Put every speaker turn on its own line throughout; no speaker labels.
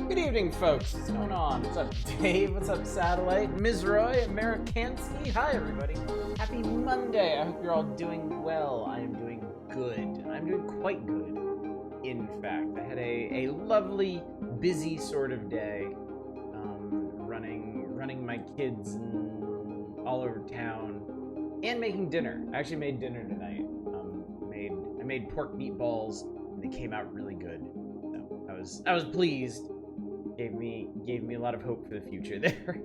Good evening, folks. What's going on? What's up, Dave? What's up, Satellite? Ms. Roy, Amerikansky. Hi, everybody. Happy Monday. I hope you're all doing well. I am doing good. I'm doing quite good, in fact. I had a lovely, busy sort of day, running my kids all over town and making dinner. I actually made dinner tonight. I made pork meatballs, and they came out really good. So I was pleased. Gave me a lot of hope for the future there.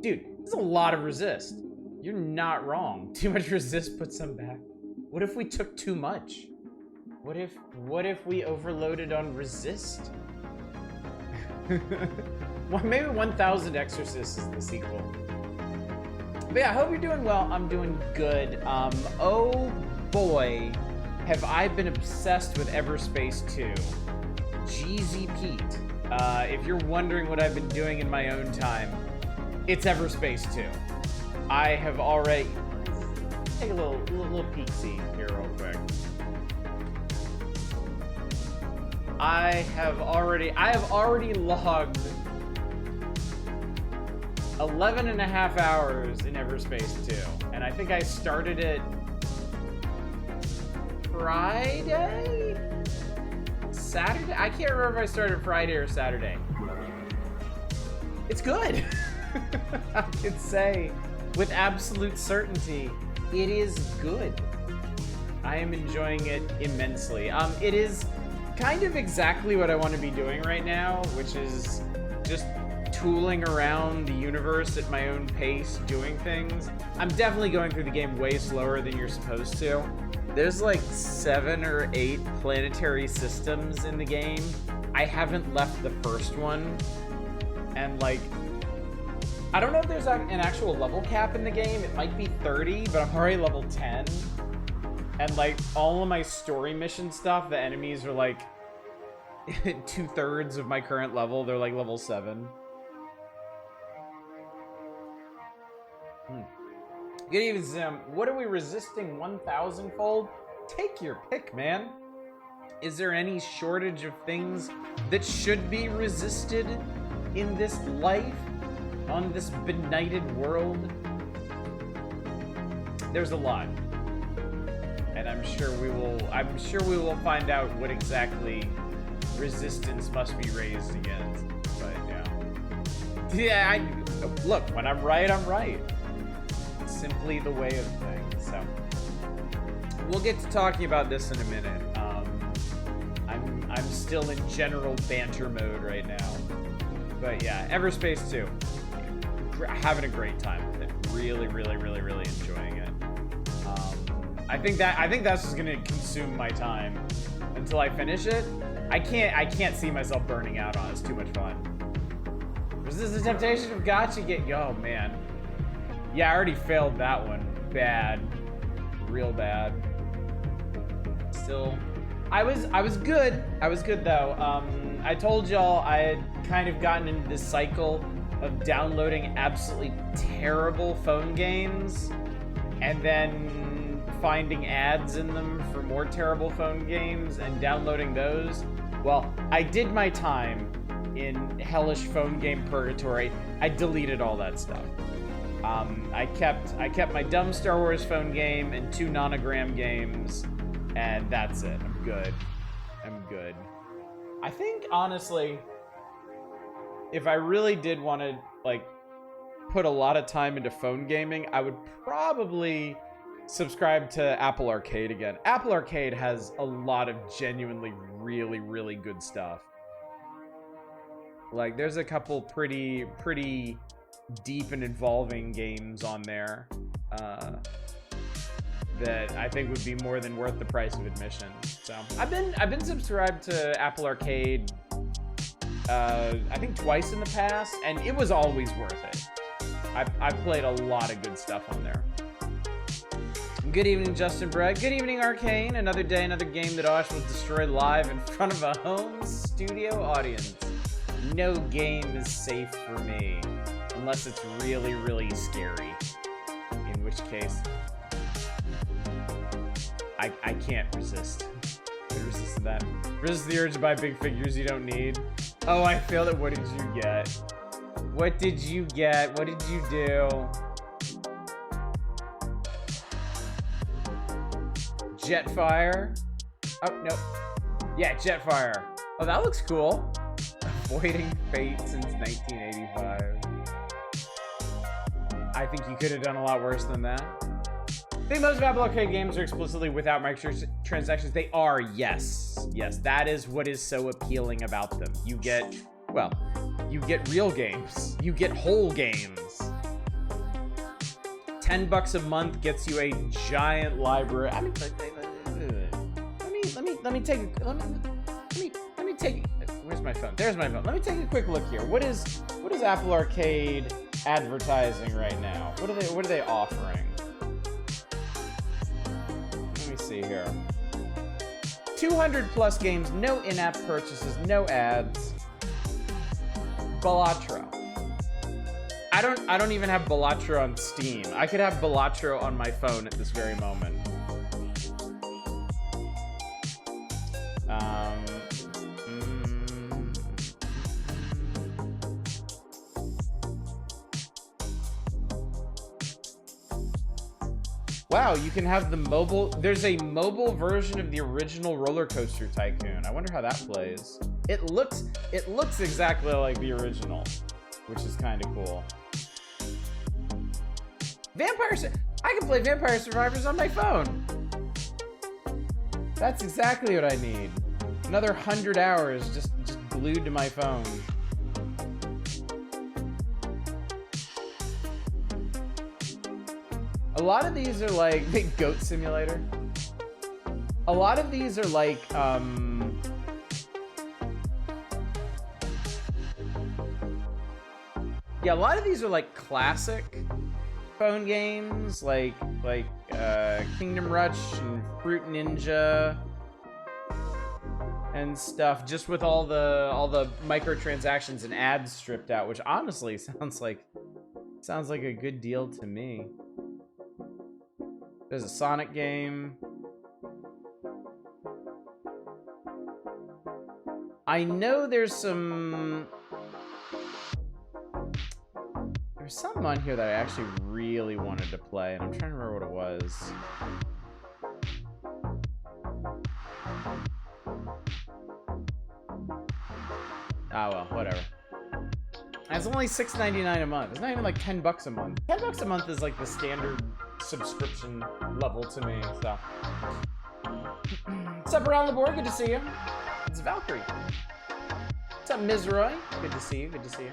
Dude, this is a lot of resist. You're not wrong. Too much resist puts some back. What if we took too much? What if we overloaded on resist? Well, maybe 1000xRESIST is the sequel. But yeah, I hope you're doing well. I'm doing good. Oh boy, have I been obsessed with Everspace 2. Jeezy Pete. If you're wondering what I've been doing in my own time, it's Everspace 2. I have already... Take a little peek-see here real quick. I have already logged 11 and a half hours in Everspace 2, and I think I started it Friday? Saturday? I can't remember if I started Friday or Saturday. It's good. I can say with absolute certainty, it is good. I am enjoying it immensely. It is kind of exactly what I want to be doing right now, which is just tooling around the universe at my own pace, doing things. I'm definitely going through the game way slower than you're supposed to. There's like 7 or 8 planetary systems in the game. I haven't left the first one. And like, I don't know if there's an actual level cap in the game. It might be 30, but I'm already level 10. And like all of my story mission stuff, the enemies are like 2/3 of my current level. They're like level 7. Good evening, Zim. What are we resisting 1,000-fold? Take your pick, man. Is there any shortage of things that should be resisted in this life, on this benighted world? There's a lot. And I'm sure we will find out what exactly resistance must be raised against. But yeah, look, when I'm right, I'm right. It's simply the way of things. So we'll get to talking about this in a minute. I'm still in general banter mode right now. But yeah, Everspace 2. Having a great time with it. Really, really, really, really enjoying it. I think that's just gonna consume my time until I finish it. I can't see myself burning out on it. It's too much fun. Resist the temptation of gotcha get. Oh man, yeah, I already failed that one. Bad, real bad. Still, I was good. I was good though. I told y'all I had kind of gotten into this cycle of downloading absolutely terrible phone games, and then finding ads in them for more terrible phone games and downloading those. Well, I did my time in hellish phone game purgatory. I deleted all that stuff. I kept my dumb Star Wars phone game and 2 nonogram games, and that's it. I'm good. I'm good. I think honestly, if I really did want to like put a lot of time into phone gaming, I would probably subscribe to Apple Arcade again. Apple Arcade has a lot of genuinely really, really good stuff. Like, there's a couple pretty deep and involving games on there that I think would be more than worth the price of admission. So I've been subscribed to Apple Arcade I think twice in the past, and it was always worth it. I've played a lot of good stuff on there. Good evening, Justin Bragg. Good evening, Arcane. Another day, another game that Osh will destroy live in front of a home studio audience. No game is safe for me, unless it's really, really scary. In which case, I can't resist. I can't resist that. Resist the urge to buy big figures you don't need. Oh, I failed it. What did you get? What did you get? What did you do? Jetfire. Oh, no. Yeah, Jetfire. Oh, that looks cool. Avoiding fate since 1985. I think you could have done a lot worse than that. I think most of Apple Arcade games are explicitly without microtransactions. They are, yes. Yes, that is what is so appealing about them. You get, well, you get real games. You get whole games. $10 a month gets you a giant library. I mean, let me take. Where's my phone? There's my phone. Let me take a quick look here. What is Apple Arcade advertising right now? What are they offering? Let me see here. 200 plus games, no in-app purchases, no ads. Balatro. I don't even have Balatro on Steam. I could have Balatro on my phone at this very moment. Wow, you can have the mobile. There's a mobile version of the original Roller Coaster Tycoon. I wonder how that plays. It looks exactly like the original, which is kind of cool. I can play Vampire Survivors on my phone. That's exactly what I need. Another 100 hours just glued to my phone. A lot of these are like Goat Simulator. A lot of these are like yeah, a lot of these are like classic phone games, like Kingdom Rush and Fruit Ninja and stuff, just with all the microtransactions and ads stripped out, which honestly sounds like a good deal to me. There's a Sonic game. I know there's something on here that I actually really wanted to play, and I'm trying to remember what it was. Ah, well, whatever. And it's only $6.99 a month. It's not even like $10 a month. $10 a month is like the standard subscription level to me, so. What's up around the board? Good to see you. It's Valkyrie. What's up, Ms. Roy? Good to see you. Good to see you.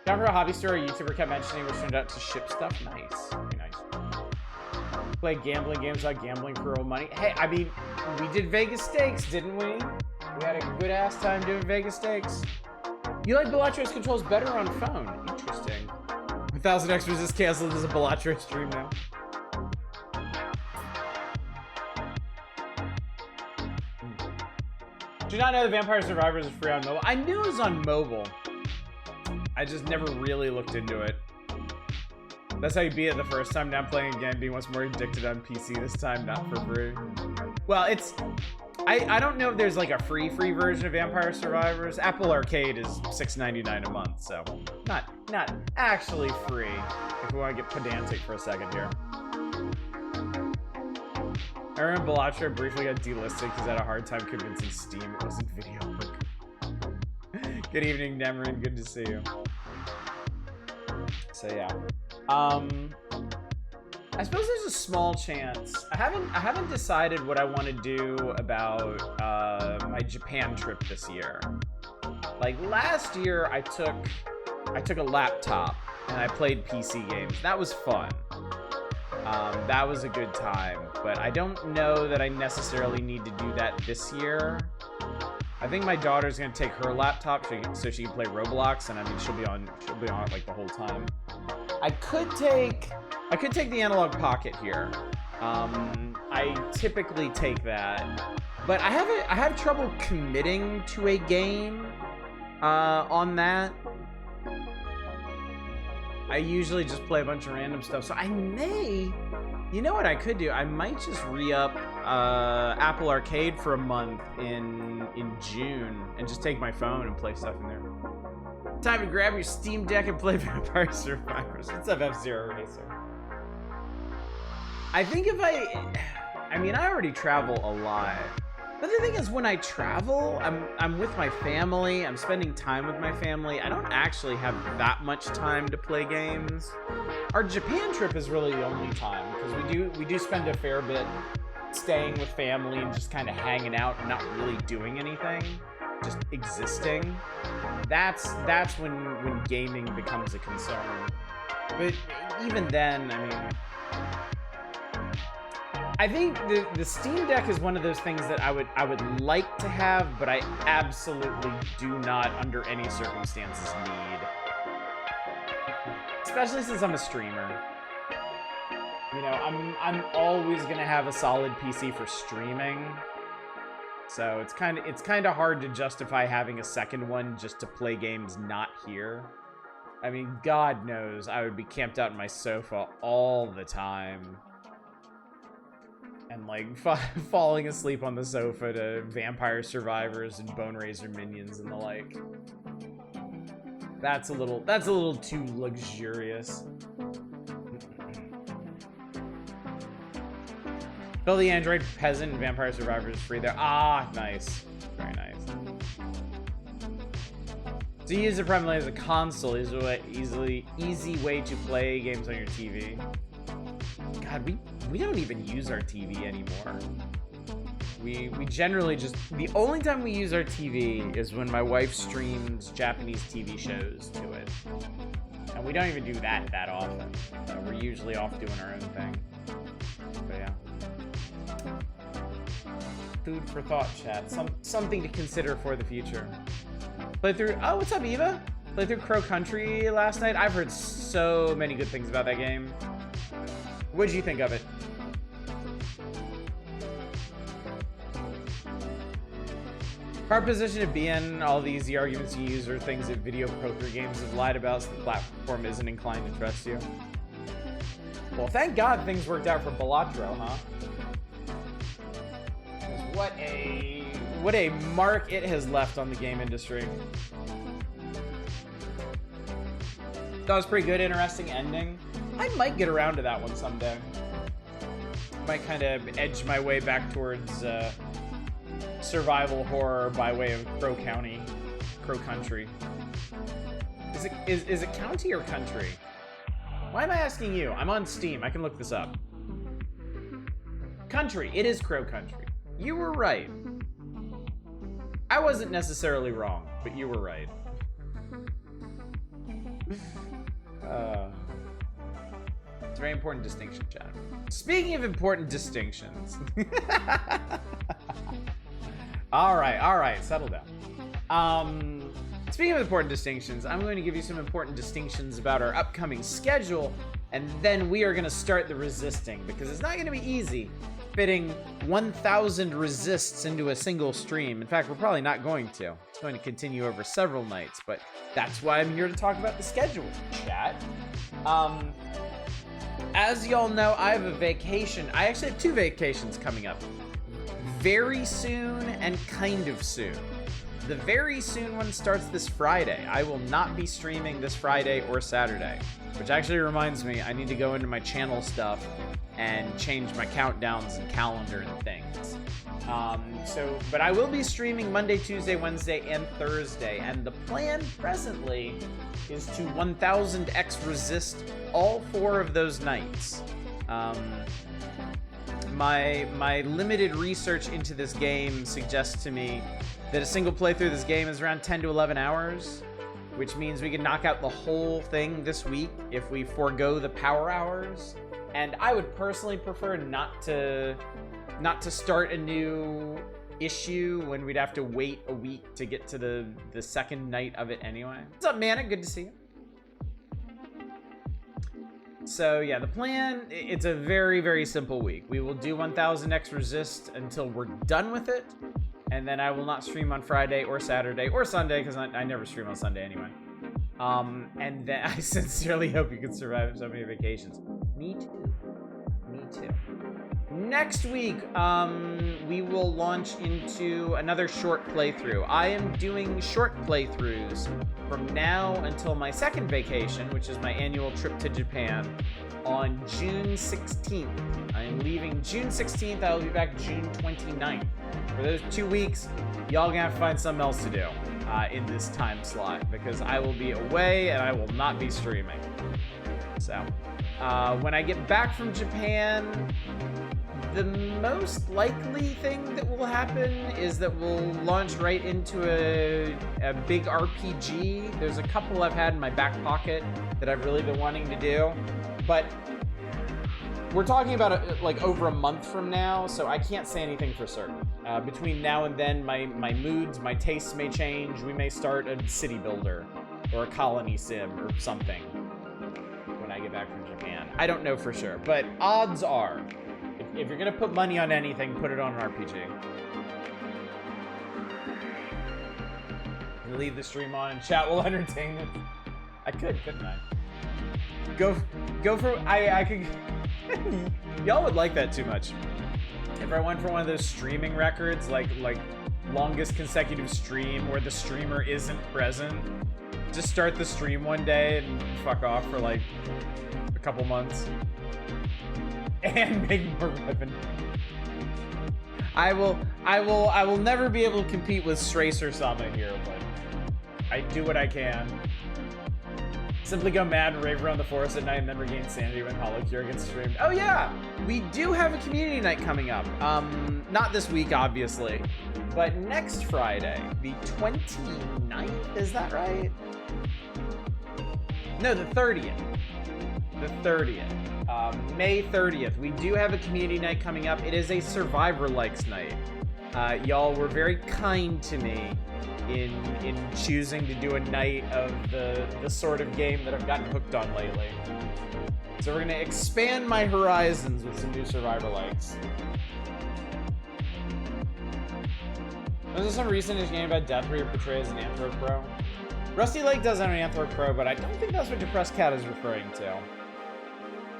Down for a hobby store, a YouTuber kept mentioning which turned out to ship stuff. Nice. Very nice. Play gambling games without gambling for real money. Hey, I mean, we did Vegas Stakes, didn't we? We had a good ass time doing Vegas Stakes. You like Bellatrix controls better on phone. Interesting. 1000xRESIST canceled as a Bellatrix stream now. Do you not know the Vampire Survivors is free on mobile? I knew it was on mobile. I just never really looked into it. That's how you beat it the first time. Now I'm playing again, being once more addicted on PC. This time, not for free. Well, it's... I don't know if there's like a free version of Vampire Survivors. Apple Arcade is $6.99 a month, so not actually free. If we want to get pedantic for a second here. I remember Bellatrix briefly got delisted because I had a hard time convincing Steam it wasn't video. Good evening, Demerin. Good to see you. So yeah, I suppose there's a small chance. I haven't decided what I want to do about my Japan trip this year. Like last year, I took a laptop and I played PC games. That was fun. That was a good time, but I don't know that I necessarily need to do that this year. I think my daughter's gonna take her laptop so she can play Roblox, and I mean she'll be on it like the whole time. I could take the Analog Pocket here. I typically take that, but I have trouble committing to a game on that. I usually just play a bunch of random stuff, so I may, you know what I could do? I might just re-up Apple Arcade for a month in June and just take my phone and play stuff in there. Time to grab your Steam Deck and play Vampire Survivors. What's up, F-Zero Racer? I think if I mean, I already travel a lot. But the thing is, when I travel, I'm with my family, I'm spending time with my family. I don't actually have that much time to play games. Our Japan trip is really the only time, because we do spend a fair bit staying with family and just kind of hanging out and not really doing anything, just existing. That's when gaming becomes a concern. But even then, I mean, I think the Steam Deck is one of those things that I would like to have, but I absolutely do not, under any circumstances, need. Especially since I'm a streamer. You know, I'm always gonna have a solid PC for streaming, so it's kind of hard to justify having a second one just to play games not here. I mean, God knows I would be camped out on my sofa all the time. And like falling asleep on the sofa to Vampire Survivors and Bone Razor Minions and the like. That's a little too luxurious. Bill the Android Peasant and Vampire Survivor is free there. Ah, nice. Very nice. So you use it primarily as a console. Is a easy way to play games on your TV. God, we don't even use our TV anymore. We generally just, the only time we use our TV is when my wife streams Japanese TV shows to it. And we don't even do that often. We're usually off doing our own thing. But yeah. Food for thought, chat. Something to consider for the future. Played through, oh, what's up, Eva? Played through Crow Country last night. I've heard so many good things about that game. What did you think of it? Hard position to be in. All the easy arguments you use are things that video poker games have lied about, so the platform isn't inclined to trust you. Well, thank God things worked out for Balatro, huh? What a mark it has left on the game industry. That was pretty good, interesting ending. I might get around to that one someday. Might kind of edge my way back towards survival horror by way of Crow Country. Is it county or country? Why am I asking you? I'm on Steam. I can look this up. Country. It is Crow Country. You were right. I wasn't necessarily wrong, but you were right. It's a very important distinction, Chad. Speaking of important distinctions. All right, settle down. Speaking of important distinctions, I'm going to give you some important distinctions about our upcoming schedule, and then we are going to start the resisting, because it's not going to be easy fitting 1000 resists into a single stream. In fact, we're probably not going to. It's going to continue over several nights, but that's why I'm here to talk about the schedule, chat. As y'all know, I have a vacation. I actually have 2 vacations coming up. Very soon and kind of soon. The very soon one starts this Friday. I will not be streaming this Friday or Saturday, which actually reminds me, I need to go into my channel stuff and change my countdowns and calendar and things. But I will be streaming Monday, Tuesday, Wednesday, and Thursday, and the plan presently is to 1000xRESIST all 4 of those nights. My limited research into this game suggests to me that a single playthrough of this game is around 10 to 11 hours, which means we can knock out the whole thing this week if we forego the power hours. And I would personally prefer not to start a new issue when we'd have to wait a week to get to the second night of it anyway. What's up, Manic? Good to see you. So yeah, the plan, it's a very, very simple week. We will do 1000xRESIST until we're done with it, and then I will not stream on Friday or Saturday or Sunday, because I never stream on Sunday anyway. And then I sincerely hope you can survive so many vacations. Me too. Me too. Next week, we will launch into another short playthrough. I am doing short playthroughs from now until my second vacation, which is my annual trip to Japan, on June 16th. I am leaving June 16th. I will be back June 29th. For those 2 weeks, y'all gonna have to find something else to do in this time slot, because I will be away and I will not be streaming. So, when I get back from Japan, the most likely thing that will happen is that we'll launch right into a big RPG. There's a couple I've had in my back pocket that I've really been wanting to do, but we're talking about like over a month from now, so I can't say anything for certain. Between now and then, my moods, my tastes may change. We may start a city builder or a colony sim or something when I get back from Japan. I don't know for sure, but odds are, if you're gonna put money on anything, put it on an RPG. You leave the stream on and chat will entertain it. I could, couldn't I? Go for, I could, y'all would like that too much. If I went for one of those streaming records, like longest consecutive stream where the streamer isn't present, just start the stream one day and fuck off for like a couple months. And make more revenue. I will never be able to compete with Strace or Sama here, but I do what I can. Simply go mad and rave around the forest at night and then regain sanity when Hollow Cure gets streamed. Oh yeah, we do have a community night coming up. Not this week, obviously, but next Friday, the 29th, is that right? No, the 30th. The 30th. May 30th. We do have a community night coming up. It is a Survivor Likes night. Y'all were very kind to me in choosing to do a night of the sort of game that I've gotten hooked on lately. So we're gonna expand my horizons with some new Survivor Likes. Was there some recent game about death where you're portrayed as an Anthrop Pro? Rusty Lake does have an Anthrop Pro, but I don't think that's what Depressed Cat is referring to.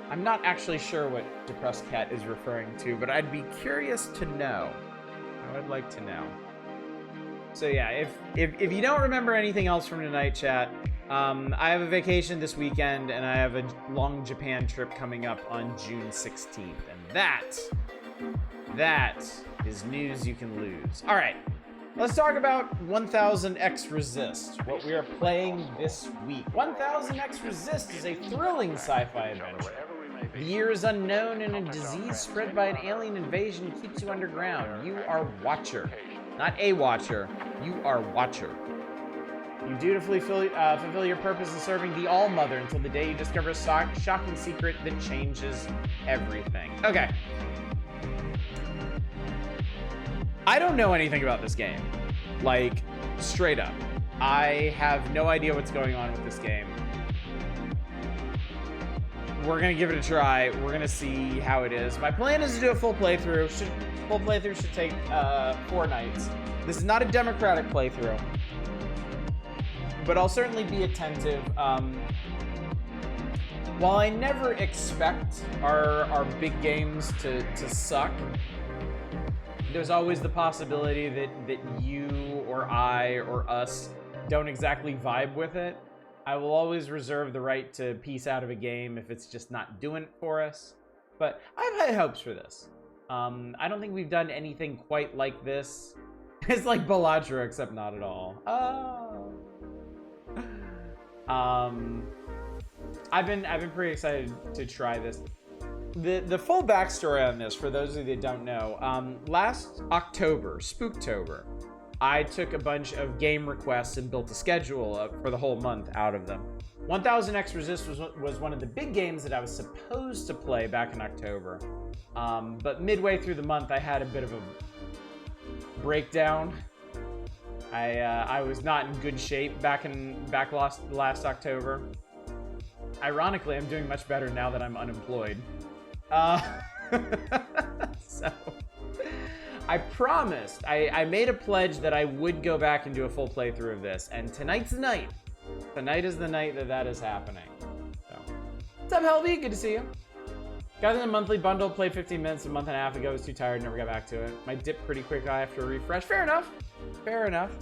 I'm not actually sure what Depressed Cat is referring to, but I'd be curious to know. I would like to know. So yeah, if you don't remember anything else from tonight, chat, I have a vacation this weekend, and I have a long Japan trip coming up on June 16th, and that is news you can lose. All right. Let's talk about 1000xRESIST, what we are playing this week. 1000xRESIST is a thrilling sci-fi adventure. The year is unknown and a disease spread by an alien invasion keeps you underground. You are Watcher. Not a Watcher, you are Watcher. You dutifully fulfill your purpose in serving the All-Mother until the day you discover a shocking secret that changes everything. Okay. I don't know anything about this game. Like, straight up. I have no idea what's going on with this game. We're gonna give it a try. We're gonna see how it is. My plan is to do a full playthrough. Full playthrough should take 4 nights. This is not a democratic playthrough, but I'll certainly be attentive. While I never expect our big games to suck, there's always the possibility that you or I or us don't exactly vibe with it. I will always reserve the right to peace out of a game if it's just not doing it for us. But I have high hopes for this. I don't think we've done anything quite like this. It's like Baladra, except not at all. Oh. I've been pretty excited to try this. The full backstory on this, for those of you that don't know, last October, Spooktober, I took a bunch of game requests and built a schedule for the whole month out of them. 1000xRESIST was one of the big games that I was supposed to play back in October. But midway through the month, I had a bit of a breakdown. I was not in good shape back last October. Ironically, I'm doing much better now that I'm unemployed. So I promised, I made a pledge that I would go back and do a full playthrough of this, and tonight's the night. Tonight is the night that is happening. So, what's up, Helby? Good to see you. Got in a monthly bundle, played 15 minutes a month and a half ago, was too tired, never got back to it. Might dip pretty quick after a refresh. Fair enough. Fair enough.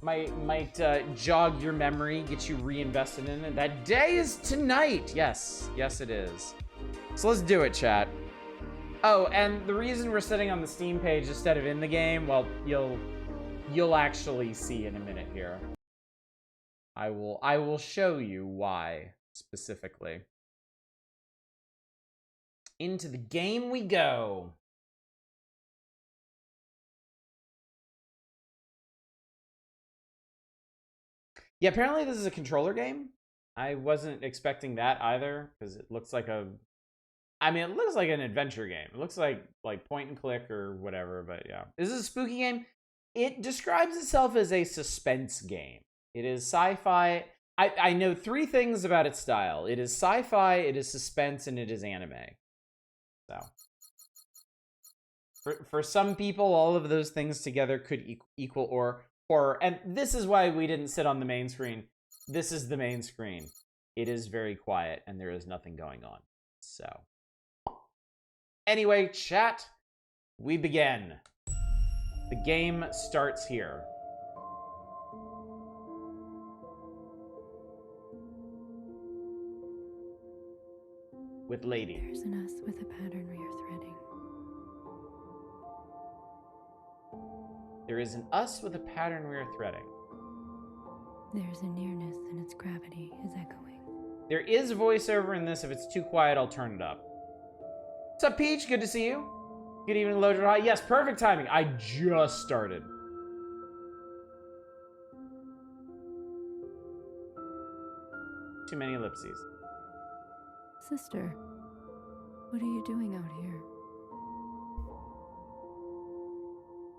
Might jog your memory, get you reinvested in it. That day is tonight. Yes, it is. So let's do it, chat. Oh, and the reason we're sitting on the Steam page instead of in the game, well, you'll actually see in a minute here. I will show you why specifically. Into the game we go. Yeah, apparently this is a controller game. I wasn't expecting that either, because it looks like it looks like an adventure game. It looks like point and click or whatever, but yeah. This is a spooky game. It describes itself as a suspense game. It is sci-fi. I know 3 things about its style. It is sci-fi, it is suspense, and it is anime. So, for some people, all of those things together could equal or horror. And this is why we didn't sit on the main screen. This is the main screen. It is very quiet, and there is nothing going on. So, anyway, chat, we begin. The game starts here. With Lady.
There's an us with a pattern we are threading.
There is an us with a pattern we are threading.
There's a nearness and its gravity is echoing.
There is voiceover in this. If it's too quiet, I'll turn it up. What's up, Peach? Good to see you. Good evening, Loaded High. Yes, perfect timing. I just started. Too many ellipses.
Sister, what are you doing out here?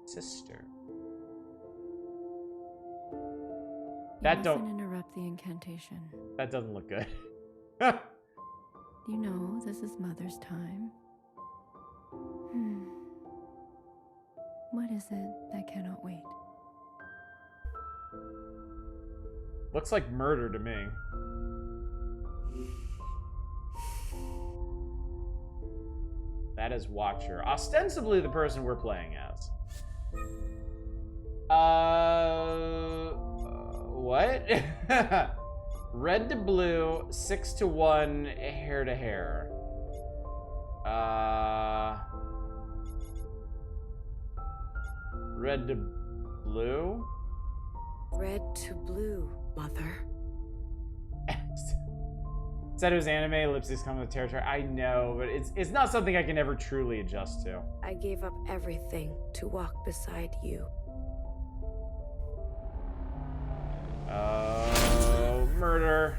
Sister.
You mustn't interrupt the incantation.
That doesn't look good.
You know, this is Mother's time. What is it that cannot wait?
Looks like murder to me. That is Watcher. Ostensibly the person we're playing as. What? Red to blue, 6 to 1, hair to hair. Red to blue?
Red to blue, Mother.
Said it was anime, ellipses come with territory. I know, but it's not something I can ever truly adjust to.
I gave up everything to walk beside you.
Oh, murder.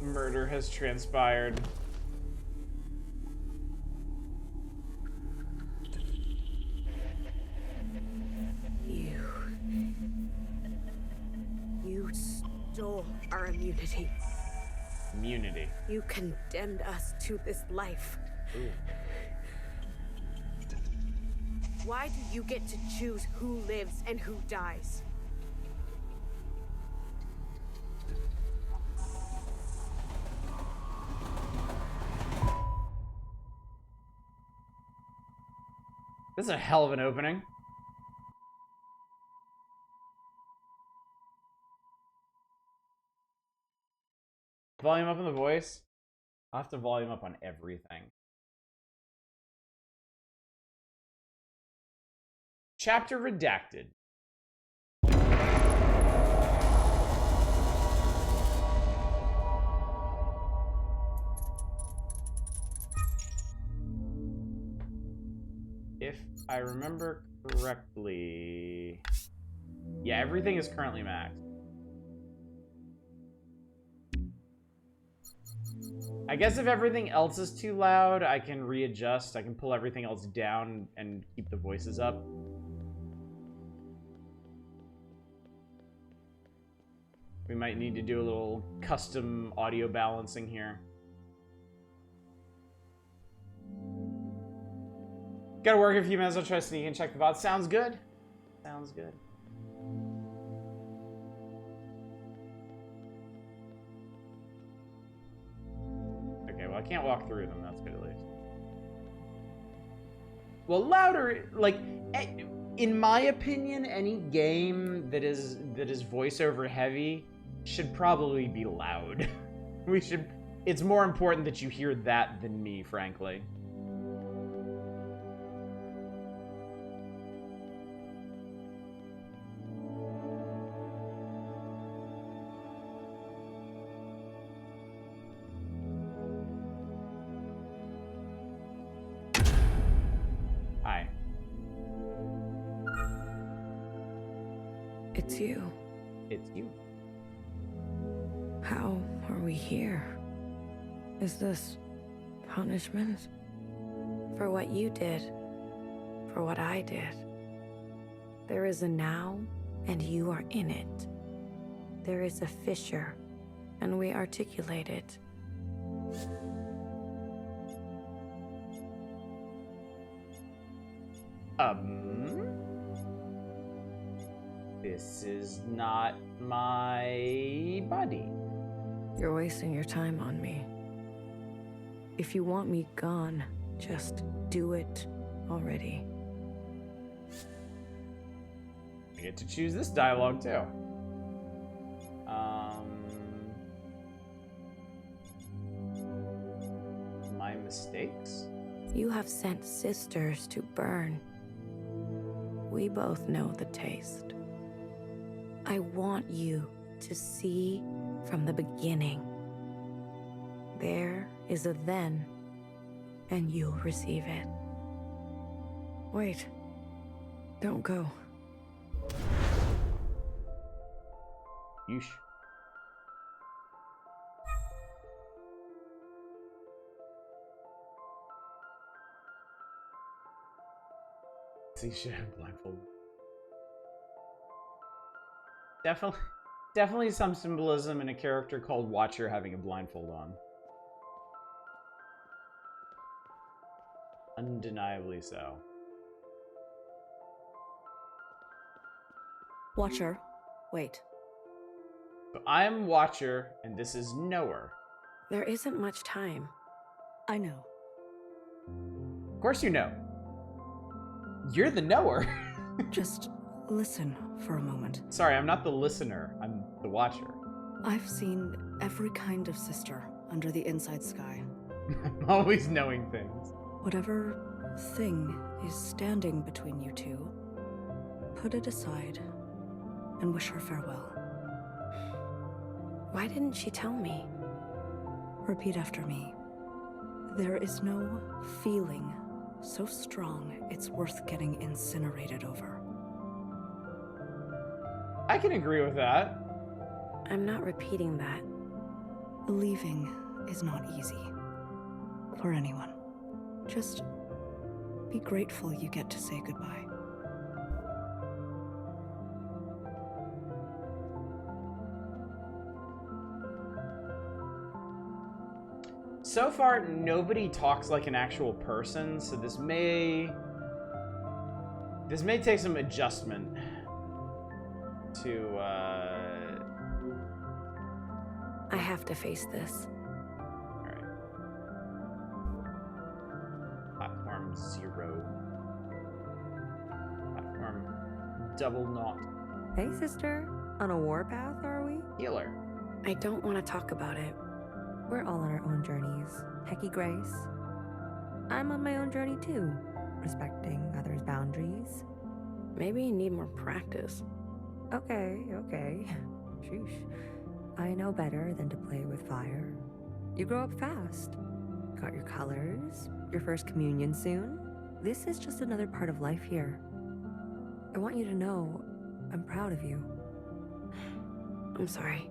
Murder has transpired.
You stole our immunity.
Immunity.
You condemned us to this life.
Ooh.
Why do you get to choose who lives and who dies?
This is a hell of an opening. Volume up on the voice. I'll have to volume up on everything. Chapter redacted. If I remember correctly... Yeah, everything is currently maxed. I guess if everything else is too loud, I can readjust. I can pull everything else down and keep the voices up. We might need to do a little custom audio balancing here. Gotta work a few minutes. I'll try to sneak and check the bot. Sounds good. Sounds good. Okay, well, I can't walk through them. That's good at least. Well, louder, like, in my opinion, any game that is voiceover heavy should probably be loud. It's more important that you hear that than me, frankly. Hi.
It's you.
It's you.
How are we here? Is this punishment? For what you did, for what I did. There is a now, and you are in it. There is a fissure, and we articulate it.
This is not my body.
You're wasting your time on me. If you want me gone, just do it already.
I get to choose this dialogue too. mistakes?
You have sent sisters to burn. We both know the taste. I want you to see from the beginning. There is a then, and you'll receive it. Wait. Don't go.
Yeesh. See shit blindfold. Definitely some symbolism in a character called Watcher having a blindfold on. Undeniably so.
Watcher, wait.
So I'm Watcher, and this is Knower.
There isn't much time.
I know.
Of course you know. You're the Knower.
Just listen for a moment.
Sorry, I'm not the listener. I'm the Watcher.
I've seen every kind of sister under the inside sky.
I'm always knowing things.
Whatever thing is standing between you two, put it aside and wish her farewell.
Why didn't she tell me?
Repeat after me. There is no feeling so strong it's worth getting incinerated over.
I can agree with that.
I'm not repeating that.
Leaving is not easy. For anyone. Just be grateful you get to say goodbye.
So far, nobody talks like an actual person, so this may take some adjustment to,
I have to face this.
Alright. Platform 0. Platform double naught.
Hey, sister. On a warpath, are we?
Healer.
I don't want to talk about it.
We're all on our own journeys. Hecky Grace. I'm on my own journey too, respecting others' boundaries.
Maybe you need more practice.
Okay. Sheesh. I know better than to play with fire. You grow up fast. Got your colors, your first communion soon. This is just another part of life here. I want you to know I'm proud of you.
I'm sorry.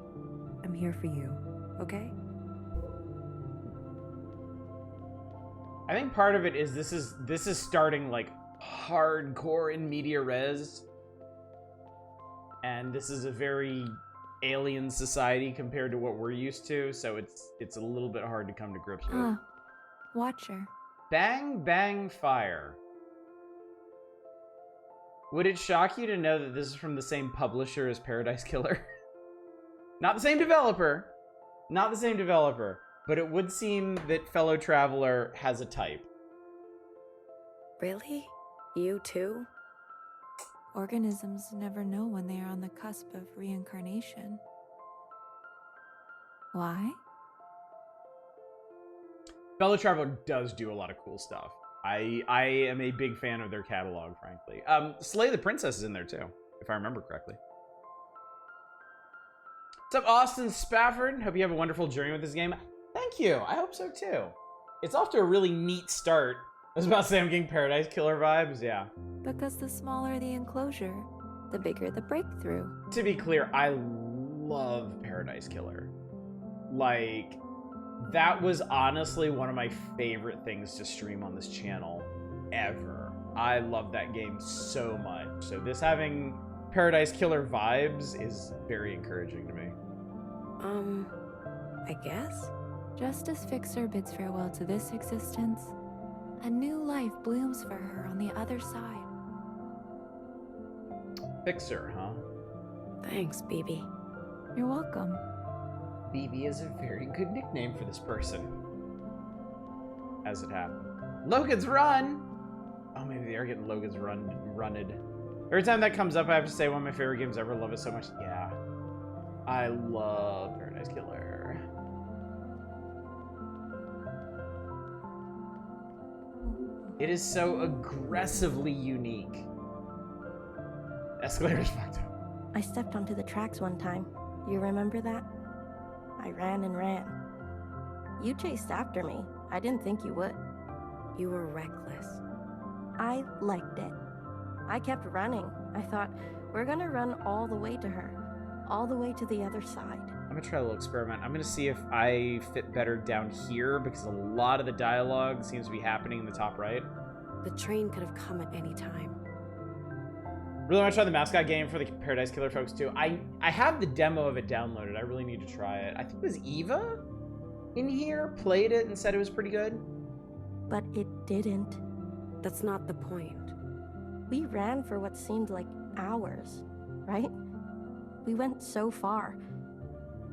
I'm here for you, okay?
I think part of it is this is starting like hardcore in media res. And this is a very alien society compared to what we're used to, so it's a little bit hard to come to grips with.
Watcher.
Bang Bang Fire. Would it shock you to know that this is from the same publisher as Paradise Killer? Not the same developer. Not the same developer. But it would seem that Fellow Traveler has a type.
Really? You too?
Organisms never know when they are on the cusp of reincarnation. Why?
Fellow Traveler does do a lot of cool stuff. I am a big fan of their catalog, frankly. Slay the Princess is in there too, if I remember correctly. What's up, Austin Spafford? Hope you have a wonderful journey with this game. Thank you. I hope so too. It's off to a really neat start. I was about to say I'm getting Paradise Killer vibes, yeah.
Because the smaller the enclosure, the bigger the breakthrough.
To be clear, I love Paradise Killer. Like, that was honestly one of my favorite things to stream on this channel ever. I love that game so much. So this having Paradise Killer vibes is very encouraging to me.
I guess?
Just as Fixer bids farewell to this existence, a new life blooms for her on the other side.
Fixer, huh?
Thanks, BB.
You're welcome.
BB is a very good nickname for this person. As it happened. Logan's Run! Oh, maybe they are getting Logan's Runned. Every time that comes up, I have to say one of my favorite games ever. Love it so much. Yeah. I love Paradise Killer. It is so aggressively unique. Escalator's fucked up.
I stepped onto the tracks one time. You remember that? I ran and ran. You chased after me. I didn't think you would.
You were reckless.
I liked it. I kept running. I thought, we're gonna run all the way to her. All the way to the other side.
I'm gonna try a little experiment. I'm gonna see if I fit better down here, because a lot of the dialogue seems to be happening in the top right.
The train could have come at any time.
Really want to try the mascot game for the Paradise Killer folks too. I have the demo of it downloaded. I really need to try it. I think it was Eva in here played it and said it was pretty good.
But it didn't.
That's not the point.
We ran for what seemed like hours, right? We went so far.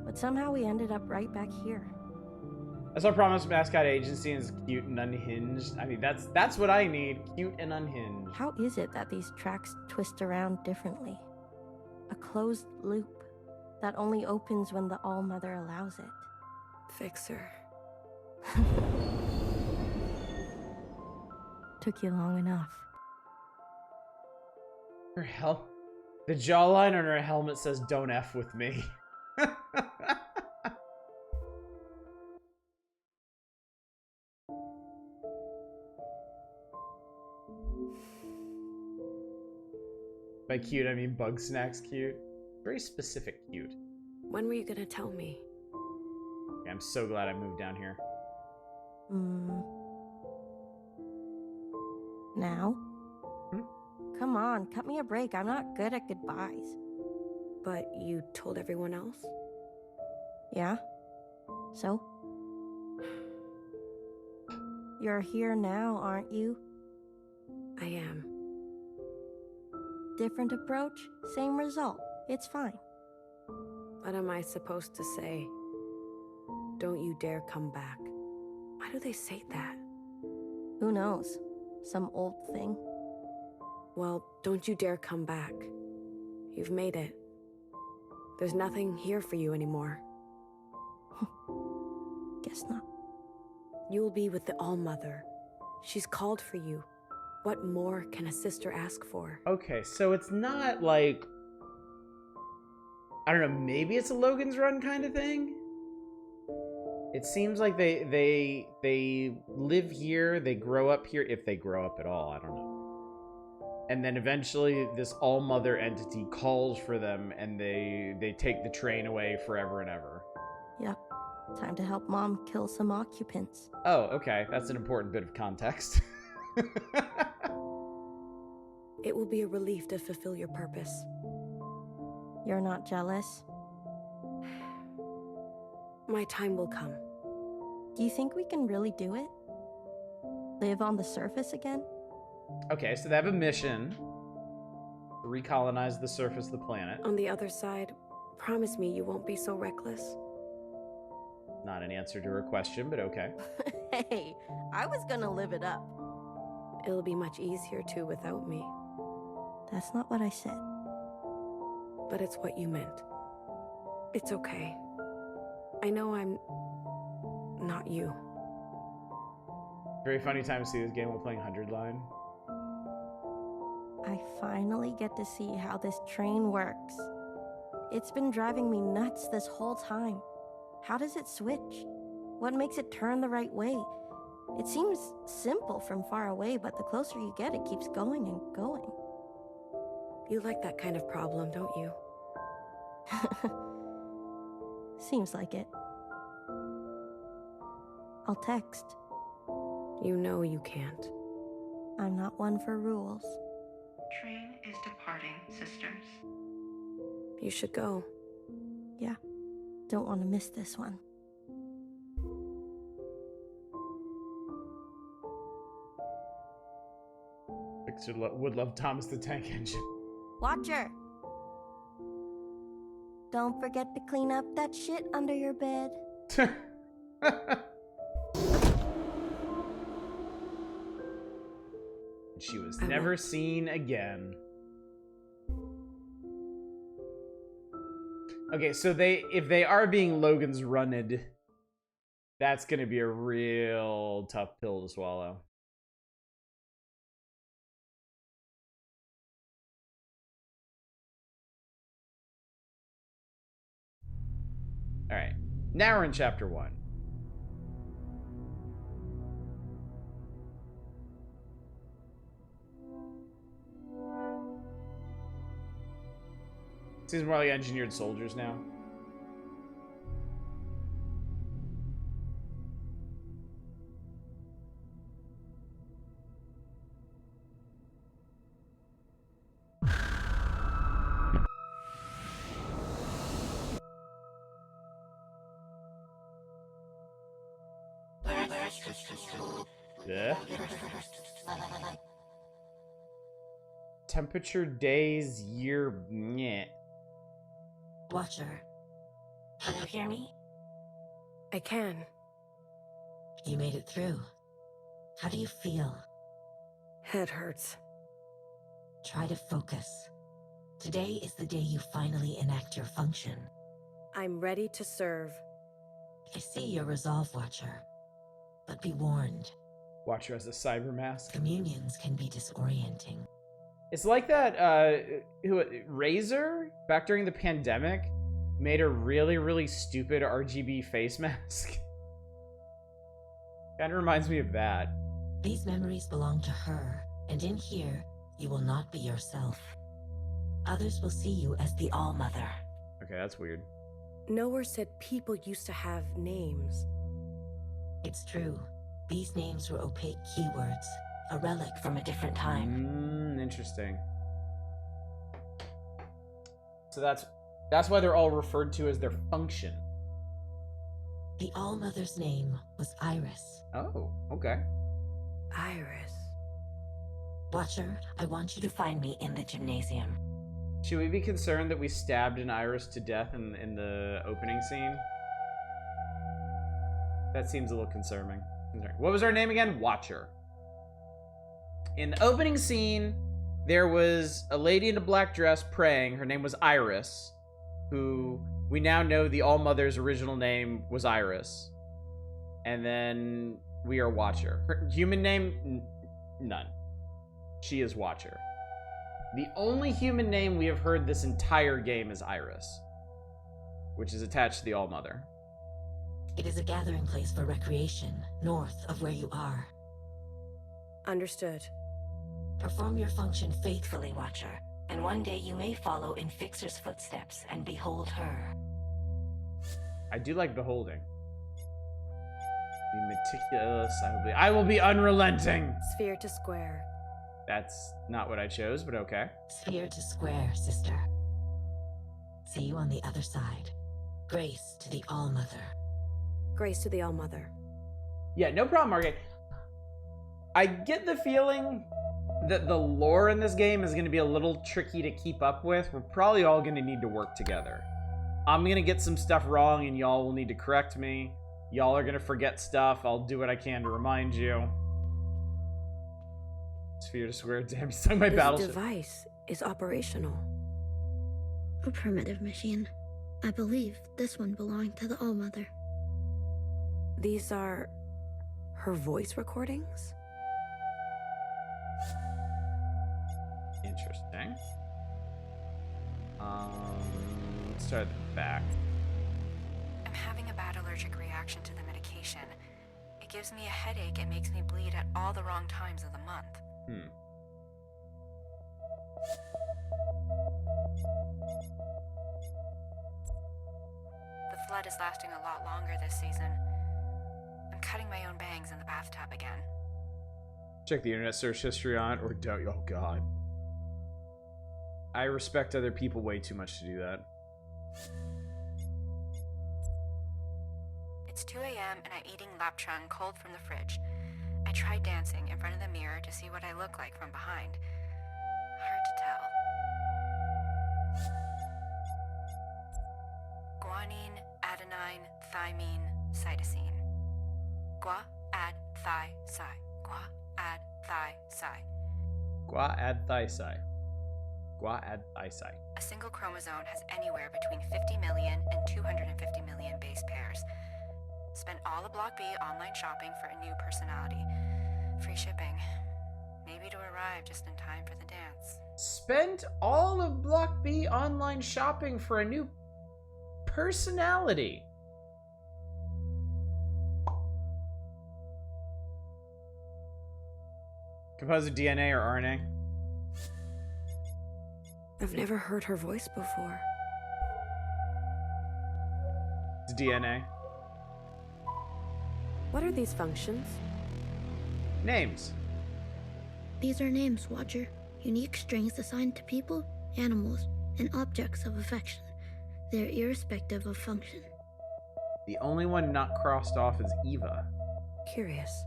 But somehow we ended up right back here.
That's our promise mascot agency is cute and unhinged. I mean, that's what I need. Cute and unhinged.
How is it that these tracks twist around differently? A closed loop that only opens when the All-Mother allows it.
Fixer.
Took you long enough.
Her the jawline on her helmet says, "Don't F with me." By cute, I mean Bug Snacks cute. Very specific cute.
When were you gonna tell me?
Yeah, I'm so glad I moved down here.
Now? Come on, cut me a break. I'm not good at goodbyes.
But you told everyone else?
Yeah? So? You're here now, aren't you?
I am.
Different approach, same result. It's fine.
What am I supposed to say? Don't you dare come back. Why do they say that?
Who knows? Some old thing.
Well, don't you dare come back. You've made it. There's nothing here for you anymore.
Guess not.
You'll be with the All-Mother. She's called for you. What more can a sister ask for?
Okay, so it's not like, I don't know, maybe it's a Logan's Run kind of thing? It seems like they live here, they grow up here, if they grow up at all, I don't know. And then eventually this All-Mother entity calls for them and they take the train away forever and ever.
Yep. Time to help Mom kill some occupants.
Oh, okay. That's an important bit of context.
It will be a relief to fulfill your purpose.
You're not jealous?
My time will come.
Do you think we can really do it? Live on the surface again?
Okay, so they have a mission to recolonize the surface of the planet.
On the other side, promise me you won't be so reckless.
Not an answer to her question, but okay.
Hey, I was gonna live it up.
It'll be much easier too without me.
That's not what I said.
But it's what you meant. It's okay. I know I'm not you.
Very funny time to see this game while playing 100 Line.
I finally get to see how this train works. It's been driving me nuts this whole time. How does it switch? What makes it turn the right way? It seems simple from far away, but the closer you get, it keeps going and going.
You like that kind of problem, don't you?
Seems like it. I'll text.
You know you can't.
I'm not one for rules.
Train is departing, sisters.
You should go.
Yeah, don't want to miss this one.
Fixer would love Thomas the Tank Engine.
Watcher! Don't forget to clean up that shit under your bed.
She was never seen again. Okay, so if they are being Logan's Runned, that's gonna be a real tough pill to swallow. Alright. Now we're in chapter 1. Seems more like engineered soldiers now. Yeah. Temperature, days, year, nyeh.
Watcher, can you hear me?
I can.
You made it through. How do you feel?
Head hurts.
Try to focus. Today is the day you finally enact your function.
I'm ready to serve.
I see your resolve, Watcher. But be warned.
Watcher has a cyber mask.
Communions can be disorienting.
It's like that, Razer, back during the pandemic, made a really, really stupid RGB face mask. Kind of reminds me of that.
These memories belong to her, and in here, you will not be yourself. Others will see you as the All-Mother.
Okay, that's weird.
Nowhere said people used to have names.
It's true. These names were opaque keywords, a relic from a different time.
Interesting. So that's why they're all referred to as their function.
The All-Mother's name was Iris.
Oh, okay.
Iris.
Watcher, I want you to find me in the gymnasium.
Should we be concerned that we stabbed an Iris to death in the opening scene? That seems a little concerning. What was her name again? Watcher. In the opening scene, there was a lady in a black dress praying. Her name was Iris, who we now know the All-Mother's original name was Iris. And then we are Watcher. Her human name? None. She is Watcher. The only human name we have heard this entire game is Iris, which is attached to the All-Mother.
It is a gathering place for recreation, north of where you are.
Understood.
Perform your function faithfully, Watcher, and one day you may follow in Fixer's footsteps and behold her.
I do like beholding. Be meticulous. I will be unrelenting.
Sphere to square.
That's not what I chose, but okay.
Sphere to square, sister. See you on the other side. Grace to the All-Mother.
Grace to the All-Mother.
Yeah, no problem, Margate. I get the feeling that the lore in this game is going to be a little tricky to keep up with. We're probably all going to need to work together. I'm going to get some stuff wrong, and y'all will need to correct me. Y'all are going to forget stuff. I'll do what I can to remind you. Sphere to square. Damn, he's talking my battleship.
This device is operational.
A primitive machine. I believe this one belonged to the All-Mother.
These are her voice recordings?
Interesting. Let's start at the back.
I'm having a bad allergic reaction to the medication. It gives me a headache and makes me bleed at all the wrong times of the month. The flood is lasting a lot longer this season. I'm cutting my own bangs in the bathtub again.
Check the internet search history on it, or don't. Oh, God. I respect other people way too much to do that.
It's 2 a.m. and I'm eating lapchung cold from the fridge. I tried dancing in front of the mirror to see what I look like from behind. Hard to tell. Guanine, adenine, thymine, cytosine. Gua, ad, thi, psi. Gua, ad, thi, psi.
Gua ad thysi. Gua ad thysi.
A single chromosome has anywhere between 50 million and 250 million base pairs. Spent all the Block B online shopping for a new personality. Free shipping. Maybe to arrive just in time for the dance.
Spent all of Block B online shopping for a new personality. Composed of DNA or RNA?
I've never heard her voice before.
It's DNA.
What are these functions?
Names.
These are names, Watcher. Unique strings assigned to people, animals, and objects of affection. They're irrespective of function.
The only one not crossed off is Eva.
Curious.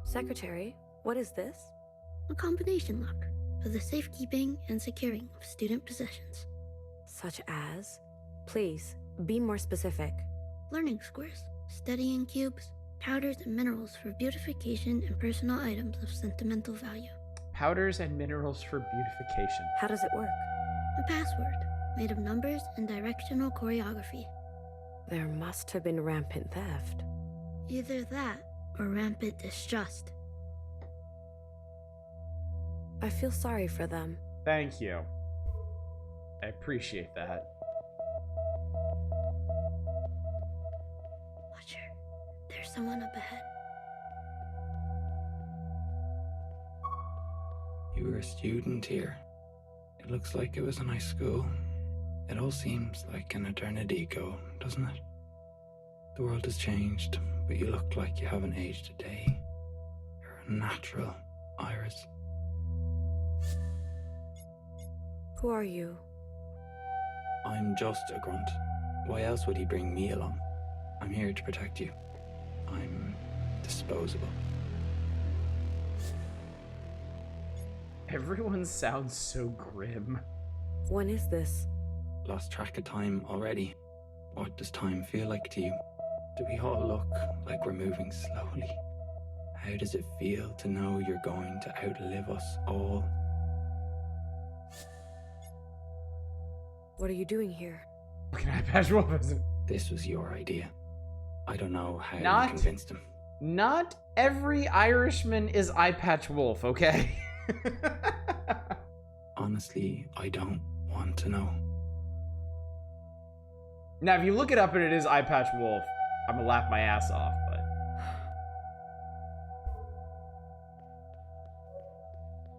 Secretary, what is this?
A combination lock for the safekeeping and securing of student possessions.
Such as? Please, be more specific.
Learning squares, studying cubes, powders and minerals for beautification and personal items of sentimental value.
Powders and minerals for beautification.
How does it work?
A password made of numbers and directional choreography.
There must have been rampant theft.
Either that or rampant distrust.
I feel sorry for them.
Thank you. I appreciate that.
Watcher, there's someone up ahead.
You were a student here. It looks like it was a nice school. It all seems like an eternity ago, doesn't it? The world has changed, but you look like you haven't aged a day. You're a natural, Iris.
Who are you?
I'm just a grunt. Why else would he bring me along? I'm here to protect you. I'm disposable.
Everyone sounds so grim.
When is this?
Lost track of time already. What does time feel like to you? Do we all look like we're moving slowly? How does it feel to know you're going to outlive us all?
What are you doing here?
Can I patch Wolf?
This was your idea. I don't know how
Not-
you convinced him.
Not every Irishman is Eye Patch Wolf, okay?
Honestly, I don't want to know.
Now, if you look it up and it is Eye Patch Wolf, I'm gonna laugh my ass off, but...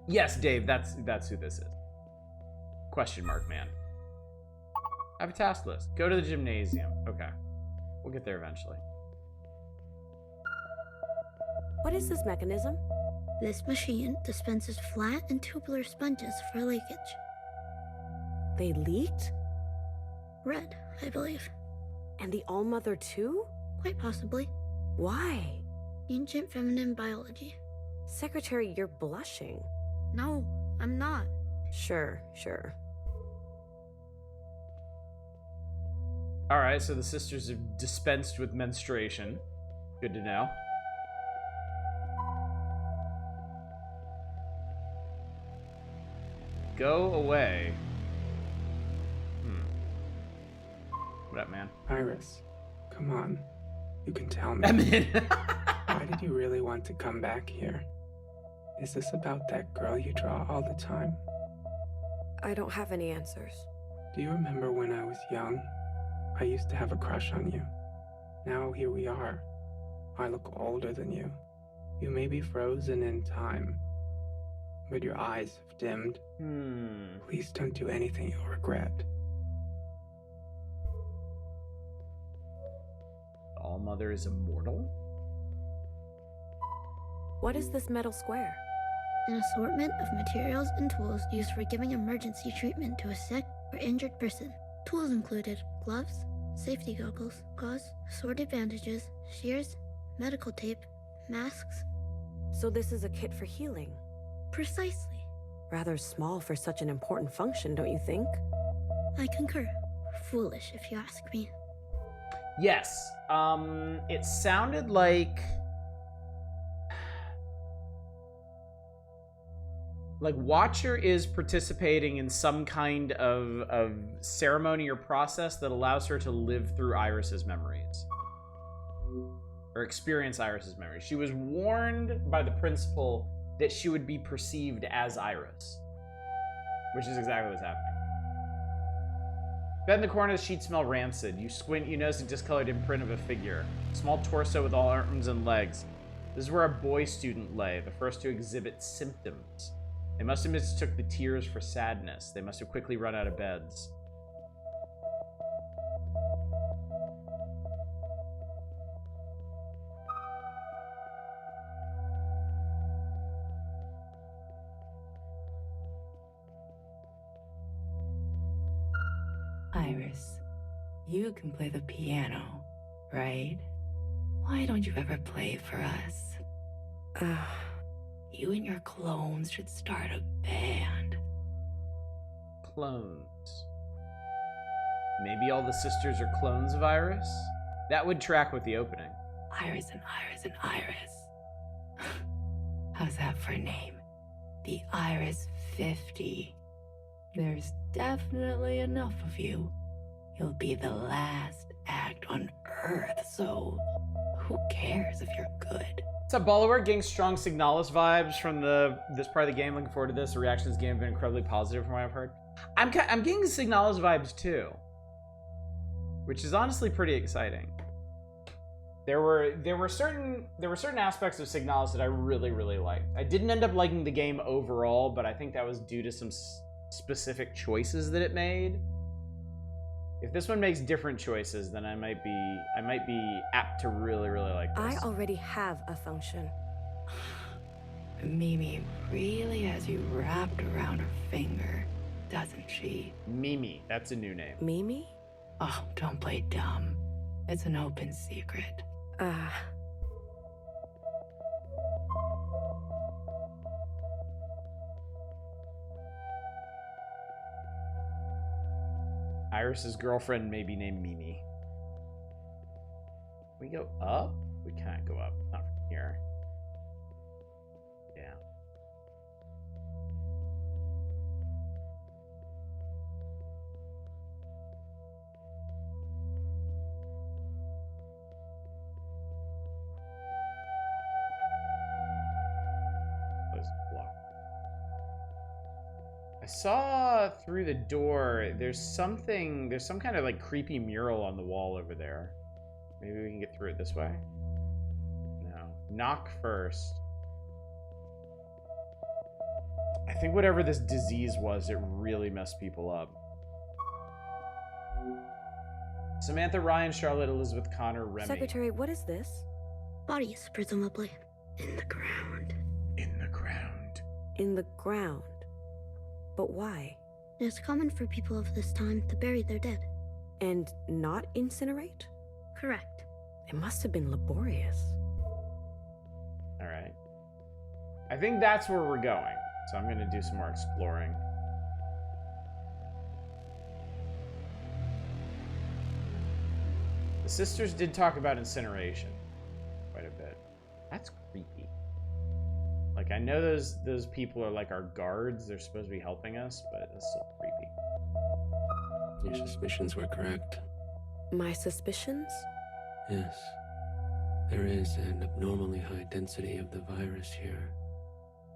Yes, Dave, that's who this is. Question mark, man. I have a task list. Go to the gymnasium. Okay. We'll get there eventually.
What is this mechanism?
This machine dispenses flat and tubular sponges for leakage.
They leaked?
Red, I believe.
And the All-Mother too?
Quite possibly.
Why?
Ancient feminine biology.
Secretary, you're blushing.
No, I'm not.
Sure.
Alright, so the sisters have dispensed with menstruation. Good to know. Go away. What up, man?
Iris, come on. You can tell me.
I'm in.
Why did you really want to come back here? Is this about that girl you draw all the time?
I don't have any answers.
Do you remember when I was young? I used to have a crush on you. Now here we are. I look older than you. You may be frozen in time, but your eyes have dimmed. Please don't do anything you'll regret.
All-Mother is immortal?
What is this metal square?
An assortment of materials and tools used for giving emergency treatment to a sick or injured person. Tools included gloves, safety goggles, gauze, assorted bandages, shears, medical tape, masks.
So this is a kit for healing?
Precisely.
Rather small for such an important function, don't you think?
I concur. Foolish, if you ask me.
Yes. It sounded like Watcher is participating in some kind of ceremony or process that allows her to live through Iris's memories. Or experience Iris's memories. She was warned by the principal that she would be perceived as Iris. Which is exactly what's happening. Bed in the corner of the sheet smell rancid. You squint, you notice a discolored imprint of a figure. Small torso with all arms and legs. This is where a boy student lay, the first to exhibit symptoms. They must have mistook the tears for sadness. They must have quickly run out of beds.
Iris, you can play the piano, right? Why don't you ever play for us? You and your clones should start a band.
Clones. Maybe all the sisters are clones of Iris? That would track with the opening.
Iris and Iris and Iris. How's that for a name? The Iris 50. There's definitely enough of you. You'll be the last act on Earth, so who cares if you're good?
What's up, Baller? We're getting strong Signalis vibes from this part of the game. Looking forward to this. The reaction to this game have been incredibly positive from what I've heard. I'm getting Signalis vibes too, which is honestly pretty exciting. There were certain aspects of Signalis that I really liked. I didn't end up liking the game overall, but I think that was due to some specific choices that it made. If this one makes different choices, then I might be apt to really like this.
I already have a function.
Mimi really has you wrapped around her finger, doesn't she?
Mimi, that's a new name.
Mimi?
Oh, don't play dumb. It's an open secret.
Iris's girlfriend may be named Mimi. We go up? We can't go up. Not from here. Yeah. I saw through the door, there's some kind of like creepy mural on the wall over there. Maybe we can get through it this way? No. Knock first. I think whatever this disease was, it really messed people up. Samantha, Ryan, Charlotte, Elizabeth, Connor, Remy.
Secretary, what is this?
Bodies, presumably. In the ground.
In the ground.
In the ground. But why?
It's common for people of this time to bury their dead.
And not incinerate?
Correct.
It must have been laborious.
Alright. I think that's where we're going. So I'm gonna do some more exploring. The sisters did talk about incineration quite a bit. That's creepy. Like, I know those people are like our guards. They're supposed to be helping us, but it's still creepy.
Your suspicions were correct.
My suspicions?
Yes. There is an abnormally high density of the virus here.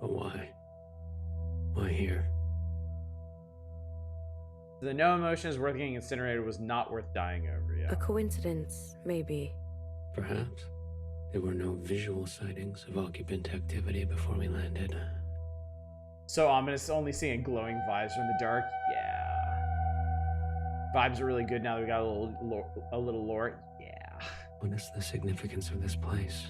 But why? Why here?
The no emotion is worth getting incinerated was not worth dying over, yeah.
A coincidence, maybe.
Perhaps. There were no visual sightings of occupant activity before we landed.
So ominous, only seeing glowing visor in the dark? Yeah. Vibes are really good now that we got a little lore. Yeah.
What is the significance of this place?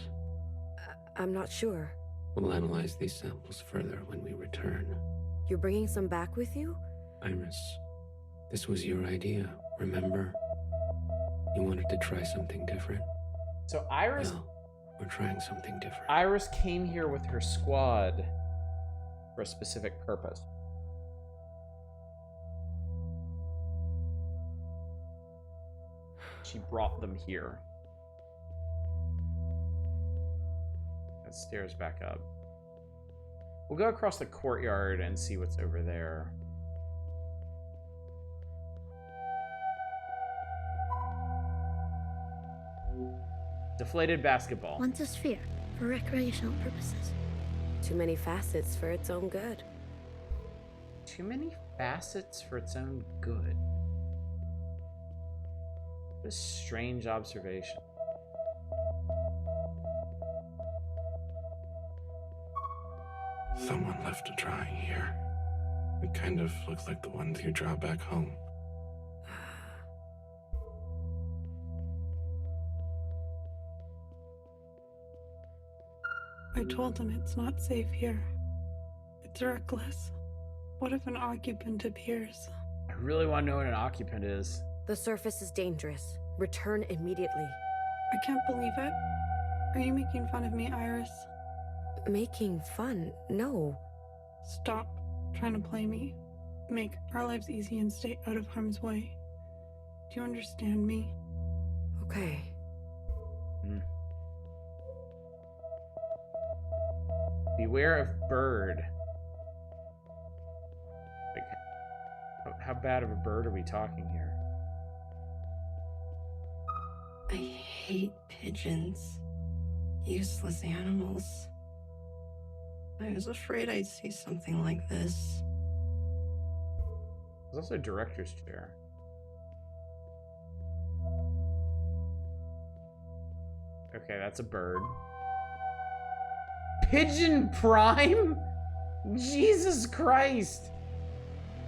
I'm not sure.
We'll analyze these samples further when we return.
You're bringing some back with you?
Iris, this was your idea, remember? You wanted to try something different.
So Iris...
Well, we're trying something different.
Iris came here with her squad for a specific purpose. She brought them here. That stairs back up. We'll go across the courtyard and see what's over there. Deflated basketball.
Once a sphere, for recreational purposes.
Too many facets for its own good.
Too many facets for its own good. What a strange observation.
Someone left a drawing here. It kind of looks like the ones you draw back home.
I told him it's not safe here. It's reckless. What if an occupant appears?
I really want to know what an occupant is.
The surface is dangerous. Return immediately.
I can't believe it. Are you making fun of me, Iris?
Making fun? No.
Stop trying to play me. Make our lives easy and stay out of harm's way. Do you understand me?
Okay.
Beware of bird. Like, how bad of a bird are we talking here?
I hate pigeons. Useless animals. I was afraid I'd see something like this.
There's also a director's chair. Okay, that's a bird. Pigeon Prime? Jesus Christ.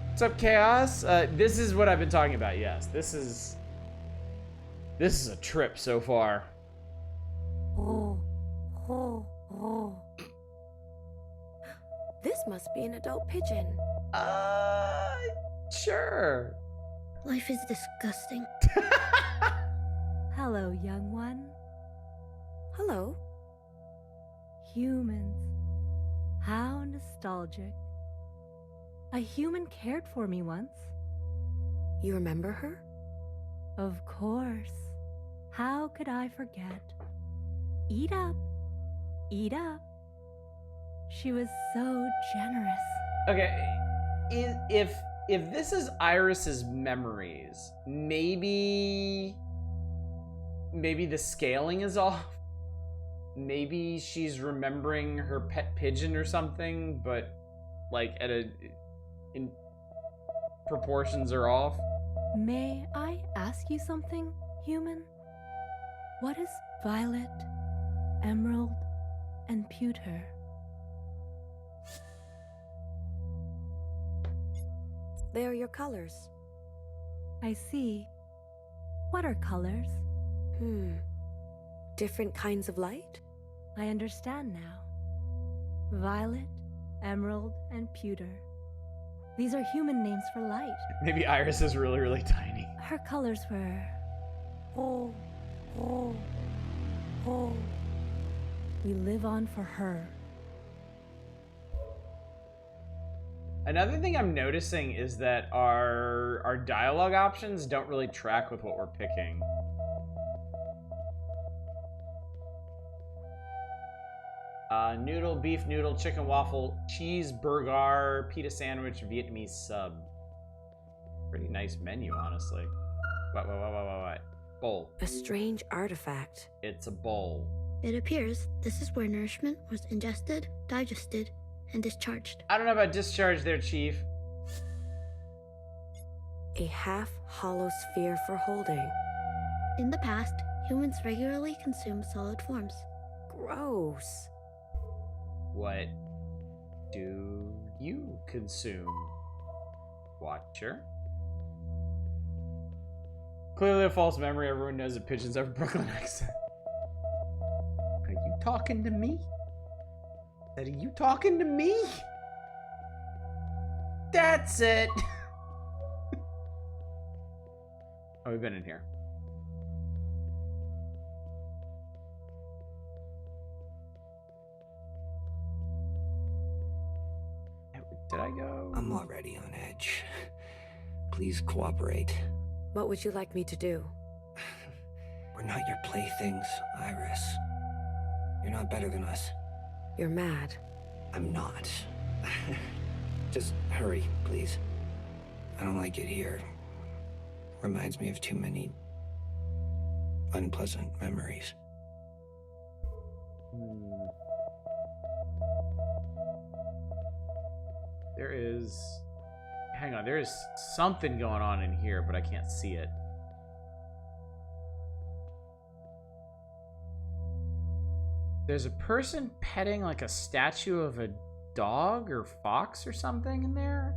What's up, Chaos? This is what I've been talking about, yes. This is a trip so far.
This must be an adult pigeon.
Sure.
Life is disgusting.
Hello, young one.
Hello.
Humans. How nostalgic. A human cared for me once.
You remember her?
Of course. How could I forget? Eat up. Eat up. She was so generous.
Okay, if this is Iris's memories, maybe the scaling is off. Maybe she's remembering her pet pigeon or something, but like in proportions are off.
May I ask you something, human? What is violet, emerald, and pewter?
They are your colors.
I see. What are colors?
Different kinds of light?
I understand now. Violet, emerald, and pewter. These are human names for light.
Maybe Iris is really, really tiny.
Her colors were... We live on for her.
Another thing I'm noticing is that our dialogue options don't really track with what we're picking. Noodle, beef noodle, chicken waffle, cheeseburger, pita sandwich, Vietnamese sub. Pretty nice menu, honestly. What? Bowl.
A strange artifact.
It's a bowl.
It appears this is where nourishment was ingested, digested, and discharged.
I don't know about discharge there, Chief.
A half-hollow sphere for holding.
In the past, humans regularly consumed solid forms.
Gross.
What do you consume, Watcher? Clearly a false memory. Everyone knows that pigeons have a Brooklyn accent. Are you talking to me? Are you talking to me? That's it. Oh, we've been in here. Did I go?
I'm already on edge. Please cooperate.
What would you like me to do?
We're not your playthings, Iris. You're not better than us.
You're mad.
I'm not. Just hurry, please. I don't like it here. Reminds me of too many unpleasant memories.
There is... Hang on, there is something going on in here, but I can't see it. There's a person petting like a statue of a dog or fox or something in there.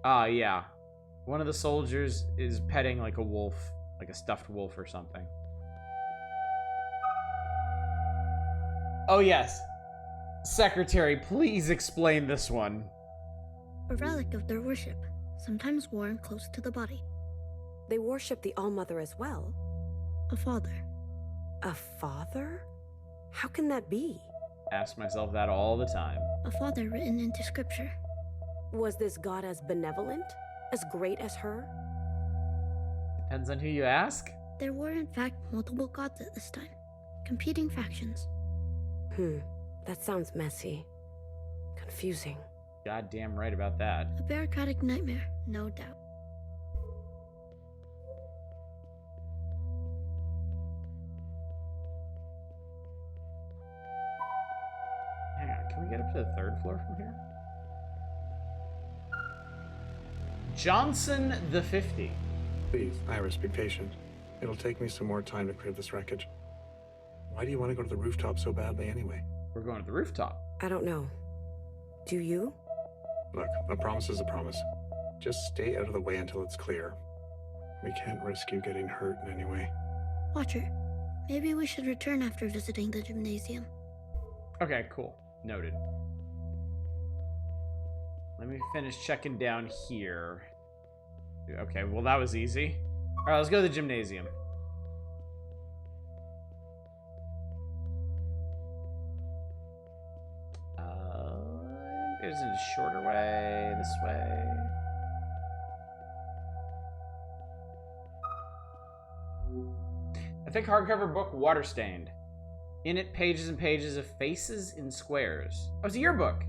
Yeah. One of the soldiers is petting like a wolf, like a stuffed wolf or something. Oh yes. Secretary, please explain this one.
A relic of their worship, sometimes worn close to the body.
They worship the All-Mother as well?
A father.
A father? How can that be?
Ask myself that all the time.
A father written into scripture.
Was this god as benevolent? As great as her?
Depends on who you ask.
There were in fact multiple gods at this time. Competing factions.
That sounds messy. Confusing.
Goddamn right about that.
A bureaucratic nightmare, no doubt.
Hang on, can we get up to the 3rd floor from here? Johnson the 50.
Please, Iris, be patient. It'll take me some more time to clear this wreckage. Why do you want to go to the rooftop so badly anyway?
We're going to the rooftop.
I don't know. Do you?
Look, a promise is a promise. Just stay out of the way until it's clear. We can't risk you getting hurt in any way.
Watcher, maybe we should return after visiting the gymnasium.
Okay, cool. Noted. Let me finish checking down here. Okay, well that was easy. Alright, let's go to the gymnasium. There's a shorter way, this way. A thick hardcover book, water-stained. In it, pages and pages of faces in squares. Oh, it's a yearbook.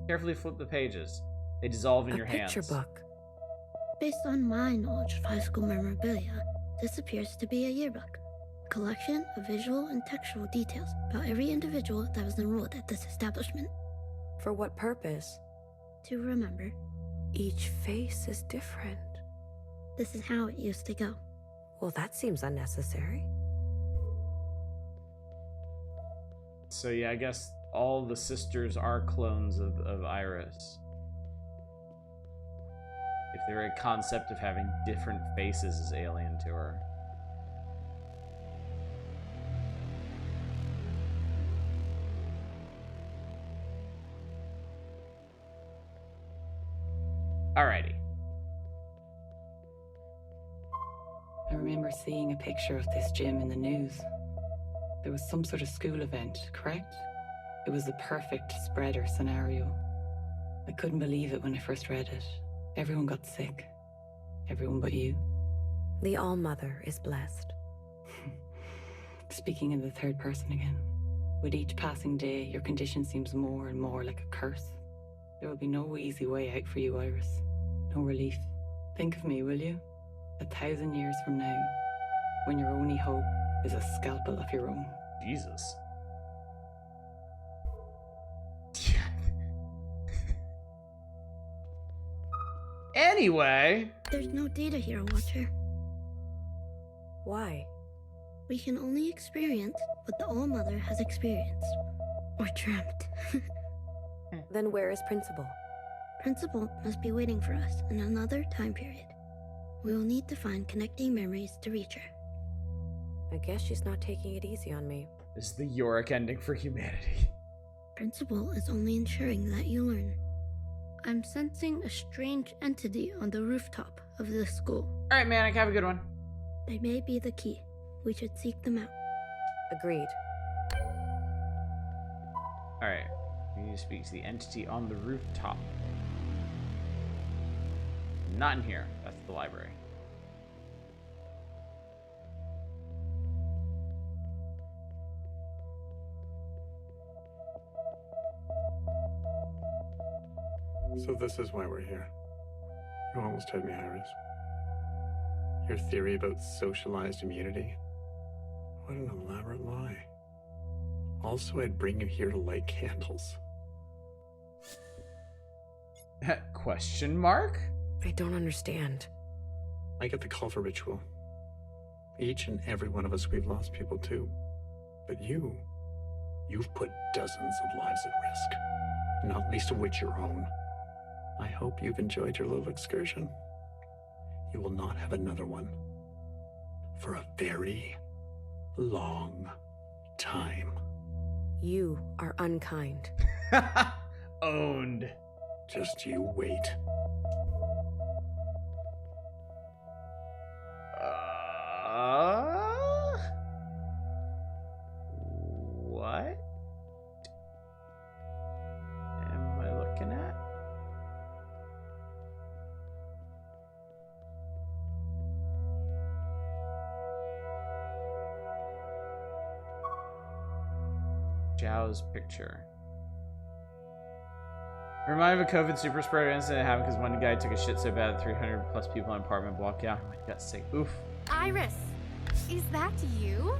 Carefully flip the pages. They dissolve in your hands.
A picture book.
Based on my knowledge of high school memorabilia, this appears to be a yearbook. A collection of visual and textual details about every individual that was enrolled at this establishment.
For what purpose?
To remember.
Each face is different.
This is how it used to go.
Well, that seems unnecessary.
So yeah, I guess all the sisters are clones of Iris. If the very concept of having different faces is alien to her. Alrighty.
I remember seeing a picture of this gym in the news. There was some sort of school event, correct? It was the perfect spreader scenario. I couldn't believe it when I first read it. Everyone got sick. Everyone but you.
The All-Mother is blessed.
Speaking in the 3rd person again. With each passing day, your condition seems more and more like a curse. There will be no easy way out for you, Iris. No relief. Think of me, will you? 1,000 years from now, when your only hope is a scalpel of your own.
Jesus. Anyway.
There's no data here, Watcher.
Why?
We can only experience what the All-Mother has experienced. Or dreamt.
Then where is Principal?
Principal must be waiting for us in another time period. We will need to find connecting memories to reach her.
I guess she's not taking it easy on me.
This is the Yorick ending for humanity.
Principal is only ensuring that you learn. I'm sensing a strange entity on the rooftop of this school.
Alright, Manic, have a good one.
They may be the key. We should seek them out.
Agreed.
Alright. We need to speak to the entity on the rooftop. Not in here. That's the library.
So this is why we're here. You almost had me, Iris. Your theory about socialized immunity? What an elaborate lie. Also, I'd bring you here to light candles.
Question mark?
I don't understand.
I get the call for ritual. Each and every one of us, we've lost people too. But you've put dozens of lives at risk, not least of which your own. I hope you've enjoyed your little excursion. You will not have another one for a very long time.
You are unkind.
Owned.
Just you wait.
What am I looking at? Zhao's picture. Reminded of a COVID super spreader incident that happened because one guy took a shit so bad that 300 plus people in an apartment block. Yeah, he got sick. Oof.
Iris, is that you?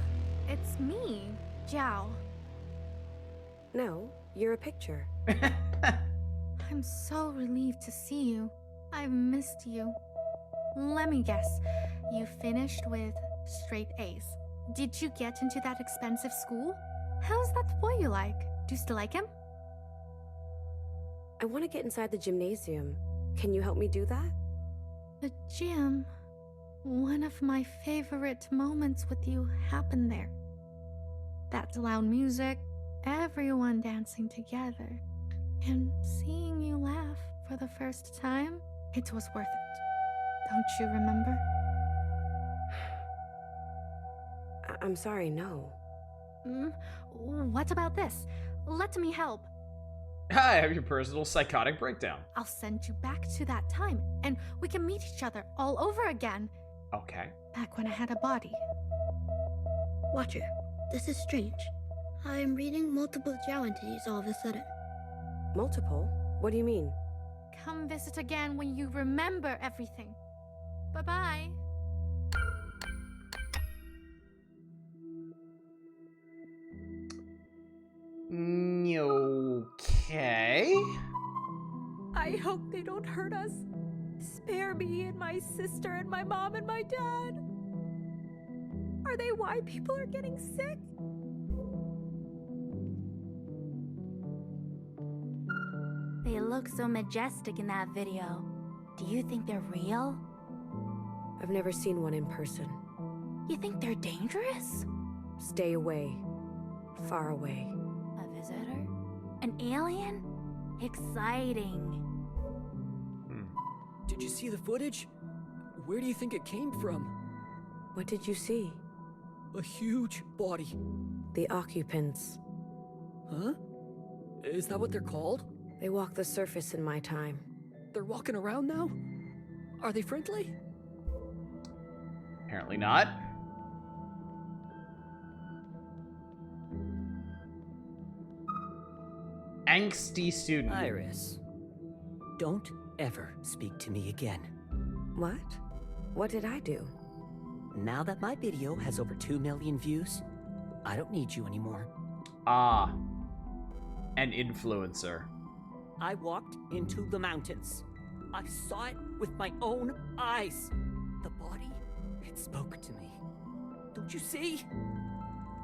It's me, Zhao.
No, you're a picture.
I'm so relieved to see you. I've missed you. Let me guess, you finished with straight A's. Did you get into that expensive school? How's that boy you like? Do you still like him?
I want to get inside the gymnasium. Can you help me do that?
The gym. One of my favorite moments with you happened there. That loud music, everyone dancing together, and seeing you laugh for the first time, it was worth it. Don't you remember?
I'm sorry, no.
What about this? Let me help.
I have your personal psychotic breakdown.
I'll send you back to that time, and we can meet each other all over again.
Okay.
Back when I had a body.
Watcher, this is strange. I am reading multiple Zhao entities all of a sudden.
Multiple? What do you mean?
Come visit again when you remember everything. Bye-bye.
Okay.
I hope they don't hurt us. Spare me and my sister and my mom and my dad. Are they why people are getting sick?
They look so majestic in that video. Do you think they're real?
I've never seen one in person.
You think they're dangerous?
Stay away. Far away.
A visitor? An alien? Exciting.
Did you see the footage? Where do you think it came from?
What did you see?
A huge body.
The occupants.
Huh? Is that what they're called?
They walk the surface in my time.
They're walking around now? Are they friendly?
Apparently not. Angsty student.
Iris, don't ever speak to me again.
What? What did I do?
Now that my video has over 2 million views, I don't need you anymore.
Ah. An influencer.
I walked into the mountains. I saw it with my own eyes. The body, it spoke to me. Don't you see?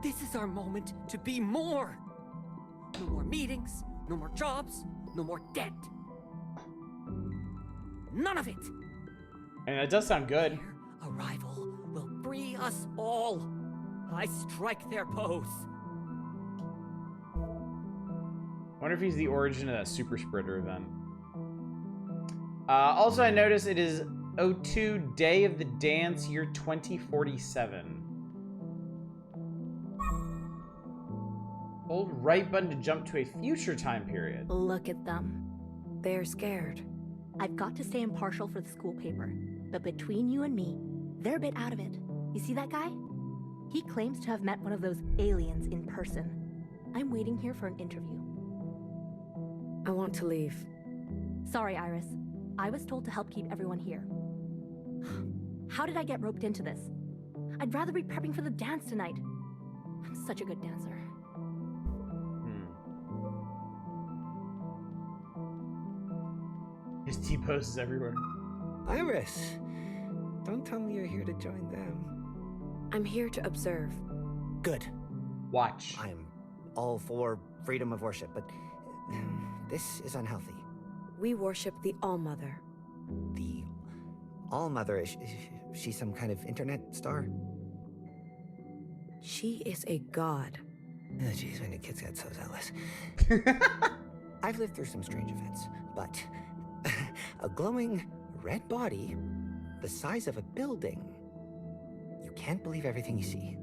This is our moment to be more. No more meetings, no more jobs, no more debt. None of it.
And that does sound good.
Their arrival will free us all. I strike their pose.
Wonder if he's the origin of that super spreader event. Also, I noticed it is O2 Day of the Dance, year 2047. Hold right button to jump to a future time period.
Look at them.
They're scared.
I've got to stay impartial for the school paper, but between you and me, they're a bit out of it. You see that guy? He claims to have met one of those aliens in person. I'm waiting here for an interview.
I want to leave.
Sorry, Iris. I was told to help keep everyone here. How did I get roped into this? I'd rather be prepping for the dance tonight. I'm such a good dancer.
His T-poses everywhere.
Iris! Don't tell me you're here to join them.
I'm here to observe.
Good.
Watch.
I'm all for freedom of worship, but this is unhealthy.
We worship the All-Mother.
The All-Mother, is she some kind of internet star?
She is a god.
Oh, jeez, when the kids got so zealous. I've lived through some strange events, but a glowing red body the size of a building. You can't believe everything you see.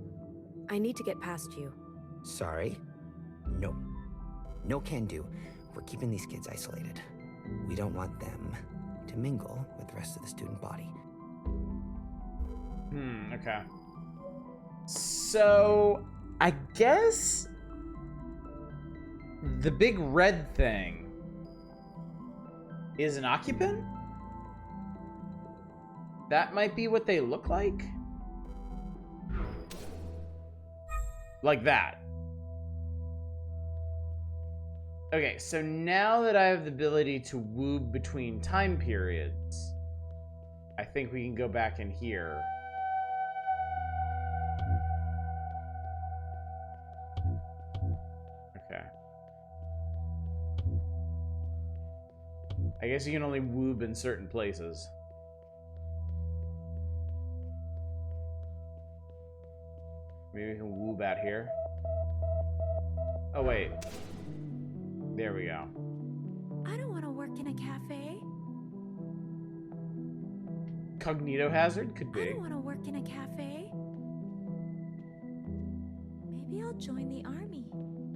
I need to get past you.
Sorry? No. No can do. We're keeping these kids isolated. We don't want them to mingle with the rest of the student body.
Okay. So, I guess the big red thing is an occupant? That might be what they look like? Like that. Okay, so now that I have the ability to woob between time periods, I think we can go back in here. Okay. I guess you can only woob in certain places. Maybe we can woob out here. Oh, wait. There we go.
I don't want to work in a cafe.
Cognito hazard? Could
I
be.
don't want to work in a cafe. Maybe I'll join the army.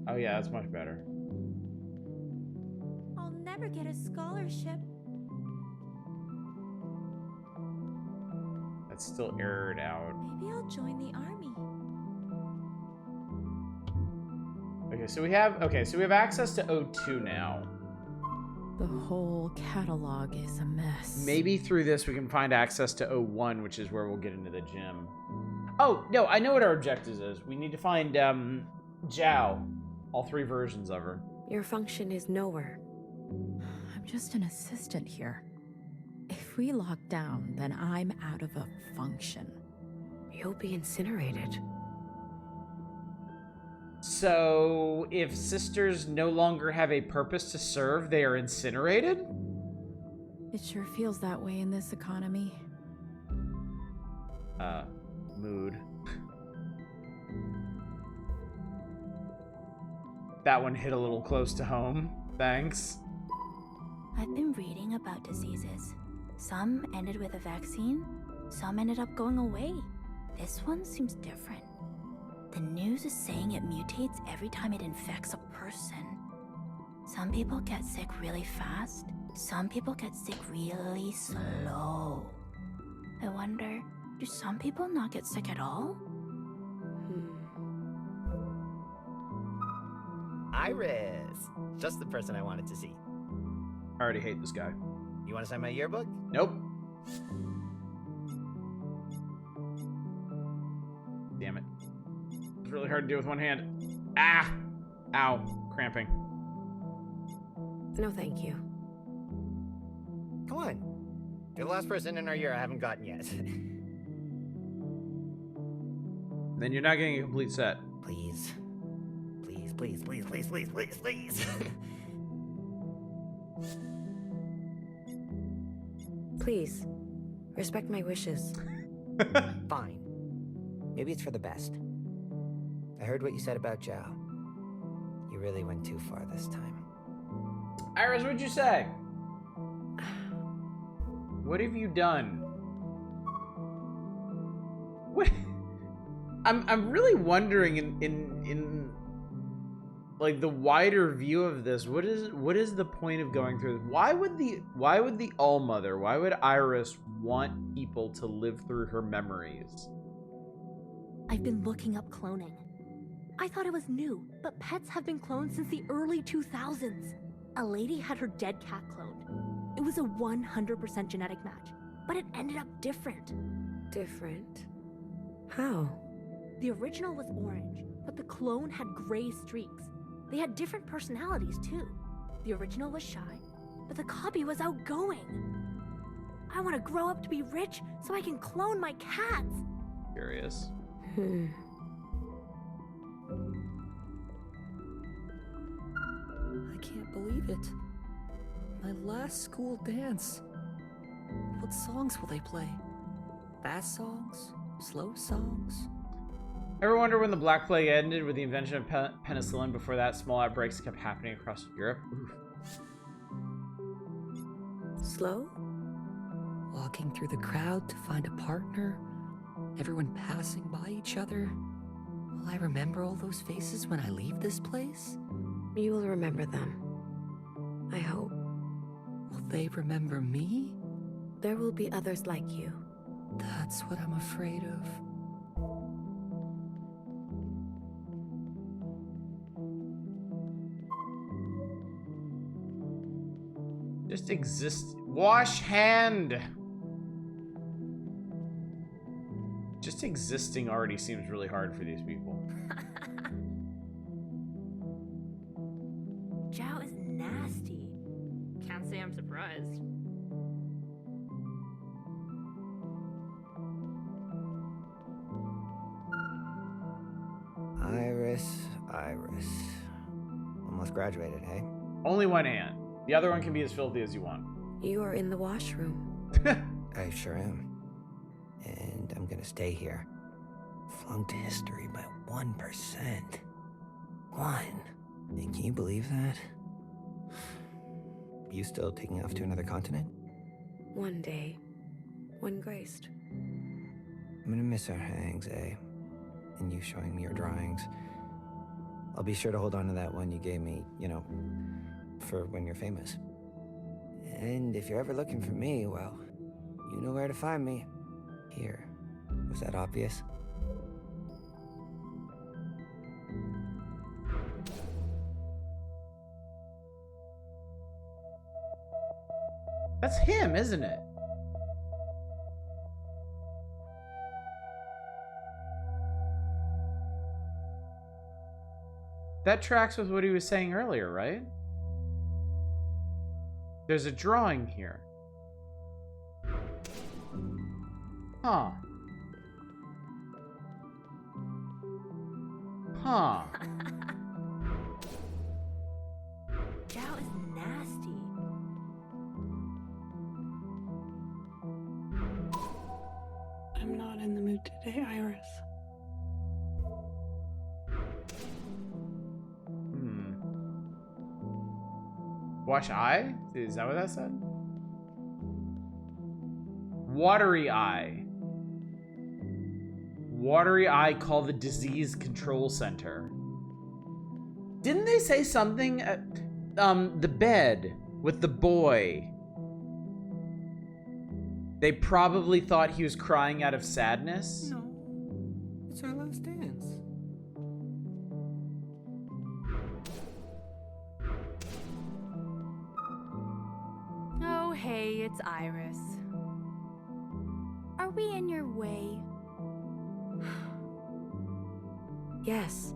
Oh, yeah, that's much better.
I'll never get a scholarship.
That's still errored out.
Maybe I'll join the army.
Okay, so we have access to O2 now.
The whole catalog is a mess.
Maybe through this we can find access to O1, which is where we'll get into the gym. Oh, no, I know what our objectives is. We need to find Zhao. All 3 versions of her.
Your function is nowhere.
I'm just an assistant here. If we lock down, then I'm out of a function.
You'll be incinerated.
So, if sisters no longer have a purpose to serve, they are incinerated?
It sure feels that way in this economy.
Mood. That one hit a little close to home. Thanks.
I've been reading about diseases. Some ended with a vaccine, some ended up going away. This one seems different. The news is saying it mutates every time it infects a person. Some people get sick really fast, some people get sick really slow. I wonder, do some people not get sick at all?
Iris! Just the person I wanted to see.
I already hate this guy.
You want to sign my yearbook?
Nope. Damn it. It's really hard to do with one hand. Ah! Ow. Cramping.
No, thank you.
Come on. You're the last person in our year I haven't gotten yet.
Then you're not getting a complete set.
Please. Please, please, please, please, please, please, please.
Please, respect my wishes.
Fine. Maybe it's for the best. I heard what you said about Zhao. You really went too far this time.
Iris, what'd you say? What have you done? What? I'm really wondering in like the wider view of this, what is the point of going through this? Why would the All-Mother, why would Iris want people to live through her memories?
I've been looking up cloning. I thought it was new, but pets have been cloned since the early 2000s. A lady had her dead cat cloned. It was a 100% genetic match, but it ended up different.
Different? How?
The original was orange, but the clone had gray streaks. They had different personalities, too. The original was shy, but the copy was outgoing. I want to grow up to be rich so I can clone my cats.
Curious.
I can't believe it. My last school dance. What songs will they play? Fast songs? Slow songs?
Ever wonder when the Black Plague ended with the invention of penicillin? Before that, small outbreaks kept happening across Europe. Ooh.
Slow? Walking through the crowd to find a partner? Everyone passing by each other? Will I remember all those faces when I leave this place?
You will remember them. I hope.
Will they remember me?
There will be others like you.
That's what I'm afraid of.
Just exist. Wash hand. Just existing already seems really hard for these people.
Zhao is nasty. Can't say I'm surprised.
Iris. Almost graduated, hey?
Only one hand. The other one can be as filthy as you want.
You are in the washroom.
I sure am. And I'm gonna stay here. Flunked history by 1%. 1. And can you believe that? You still taking off to another continent?
One day. When graced.
I'm gonna miss our hangs, eh? And you showing me your drawings. I'll be sure to hold on to that one you gave me, for when you're famous. And if you're ever looking for me, well, you know where to find me. Here. Was that obvious?
That's him, isn't it? That tracks with what he was saying earlier, right? There's a drawing here. Huh. Huh.
Zhao is nasty.
I'm not in the mood today, Iris.
Wash eye? Is that what that said? Watery eye. Watery eye, call the disease control center. Didn't they say something at the bed with the boy? They probably thought he was crying out of sadness.
No. It's our last dance.
Oh, hey, it's Iris. Are we in your way?
Yes.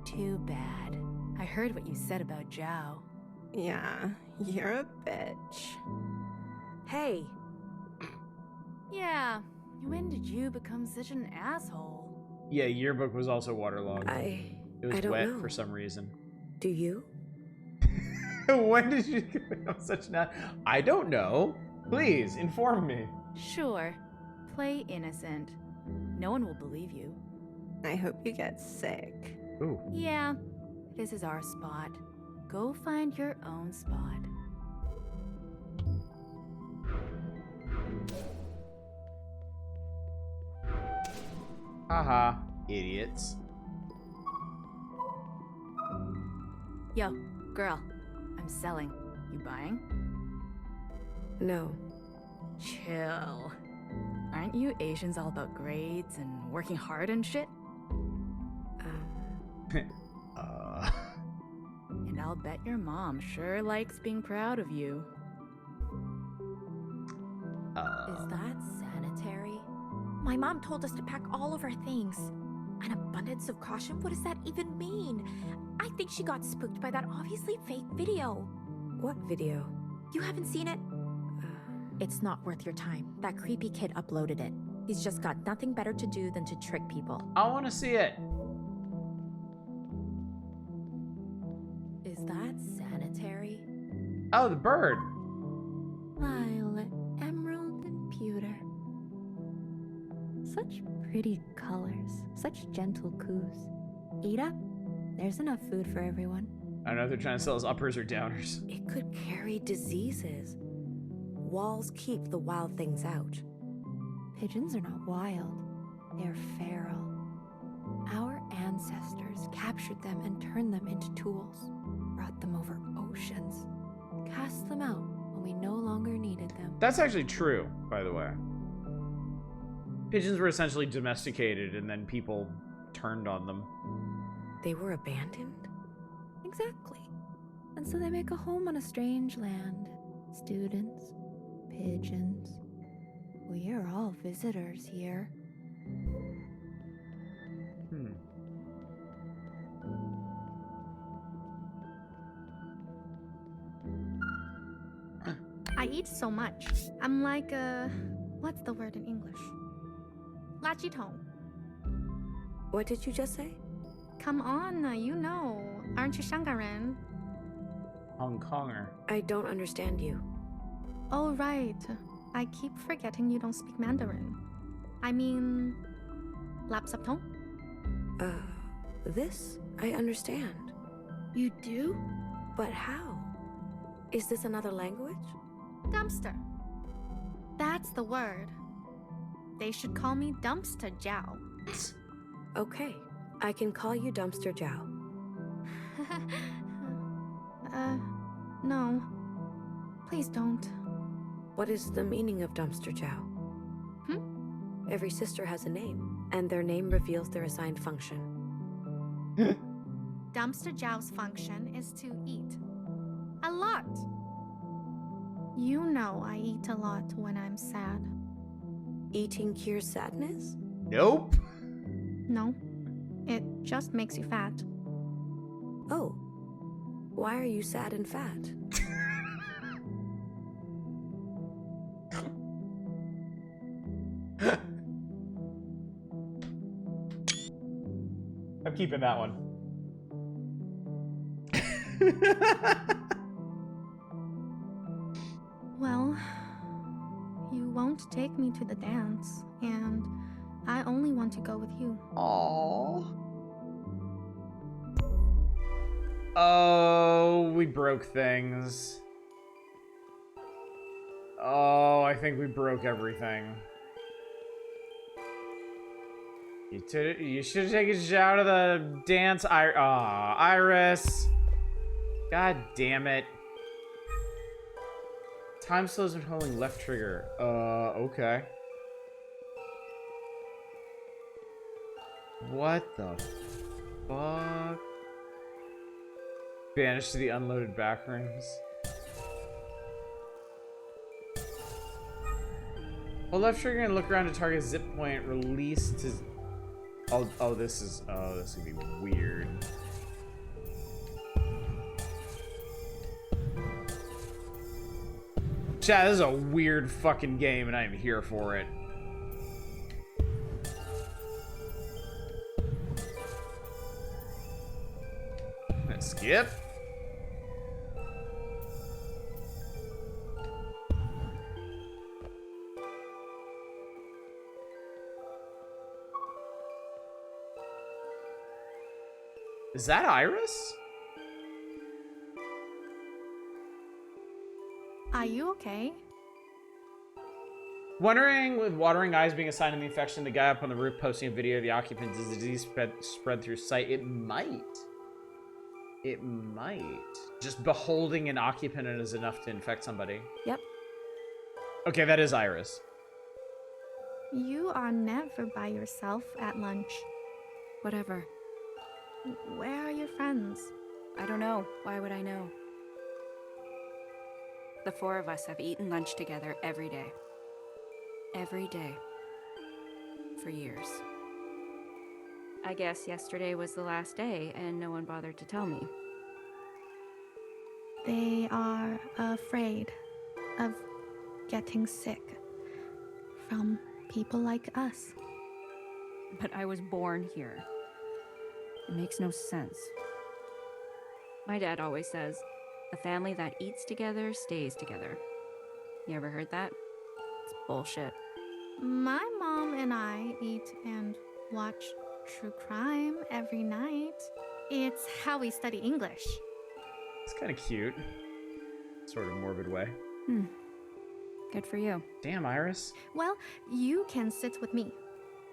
Too bad. I heard what you said about Zhao.
Yeah, you're a bitch. Hey.
Yeah, when did you become such an asshole?
Yeah, yearbook was also waterlogged. It was
don't
wet
know.
for some reason.
Do you?
When did you become such an I don't know. Please, inform me.
Sure. Play innocent. No one will believe you.
I hope you get sick.
Ooh.
Yeah, this is our spot. Go find your own spot.
Haha, idiots.
Yo, girl, I'm selling. You buying?
No.
Chill. Aren't you Asians all about grades and working hard and shit? And I'll bet your mom sure likes being proud of you.
Is that sanitary? My mom told us to pack all of our things. An abundance of caution? What does that even mean? I think she got spooked by that obviously fake video.
What video?
You haven't seen it?
It's not worth your time. That creepy kid uploaded it. He's just got nothing better to do than to trick people.
I want to see it.
Is that sanitary?
Oh, the bird.
Violet, emerald, and pewter. Such pretty colors, such gentle coos. Eat up. There's enough food for everyone.
I don't know if they're trying to sell us uppers or downers.
It could carry diseases. Walls keep the wild things out.
Pigeons are not wild. They're feral. Our ancestors captured them and turned them into tools, brought them over oceans, cast them out when we no longer needed them.
That's actually true, by the way. Pigeons were essentially domesticated and then people turned on them.
They were abandoned?
Exactly. And so they make a home on a strange land. Students, pigeons. We are all visitors here.
I eat so much. I'm like what's the word in English? 垃圾桶.
What did you just say?
Come on, you know. Aren't you 香港人?
Hong Konger.
I don't understand you.
Oh, right. I keep forgetting you don't speak Mandarin. I mean, lapsapton?
This I understand.
You do?
But how? Is this another language?
Dumpster. That's the word. They should call me Dumpster Jow.
Okay, I can call you Dumpster Jow.
No. Please don't.
What is the meaning of Dumpster Jow? Every sister has a name, and their name reveals their assigned function.
Dumpster Jow's function is to eat. A lot. You know I eat a lot when I'm sad.
Eating cures sadness?
Nope.
No. It just makes you fat.
Oh. Why are you sad and fat?
I'm keeping that one.
Well, you won't take me to the dance, and I only want to go with you.
Aww. Oh, we broke things. Oh, I think we broke everything. You should have taken Zhao to the dance. Iris. God damn it. Time slows when holding left trigger. Okay. What the fuck? Banished to the unloaded backrooms. Hold left trigger and look around to target zip point. Release to. Oh, this is gonna be weird. Chat, this is a weird fucking game, and I'm here for it. Let's skip. Is that Iris?
Are you okay?
Wondering, with watering eyes being a sign of the infection, the guy up on the roof posting a video of the occupant's disease spread through sight. It might. It might. Just beholding an occupant is enough to infect somebody.
Yep.
Okay, that is Iris.
You are never by yourself at lunch.
Whatever.
Where are your friends?
I don't know. Why would I know? The four of us have eaten lunch together every day. Every day. For years. I guess yesterday was the last day and no one bothered to tell me.
They are afraid of getting sick from people like us.
But I was born here. It makes no sense. My dad always says, a family that eats together stays together. You ever heard that? It's bullshit.
My mom and I eat and watch true crime every night. It's how we study English.
It's kind of cute. Sort of morbid way.
Good for you.
Damn, Iris.
Well, you can sit with me.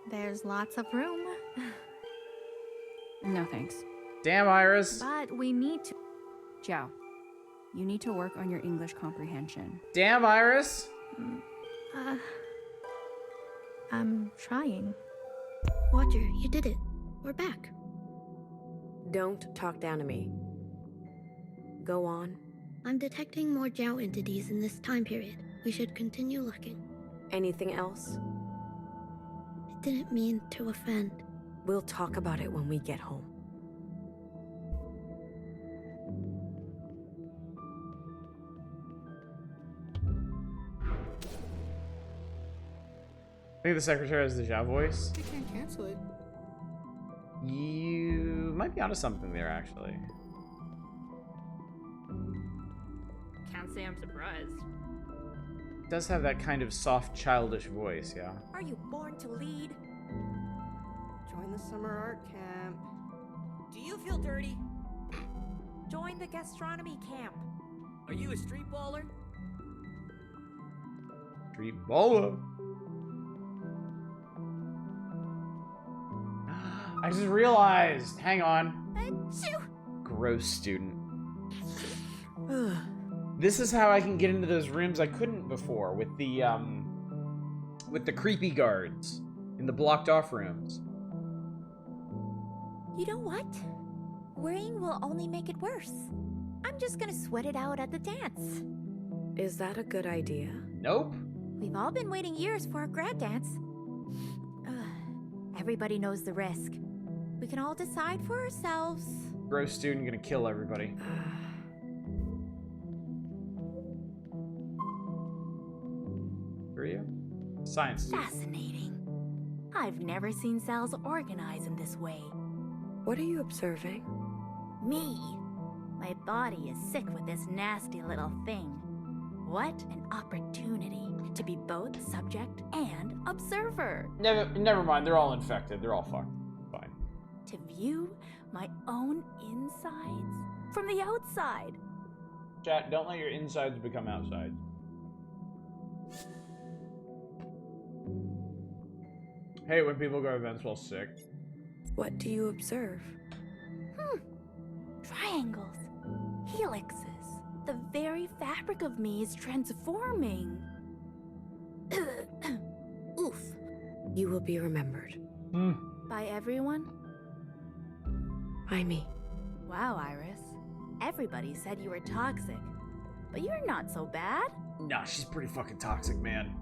There's lots of room.
No thanks.
Damn, Iris.
But we need to...
Zhao, you need to work on your English comprehension.
Damn, Iris.
I'm trying.
Watcher, you did it. We're back.
Don't talk down to me. Go on.
I'm detecting more Zhao entities in this time period. We should continue looking.
Anything else?
I didn't mean to offend.
We'll talk about it when we get home.
I think the secretary has the Zhao voice.
You can't cancel it.
You might be onto something there, actually.
Can't say I'm surprised.
It does have that kind of soft, childish voice, yeah.
Are you born to lead?
Join the summer art camp.
Do you feel dirty? Join the gastronomy camp.
Are you a street baller?
Street baller. I just realized. Hang on.
Achoo!
Gross student. This is how I can get into those rooms I couldn't before with the creepy guards in the blocked off rooms.
You know what? Worrying will only make it worse. I'm just gonna sweat it out at the dance.
Is that a good idea?
Nope.
We've all been waiting years for a grad dance. Everybody knows the risk. We can all decide for ourselves.
Gross student gonna kill everybody. For you? Science.
Fascinating. I've never seen cells organize in this way.
What are you observing?
Me. My body is sick with this nasty little thing. What an opportunity to be both subject and observer.
Never mind. They're all infected. They're all fucked. Fine.
To view my own insides from the outside.
Chat, don't let your insides become outsides. Hey, when people go to events while sick.
What do you observe?
Triangles. Helixes. The very fabric of me is transforming. Oof.
You will be remembered.
By everyone?
By me.
Wow, Iris. Everybody said you were toxic. But you're not so bad.
Nah, she's pretty fucking toxic, man.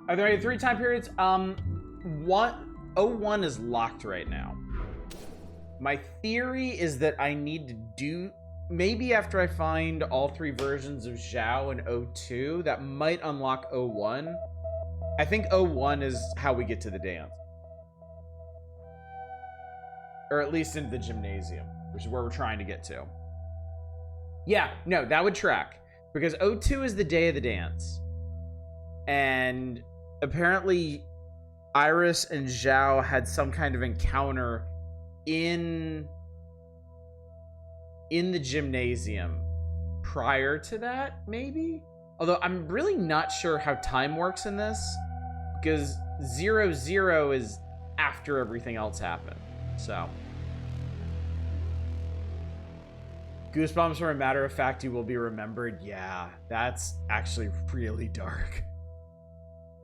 Are there any 3 time periods? 01 is locked right now. My theory is that I need to do... Maybe after I find all 3 versions of Zhao in 02, that might unlock 01. I think 01 is how we get to the dance. Or at least into the gymnasium, which is where we're trying to get to. Yeah, no, that would track. Because 02 is the day of the dance. And apparently Iris and Zhao had some kind of encounter in the gymnasium prior to that, maybe? Although I'm really not sure how time works in this, because 00 is after everything else happened. So Goosebumps for a matter of fact, you will be remembered. Yeah, that's actually really dark.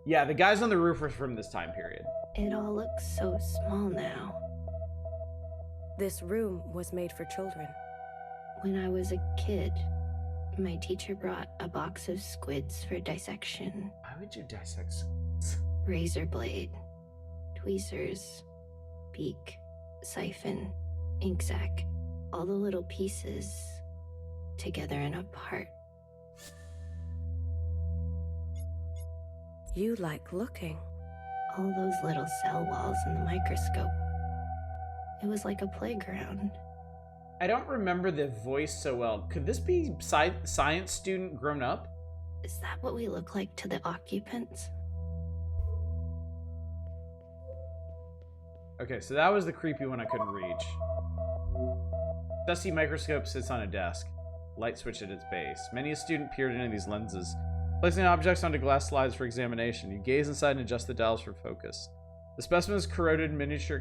Yeah, the guys on the roof were from this time period.
It all looks so small now.
This room was made for children.
When I was a kid, my teacher brought a box of squids for dissection.
Why would you dissect squids?
Razor blade, tweezers, beak, siphon, ink sac, all the little pieces together in a part.
You like looking.
All those little cell walls in the microscope. It was like a playground.
I don't remember the voice so well. Could this be science student grown up?
Is that what we look like to the occupants?
Okay, so that was the creepy one I couldn't reach. Dusty microscope sits on a desk. Light switch at its base. Many a student peered into these lenses, placing objects onto glass slides for examination. You gaze inside and adjust the dials for focus. The specimen's has corroded miniature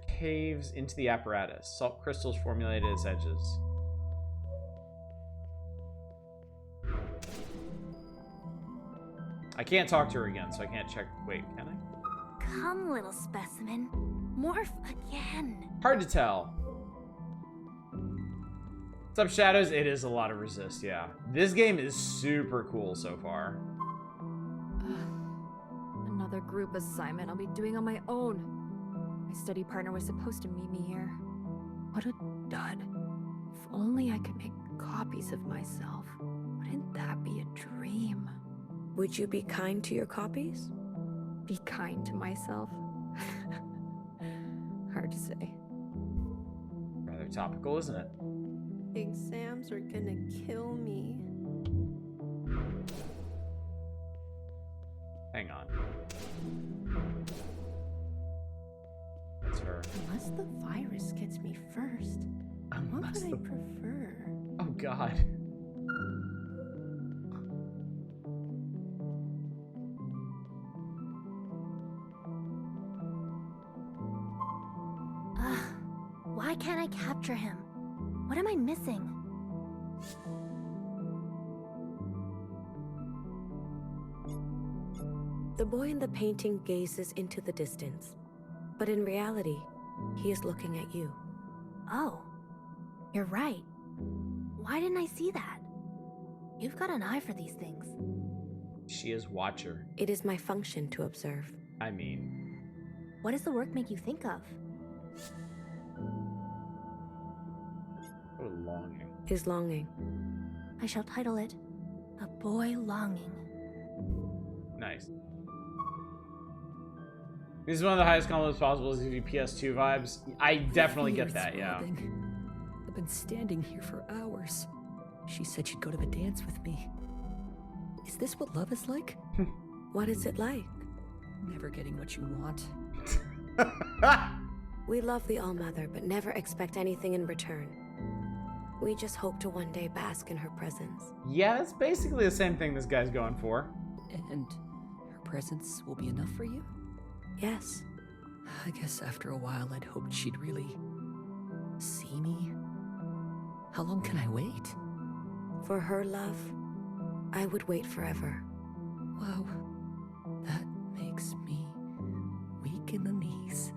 caves into the apparatus. Salt crystals formulated at its edges. I can't talk to her again, so I can't check. Wait, can I?
Come, little specimen. Morph again.
Hard to tell. What's up, Shadows? It is a lot of resist, yeah. This game is super cool so far.
Another group assignment I'll be doing on my own. My study partner was supposed to meet me here. What a dud. If only I could make copies of myself. Wouldn't that be a dream?
Would you be kind to your copies?
Be kind to myself? Hard to say.
Rather topical, isn't it?
Exams are gonna kill me.
Hang on. That's her.
Unless the virus gets me first. What would I prefer?
Oh, God.
Why can't I capture him? What am I missing?
The boy in the painting gazes into the distance, but in reality, he is looking at you.
Oh, you're right. Why didn't I see that? You've got an eye for these things.
She is Watcher.
It is my function to observe.
I mean...
What does the work make you think of?
What a longing.
His longing.
I shall title it, A Boy Longing.
Nice. This is one of the highest compliments possible as you PS2 vibes. I definitely get that, yeah.
I've been standing here for hours. She said she'd go to the dance with me. Is this what love is like?
What is it like?
Never getting what you want.
We love the All-Mother, but never expect anything in return. We just hope to one day bask in her presence.
Yeah, that's basically the same thing this guy's going for.
And her presence will be enough for you?
Yes.
I guess after a while I'd hoped she'd really see me. How long can I wait?
For her love, I would wait forever.
Wow. That makes me weak in the knees.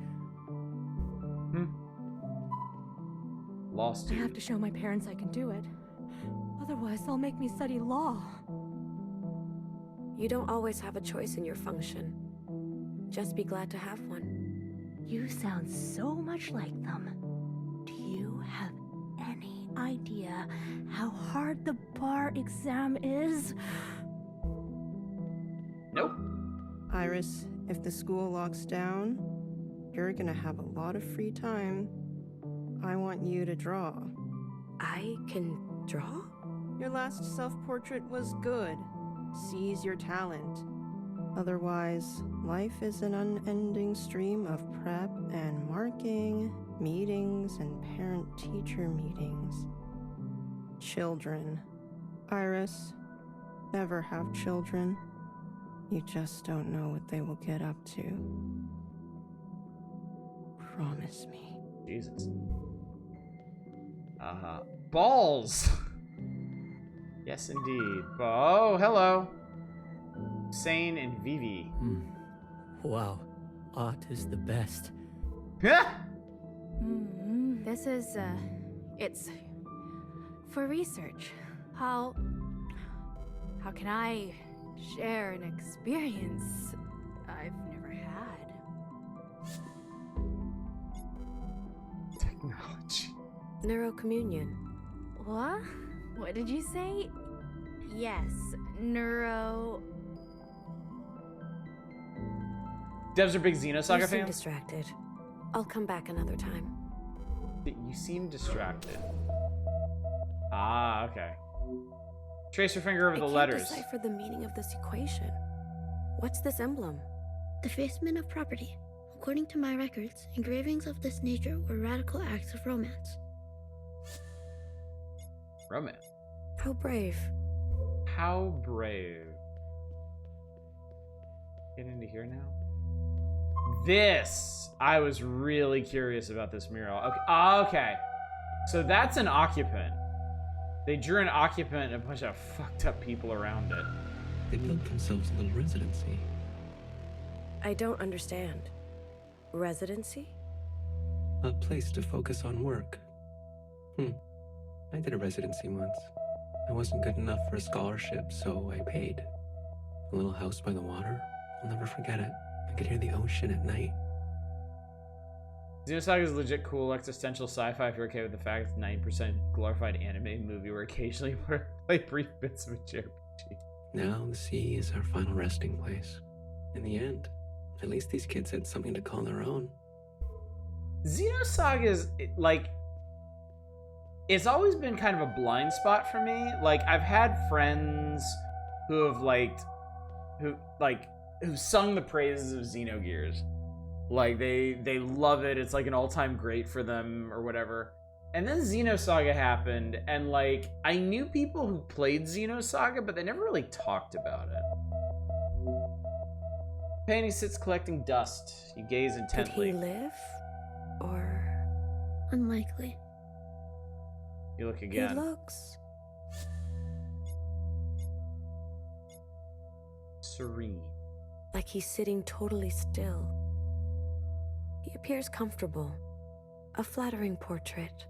Lost
I
you.
have to show my parents I can do it. Otherwise, they'll make me study law.
You don't always have a choice in your function. Just be glad to have one.
You sound so much like them. Do you have any idea how hard the bar exam is?
Nope.
Iris, if the school locks down, you're gonna have a lot of free time. I want you to draw.
I can draw?
Your last self-portrait was good. Seize your talent. Otherwise, life is an unending stream of prep and marking, meetings and parent-teacher meetings. Children. Iris, never have children. You just don't know what they will get up to. Promise me.
Jesus. Balls! Yes, indeed. Oh, hello. Sane and Vivi.
Wow. Art is the best.
This is, it's for research. How can I share an experience I've never had?
Technology.
Neurocommunion.
What? What did you say?
Yes, neuro.
Devs are big Xenosaga
You seem
fans?
distracted. I'll come back another time.
You seem distracted. Ah, okay. Trace your finger over the letters.
I can't decipher the meaning of this equation. What's this emblem?
Defacement of property. According to my records, engravings of this nature were radical acts of romance.
Romance.
How brave.
How brave. Get into here now. This. I was really curious about this mural. Okay. Okay. So that's an occupant. They drew an occupant and a bunch of fucked up people around it.
They built themselves a little residency.
I don't understand. Residency?
A place to focus on work. I did a residency once. I wasn't good enough for a scholarship, so I paid. A little house by the water. I'll never forget it. I could hear the ocean at night.
Xenosaga is legit cool existential sci-fi if you're okay with the fact it's 90% glorified anime movie where occasionally we play brief bits of a JRPG.
Now the sea is our final resting place. In the end, at least these kids had something to call their own.
Xenosaga is, like, it's always been kind of a blind spot for me. Like, I've had friends who have, who've sung the praises of Xenogears. Like, they love it. It's like an all-time great for them or whatever. And then Xenosaga happened, and, like, I knew people who played Xenosaga, but they never really talked about it. Penny sits collecting dust. You gaze intently.
Did he live? Or...
Unlikely.
You look again.
He looks...
serene.
Like he's sitting totally still. He appears comfortable. A flattering portrait.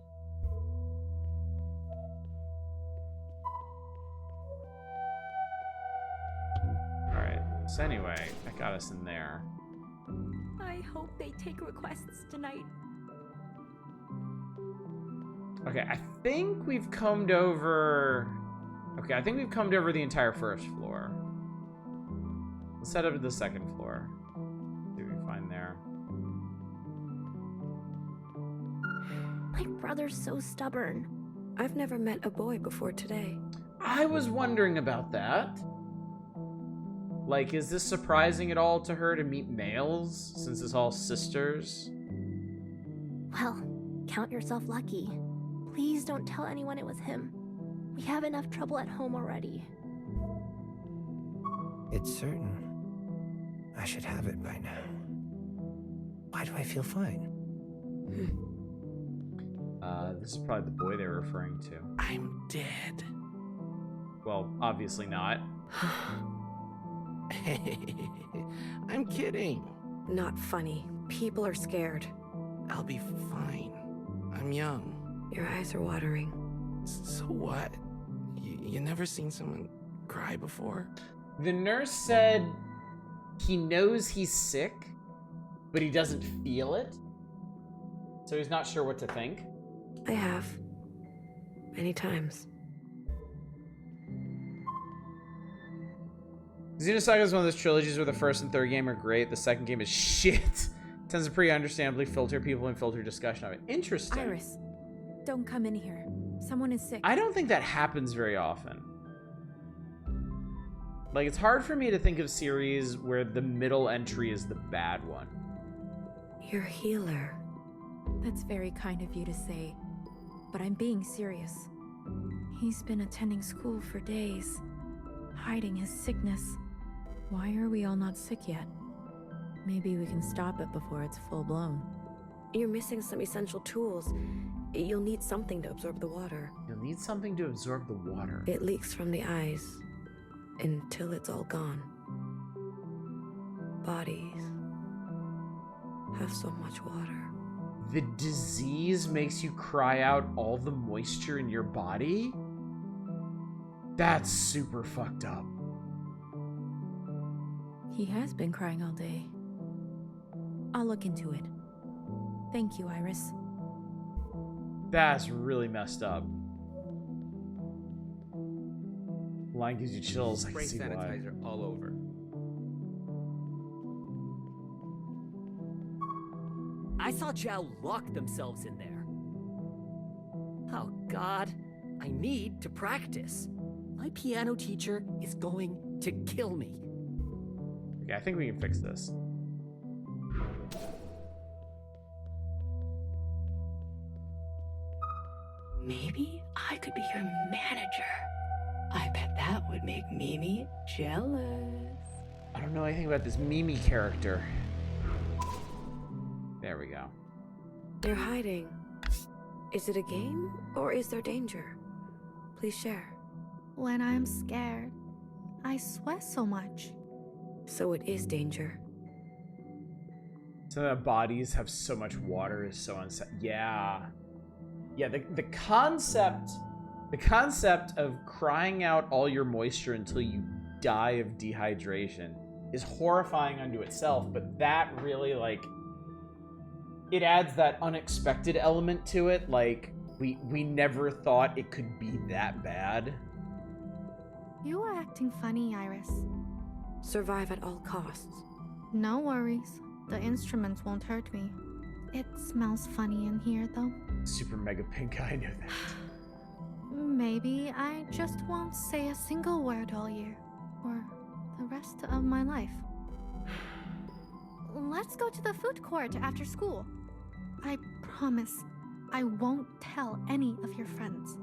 Alright, so anyway, that got us in there.
I hope they take requests tonight.
Okay, I think we've combed over... Okay, I think we've combed over the entire first floor. Let's head up to the second floor. See what we can find there.
My brother's so stubborn.
I've never met a boy before today.
I was wondering about that. Like, is this surprising at all to her to meet males, since it's all sisters?
Well, count yourself lucky. Please don't tell anyone it was him. We have enough trouble at home already.
It's certain. I should have it by now. Why do I feel fine?
This is probably the boy they're referring to.
I'm dead.
Well, obviously not.
I'm kidding.
Not funny. People are scared.
I'll be fine. I'm young.
Your eyes are watering.
So what? You never seen someone cry before?
The nurse said he knows he's sick, but he doesn't feel it. So he's not sure what to think.
I have. Many times.
Xenosaga is one of those trilogies where the first and third game are great. The second game is shit. Tends to pretty understandably filter people and filter discussion of it. Interesting.
Iris, don't come in here. Someone is sick.
I don't think that happens very often. Like, it's hard for me to think of series where the middle entry is the bad one.
Your healer.
That's very kind of you to say, but I'm being serious. He's been attending school for days, hiding his sickness. Why are we all not sick yet? Maybe we can stop it before it's full-blown.
You're missing some essential tools. You'll need something to absorb the water.
You'll need something to absorb the water.
It leaks from the eyes until it's all gone. Bodies have so much water.
The disease makes you cry out all the moisture in your body? That's super fucked up.
He has been crying all day. I'll look into it. Thank you, Iris.
That's really messed up. line gives you chills. I can
Spray
see why.
sanitizer all over.
I saw Zhao lock themselves in there. Oh God, I need to practice. My piano teacher is going to kill me.
Okay, I think we can fix this.
Maybe I could be your manager. I bet that would make Mimi jealous.
I don't know anything about this Mimi character. There we go.
They're hiding. Is it a game or is there danger? Please share.
When I'm scared, I sweat so much.
So it is danger.
So that bodies have so much water is so unsafe. Yeah. Yeah, the concept of crying out all your moisture until you die of dehydration is horrifying unto itself, but that really, like, it adds that unexpected element to it. Like, we never thought it could be that bad.
You are acting funny, Iris.
Survive at all costs.
No worries. The instruments won't hurt me. It smells funny in here, though.
Super mega pink, I know that.
Maybe I just won't say a single word all year. Or the rest of my life. Let's go to the food court after school. I promise I won't tell any of your friends.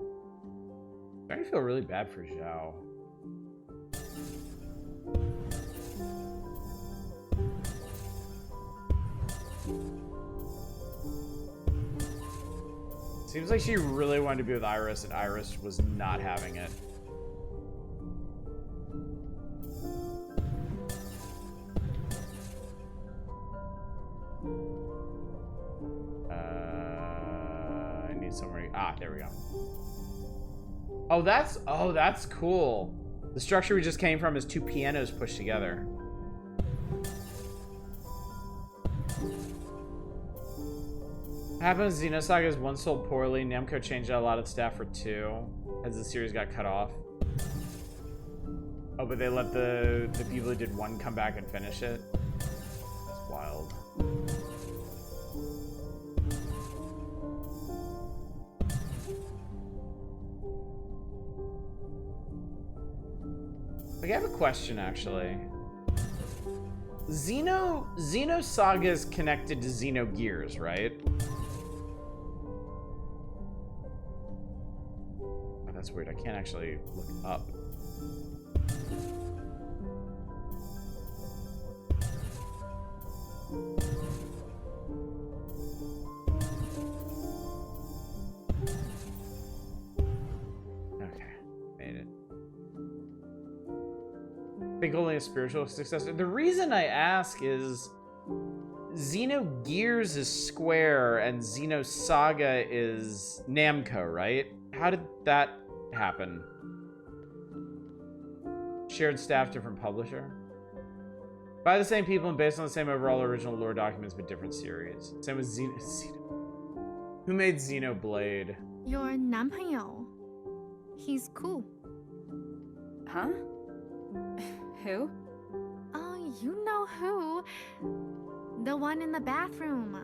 I starting to feel really bad for Zhao. Seems like she really wanted to be with Iris, and Iris was not having it. I need somewhere. Ah, there we go. Oh, that's cool. The structure we just came from is two pianos pushed together. Happens, Xenosaga is one sold poorly. Namco changed out a lot of staff for 2 as the series got cut off. Oh, but they let the people who did 1 come back and finish it. That's wild. I have a question, actually. Xenosaga is connected to Xenogears, right? Oh, that's weird. I can't actually look up. Okay, made it. I think only a spiritual successor. The reason I ask is Xenogears is Square and Xenosaga is Namco, right? How did that happen? Shared staff, different publisher? By the same people and based on the same overall original lore documents, but different series. Same with Xeno. Who made Xenoblade?
Your 男朋友. He's cool.
Huh? Who?
Oh, you know who. The one in the bathroom.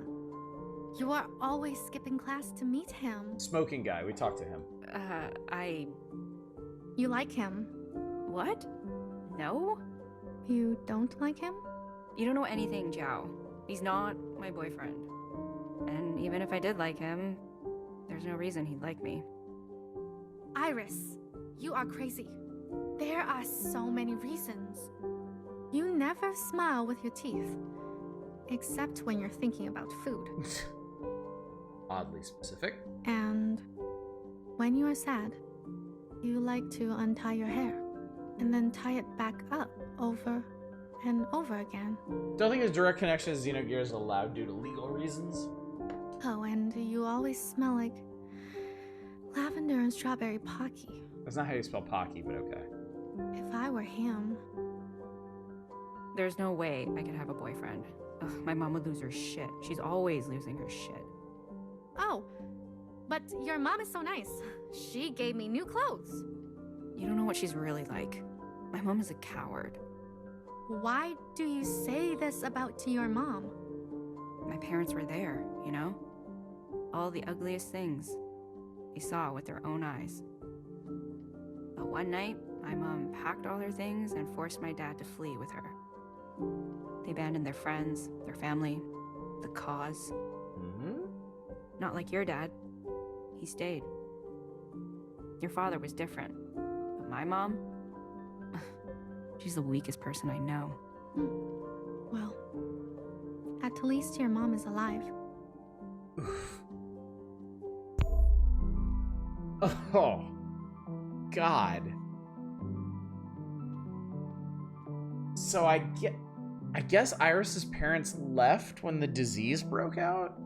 You are always skipping class to meet him.
Smoking guy. We talked to him.
You like him?
What? No?
You don't like him?
You don't know anything, Zhao. He's not my boyfriend. And even if I did like him, there's no reason he'd like me.
Iris, you are crazy. There are so many reasons. You never smile with your teeth. Except when you're thinking about food.
Oddly specific.
And when you are sad, you like to untie your hair and then tie it back up over and over again.
Don't think his direct connection to Xenogears is allowed due to legal reasons.
Oh, and you always smell like lavender and strawberry pocky.
That's not how you spell Pocky, but okay.
If I were him...
There's no way I could have a boyfriend. Ugh, my mom would lose her shit. She's always losing her shit.
Oh, But your mom is so nice. She gave me new clothes.
You don't know what she's really like. My mom is a coward.
Why do you say this about your mom?
My parents were there, you know? All the ugliest things they saw with their own eyes. But one night, my mom packed all her things and forced my dad to flee with her. They abandoned their friends, their family, the cause. Not like your dad. He stayed. Your father was different. But my mom? She's the weakest person I know.
Well, at least your mom is alive.
Oh, God. So I guess Iris's parents left when the disease broke out?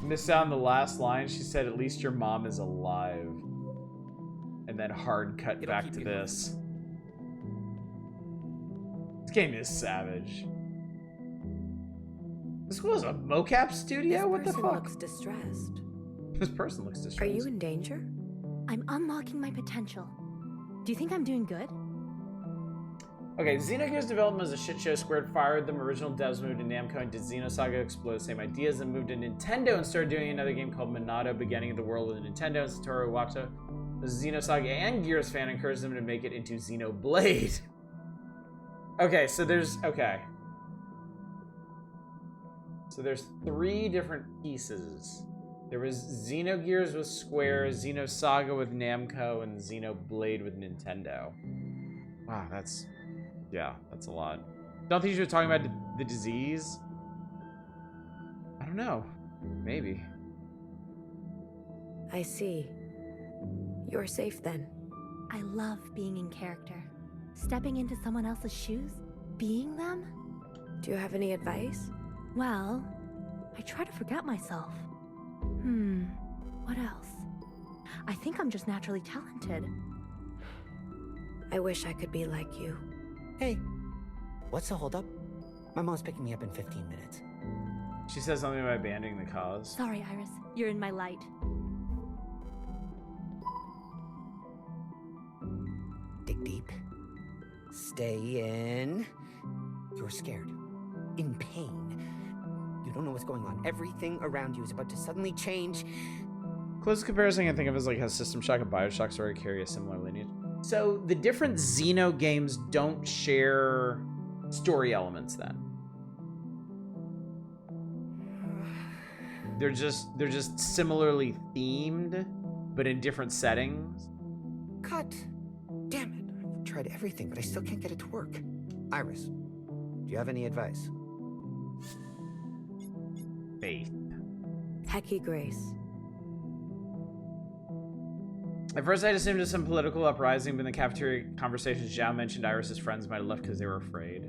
Missed out on the last line. She said, "At least your mom is alive." And then hard cut back to this. This game is savage. This was a mocap studio? What the fuck?
Looks distressed.
This person looks distressed.
Are you in danger?
I'm unlocking my potential. Do you think I'm doing good?
Okay, Xenogears development was a shit show. Squared fired them. Original devs moved to Namco and did Xenosaga explore the same ideas, and moved to Nintendo and started doing another game called Monado, beginning of the world with Nintendo. And Satoru Iwata, the Xenosaga and Gears fan, encouraged them to make it into Xenoblade. Okay, so there's three different pieces. There was Xenogears with Square, Xenosaga with Namco, and Xenoblade with Nintendo. Wow, that's a lot. Don't think you were talking about the disease? I don't know. Maybe.
I see. You're safe then.
I love being in character. Stepping into someone else's shoes, being them.
Do you have any advice?
Well, I try to forget myself. What else? I think I'm just naturally talented.
I wish I could be like you.
Hey, what's the holdup? My mom's picking me up in 15 minutes.
She says something about abandoning the cause.
Sorry, Iris. You're in my light.
Dig deep. Stay in. You're scared. In pain. You don't know what's going on. Everything around you is about to suddenly change.
Closest comparison I can think of is like how System Shock and Bioshock sort of carry a similar lineage. So the different Xeno games don't share story elements then. They're just similarly themed, but in different settings.
Cut. Damn it. I've tried everything, but I still can't get it to work. Iris, do you have any advice?
Faith.
Hecky Grace.
At first, I assumed it was some political uprising, but in the cafeteria conversations, Zhao mentioned Iris's friends might have left because they were afraid.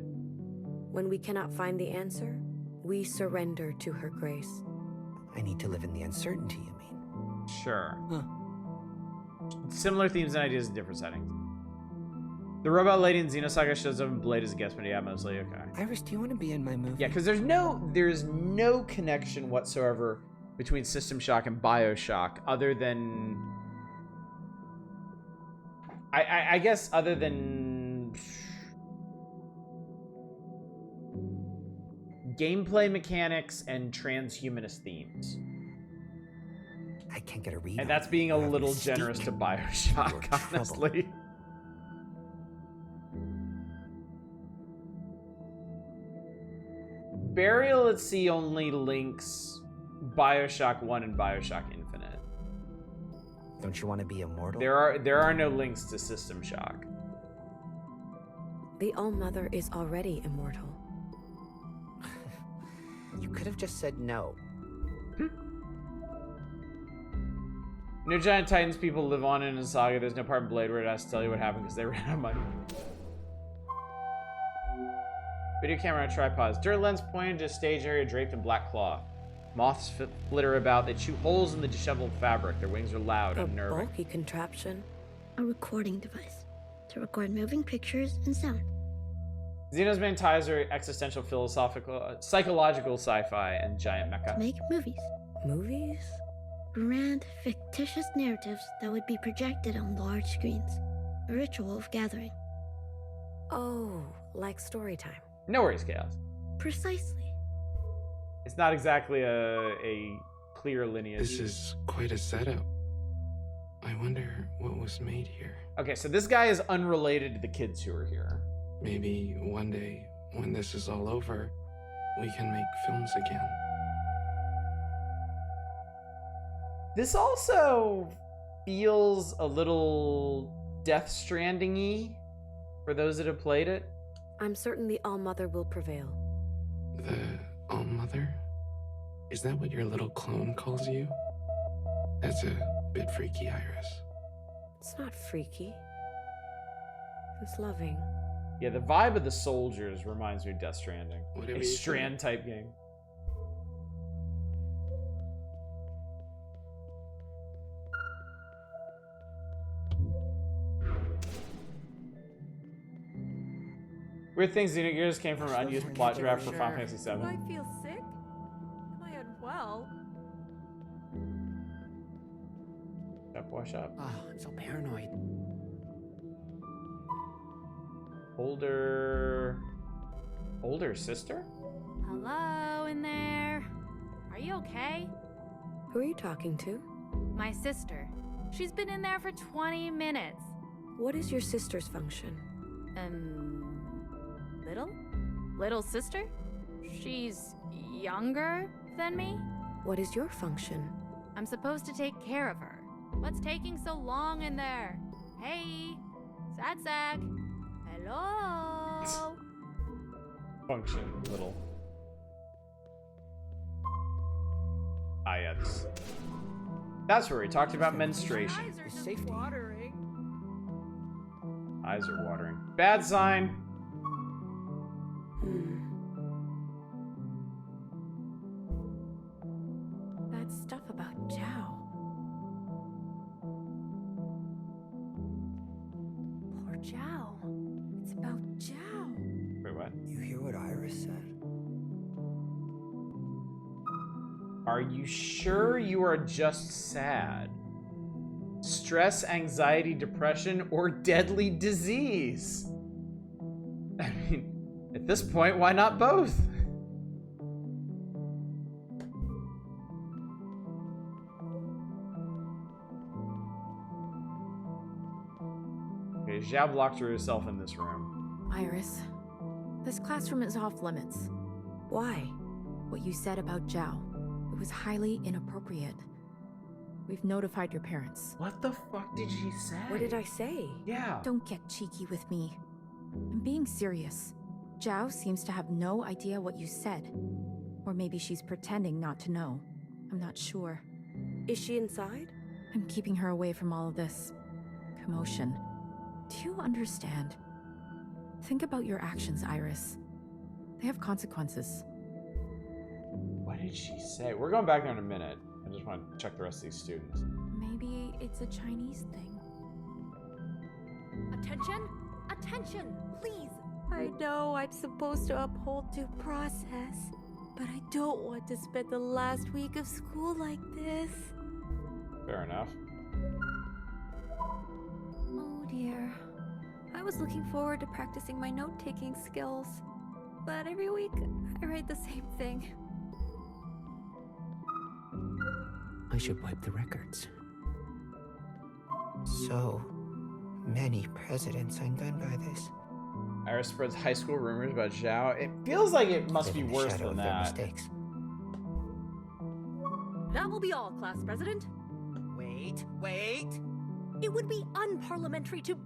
When we cannot find the answer, we surrender to her grace.
I need to live in the uncertainty, you mean?
Sure. Similar themes and ideas in different settings. The robot lady in Xenosaga shows up in Blade as a guest, but yeah, mostly okay.
Iris, do you want to be in my movie?
Yeah, because there's no connection whatsoever between System Shock and Bioshock, other than I guess other than gameplay mechanics and transhumanist themes.
I can't get a read.
And that's being a little generous to Bioshock, honestly. Burial at Sea only links Bioshock 1 and Bioshock Infinite.
Don't you want to be immortal?
There are no links to System Shock.
The All-Mother is already immortal.
You could have just said no.
No Giant Titans people live on in a saga. There's no part in Blade where it has to tell you what happened because they ran out of money. Video camera on tripods. Dirt lens pointed to a stage area draped in black cloth. Moths flitter about. They chew holes in the disheveled fabric. Their wings are loud and unnerving.
A bulky contraption.
A recording device to record moving pictures and sound.
Xeno's main ties are existential, philosophical, psychological sci-fi, and giant mecha.
Make movies.
Movies?
Grand, fictitious narratives that would be projected on large screens. A ritual of gathering.
Oh, like story time.
No worries, Chaos.
Precisely.
It's not exactly a clear lineage.
This is quite a setup. I wonder what was made here.
Okay, so this guy is unrelated to the kids who are here.
Maybe one day, when this is all over, we can make films again.
This also feels a little Death Stranding-y for those that have played it.
I'm certain the All-Mother will prevail.
The All-Mother? Is that what your little clone calls you? That's a bit freaky, Iris.
It's not freaky. It's loving.
Yeah, the vibe of the soldiers reminds me of Death Stranding.
Whatever
A
you
Strand type game. Weird things, Xeno Gears came from an unused plot draft for Final Fantasy VII.
Do I feel sick? Am I unwell?
Wash up.
Oh, I'm so paranoid.
Older sister?
Hello in there. Are you okay?
Who are you talking to?
My sister. She's been in there for 20 minutes.
What is your sister's function?
Little sister? She's younger than me?
What is your function?
I'm supposed to take care of her. What's taking so long in there? Hey, Sad Sack. Hello?
Function, little. Ah, yeah, that's where we talked about menstruation.
Eyes are just watering.
Eyes are watering. Bad sign.
That stuff about Zhao. Poor Zhao. It's about Zhao.
Wait, what?
You hear what Iris said?
Are you sure you are just sad? Stress, anxiety, depression, or deadly disease? I mean, at this point, why not both? Okay, Zhao blocked herself in this room.
Iris, this classroom is off limits.
Why?
What you said about Zhao. It was highly inappropriate. We've notified your parents.
What the fuck did she say?
What did I say?
Yeah.
Don't get cheeky with me. I'm being serious. Zhao seems to have no idea what you said. Or maybe she's pretending not to know. I'm not sure.
Is she inside?
I'm keeping her away from all of this commotion. Do you understand? Think about your actions, Iris. They have consequences.
What did she say? We're going back there in a minute. I just want to check the rest of these students.
Maybe it's a Chinese thing.
Attention! Attention! Please!
I know I'm supposed to uphold due process, but I don't want to spend the last week of school like this.
Fair enough.
Oh dear. I was looking forward to practicing my note-taking skills, but every week I write the same thing.
I should wipe the records. So many presidents undone by this.
Iris spreads high school rumors about Zhao. It feels like it must be
In the
worse
shadow
than
of their
that.
mistakes.
That will be all, Class President.
Wait.
It would be unparliamentary to...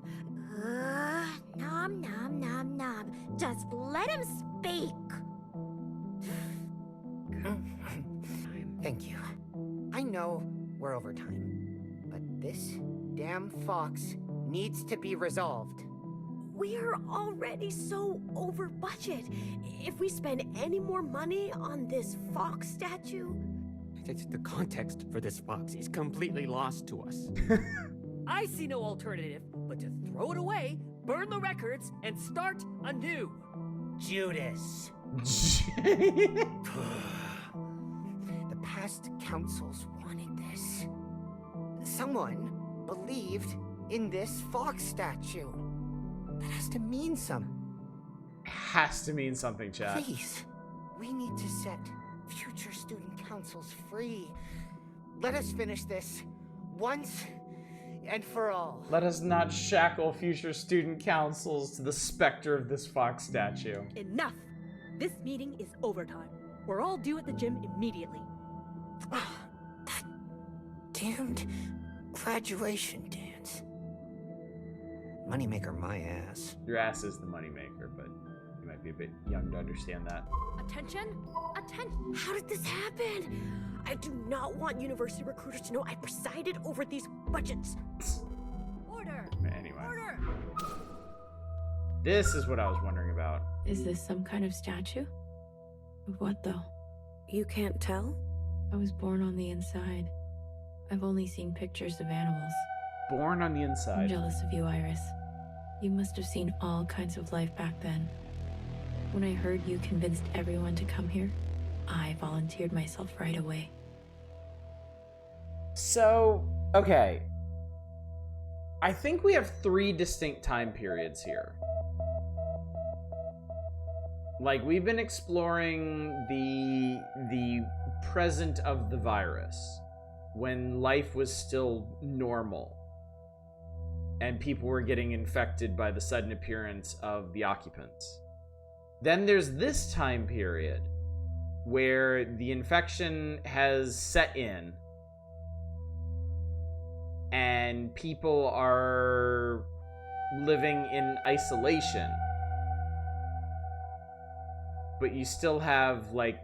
Nom nom nom nom. Just let him speak.
Thank you. I know we're over time, but this damn fox needs to be resolved.
We're already so over budget. If we spend any more money on this fox statue...
The context for this fox is completely lost to us. I see no alternative but to throw it away, burn the records, and start anew.
Judas. The past councils wanted this. Someone believed in this fox statue. That has to mean something.
Has to mean something, Chad.
Please, we need to set future student councils free. Let us finish this once and for all.
Let us not shackle future student councils to the specter of this fox statue.
Enough! This meeting is overtime. We're all due at the gym immediately.
That damned graduation dance. Moneymaker my ass.
Your ass is the moneymaker, but you might be a bit young to understand that.
Attention! Attention! How did this happen? I do not want university recruiters to know I presided over these budgets. Order!
Anyway.
Order!
This is what I was wondering about.
Is this some kind of statue? Of what, though?
You can't tell?
I was born on the inside. I've only seen pictures of animals.
Born on the
I'm
inside.
jealous of you, Iris. You must have seen all kinds of life back then. When I heard you convinced everyone to come here, I volunteered myself right away.
So, okay. I think we have 3 distinct time periods here. Like, we've been exploring the present of the virus, when life was still normal, and people were getting infected by the sudden appearance of the occupants. Then there's this time period, where the infection has set in, and people are living in isolation. But you still have, like,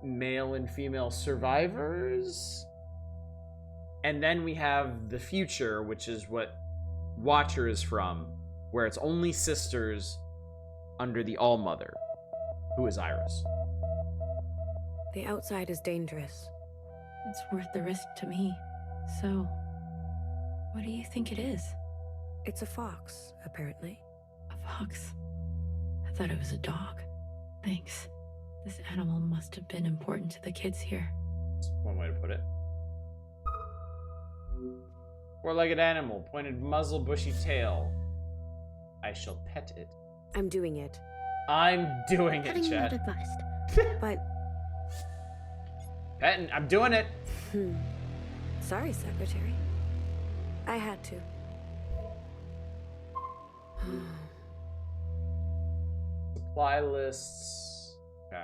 male and female survivors? And then we have the future, which is what Watcher is from, where it's only sisters under the All-Mother, who is Iris.
The outside is dangerous.
It's worth the risk to me. So, what do you think it is?
It's a fox, apparently.
A fox? I thought it was a dog. Thanks. This animal must have been important to the kids here.
That's one way to put it. Four-legged animal, pointed muzzle, bushy tail. I shall pet it.
I'm doing it.
I'm doing it,
Petting not
Chad.
advised.
But...
Petting, I'm doing it.
Sorry, Secretary. I had to.
Supply lists. Okay.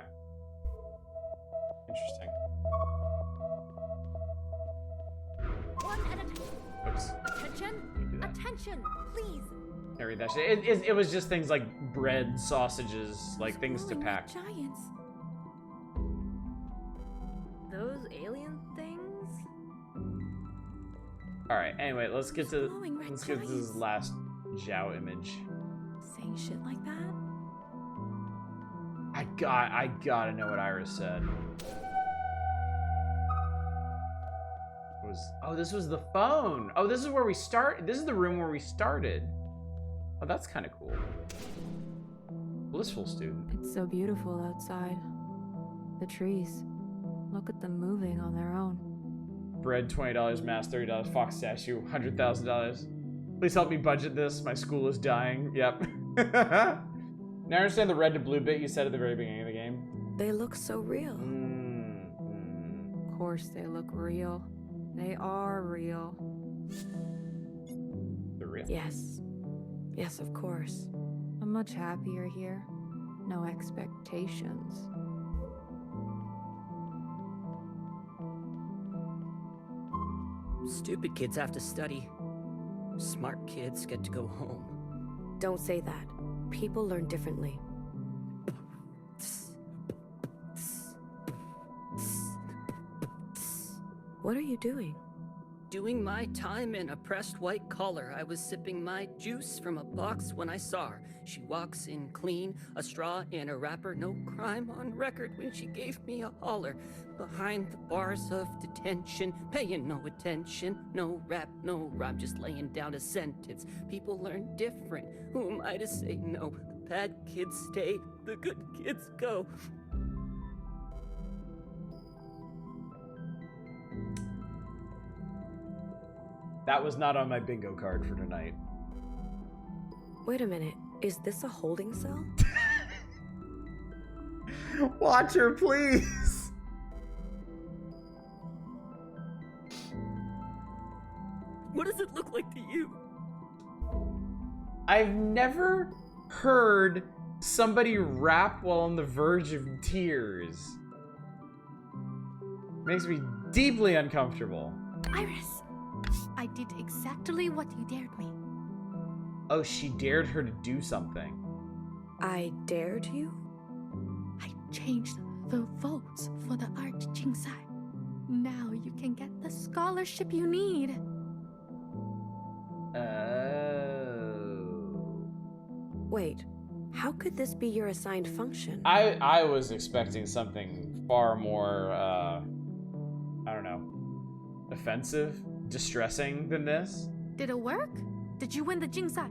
Interesting.
One at a time.
Oops.
Attention! Attention! Please!
Can't read that shit. It was just things like bread, sausages, like things to pack.
Giants. Those alien things?
All right. Anyway, let's get to this last Zhao image.
Saying shit like that?
I gotta know what Iris said. This was the phone. Oh, this is where we start. This is the room where we started. Oh, that's kind of cool. Blissful student.
It's so beautiful outside. The trees. Look at them moving on their own.
Bread, $20, mass, $30, fox statue, $100,000. Please help me budget this. My school is dying. Yep. Now I understand the red to blue bit you said at the very beginning of the game.
They look so real.
Of course they look real. They are real.
They're real?
Yes. Yes, of course.
I'm much happier here. No expectations.
Stupid kids have to study. Smart kids get to go home.
Don't say that. People learn differently. What are you doing?
Doing my time in a pressed white collar. I was sipping my juice from a box when I saw her. She walks in clean, a straw in a wrapper, no crime on record when she gave me a holler. Behind the bars of detention, paying no attention, no rap, no rhyme, just laying down a sentence. People learn different. Who am I to say no? The bad kids stay, the good kids go.
That was not on my bingo card for tonight.
Wait a minute. Is this a holding cell?
Watch her, please.
What does it look like to you?
I've never heard somebody rap while on the verge of tears. Makes me deeply uncomfortable.
Iris, I did exactly what you dared me.
Oh, she dared her to do something.
I dared you?
I changed the votes for the art Jingsai. Now you can get the scholarship you need.
Wait, how could this be your assigned function?
I was expecting something far more, I don't know, offensive, distressing than this.
Did it work? Did you win the Jingsai?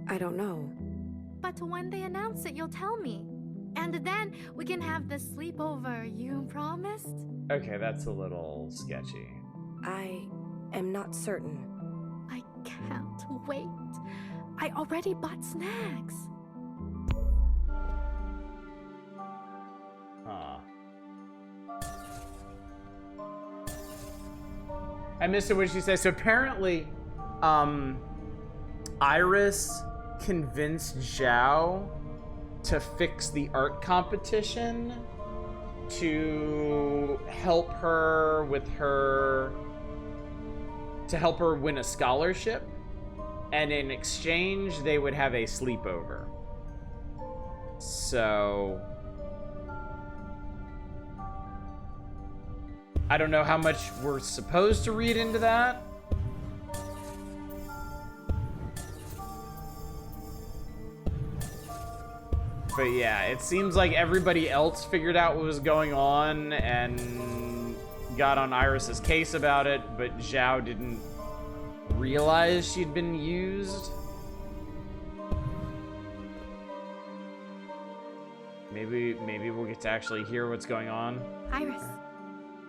I don't know.
But when they announce it, you'll tell me. And then we can have the sleepover you promised?
Okay, that's a little sketchy.
I am not certain.
I can't wait. I already bought snacks.
Huh. I missed it when she said, so apparently, Iris convinced Zhao to fix the art competition to help her with to help her win a scholarship, and in exchange they would have a sleepover. So I don't know how much we're supposed to read into that. But yeah, it seems like everybody else figured out what was going on and got on Iris's case about it, but Zhao didn't realize she'd been used. Maybe we'll get to actually hear what's going on.
Iris,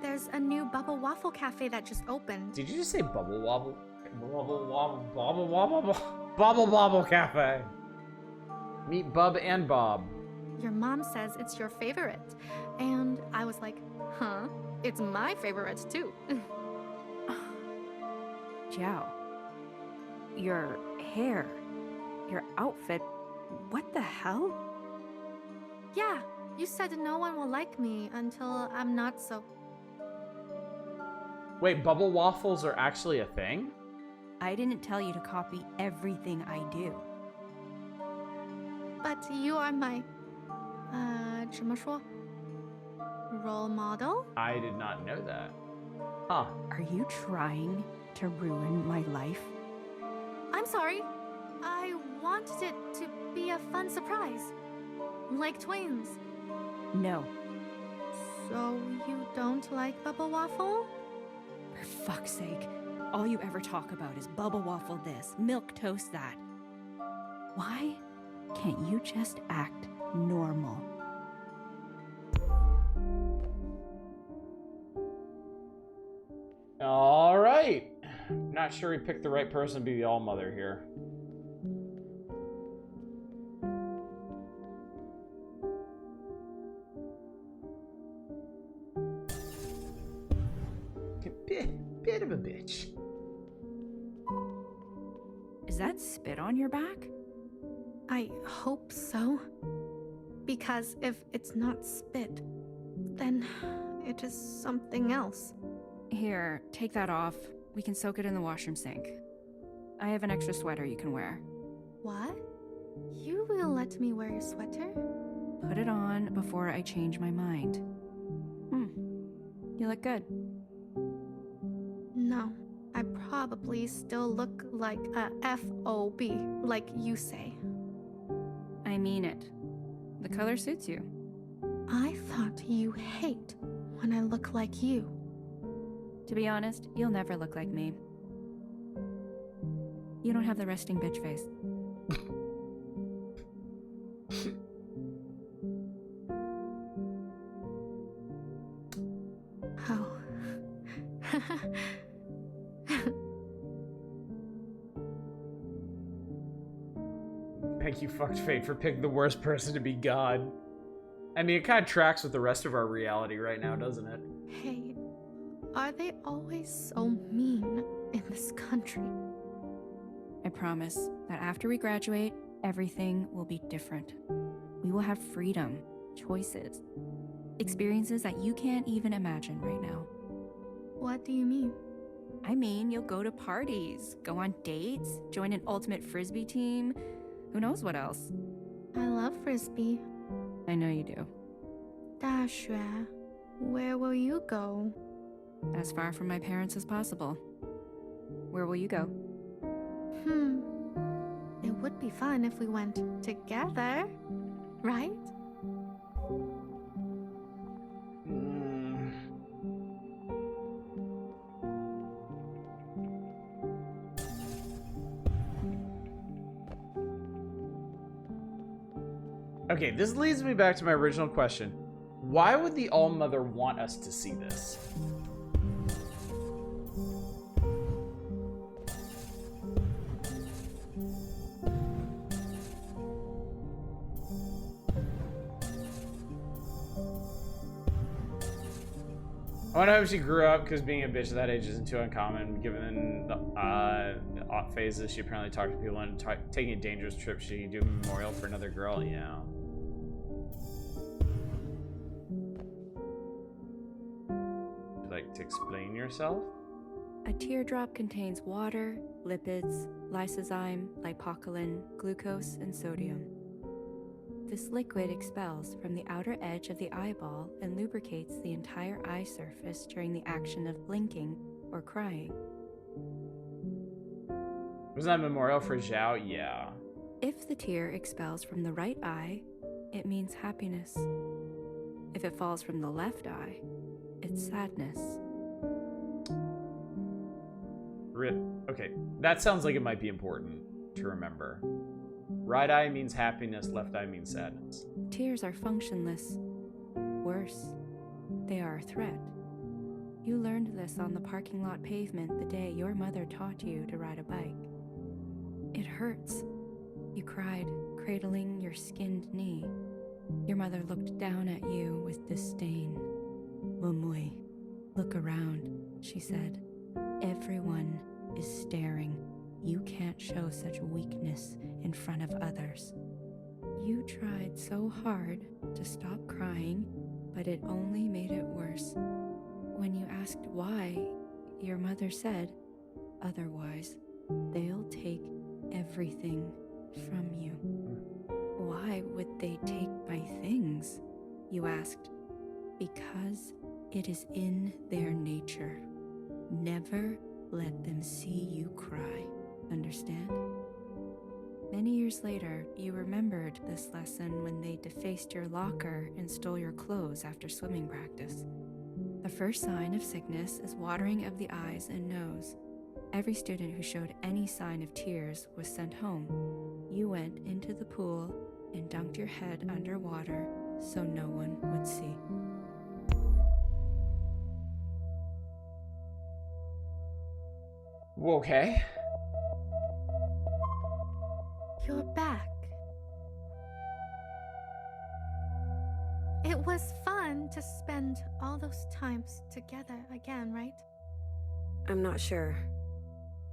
there's a new Bubble Waffle Cafe that just opened.
Did you just say Bubble Wobble? Bubble Wobble, Bobble Wobble, Bobble Wobble Cafe. Meet Bub and Bob.
Your mom says it's your favorite. And I was like, huh? It's my favorite too.
Zhao, your hair, your outfit, what the hell?
Yeah, you said no one will like me until I'm not so...
Wait, bubble waffles are actually a thing?
I didn't tell you to copy everything I do.
But you are my... 怎么说? Role model?
I did not know that. Huh.
Are you trying to ruin my life?
I'm sorry. I wanted it to be a fun surprise. Like twins.
No.
So you don't like Bubble Waffle?
For fuck's sake. All you ever talk about is Bubble Waffle this, milk toast that. Why can't you just act normal?
All right. Not sure we picked the right person to be the all-mother here. Bit of a bitch.
Is that spit on your back?
I hope so. Because if it's not spit, then it is something else.
Here, take that off. We can soak it in the washroom sink. I have an extra sweater you can wear.
What? You will let me wear your sweater?
Put it on before I change my mind. You look good.
No, I probably still look like a FOB, like you say.
I mean it. The color suits you.
I thought you hate when I look like you.
To be honest, you'll never look like me. You don't have the resting bitch face.
Thank you, fucked fate, for picking the worst person to be God. I mean, it kind of tracks with the rest of our reality right now, doesn't it?
Hey, are they always so mean in this country?
I promise that after we graduate, everything will be different. We will have freedom, choices, experiences that you can't even imagine right now.
What do you mean?
I mean, you'll go to parties, go on dates, join an ultimate frisbee team. Who knows what else?
I love frisbee.
I know you do.
大学, where will you go?
As far from my parents as possible. Where will you go?
It would be fun if we went together, right?
Okay, this leads me back to my original question. Why would the All-Mother want us to see this? I wonder how she grew up, because being a bitch at that age isn't too uncommon. Given the off phases, she apparently talked to people and taking a dangerous trip. She do a memorial for another girl. Yeah. Would you like to explain yourself?
A teardrop contains water, lipids, lysozyme, lipocolin, glucose, and sodium. This liquid expels from the outer edge of the eyeball and lubricates the entire eye surface during the action of blinking or crying.
Was that a memorial for Zhao? Yeah.
If the tear expels from the right eye, it means happiness. If it falls from the left eye, it's sadness.
Okay, that sounds like it might be important to remember. Right eye means happiness, left eye means sadness.
Tears are functionless. Worse, they are a threat. You learned this on the parking lot pavement the day your mother taught you to ride a bike. It hurts. You cried, cradling your skinned knee. Your mother looked down at you with disdain. Mumui, look around, she said. Everyone is staring. You can't show such weakness in front of others. You tried so hard to stop crying, but it only made it worse. When you asked why, your mother said, otherwise, they'll take everything from you. Why would they take my things? You asked. Because it is in their nature. Never let them see you cry. Understand? Many years later, you remembered this lesson when they defaced your locker and stole your clothes after swimming practice. The first sign of sickness is watering of the eyes and nose. Every student who showed any sign of tears was sent home. You went into the pool and dunked your head under water so no one would see.
Okay.
You're back. It was fun to spend all those times together again, right?
I'm not sure.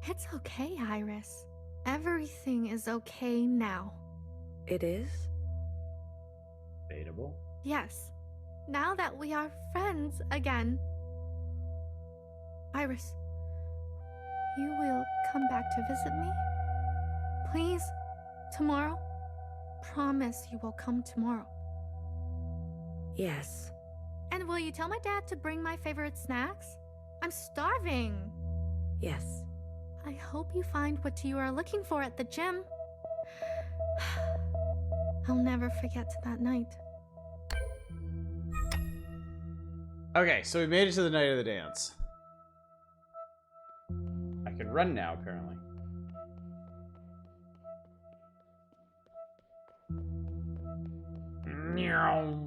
It's okay, Iris. Everything is okay now.
It is?
Debatable.
Yes. Now that we are friends again. Iris, you will come back to visit me? Please? Tomorrow? Promise you will come tomorrow.
Yes.
And will you tell my dad to bring my favorite snacks? I'm starving.
Yes.
I hope you find what you are looking for at the gym. I'll never forget that night.
Okay, so we made it to the night of the dance. I can run now, apparently. Meow.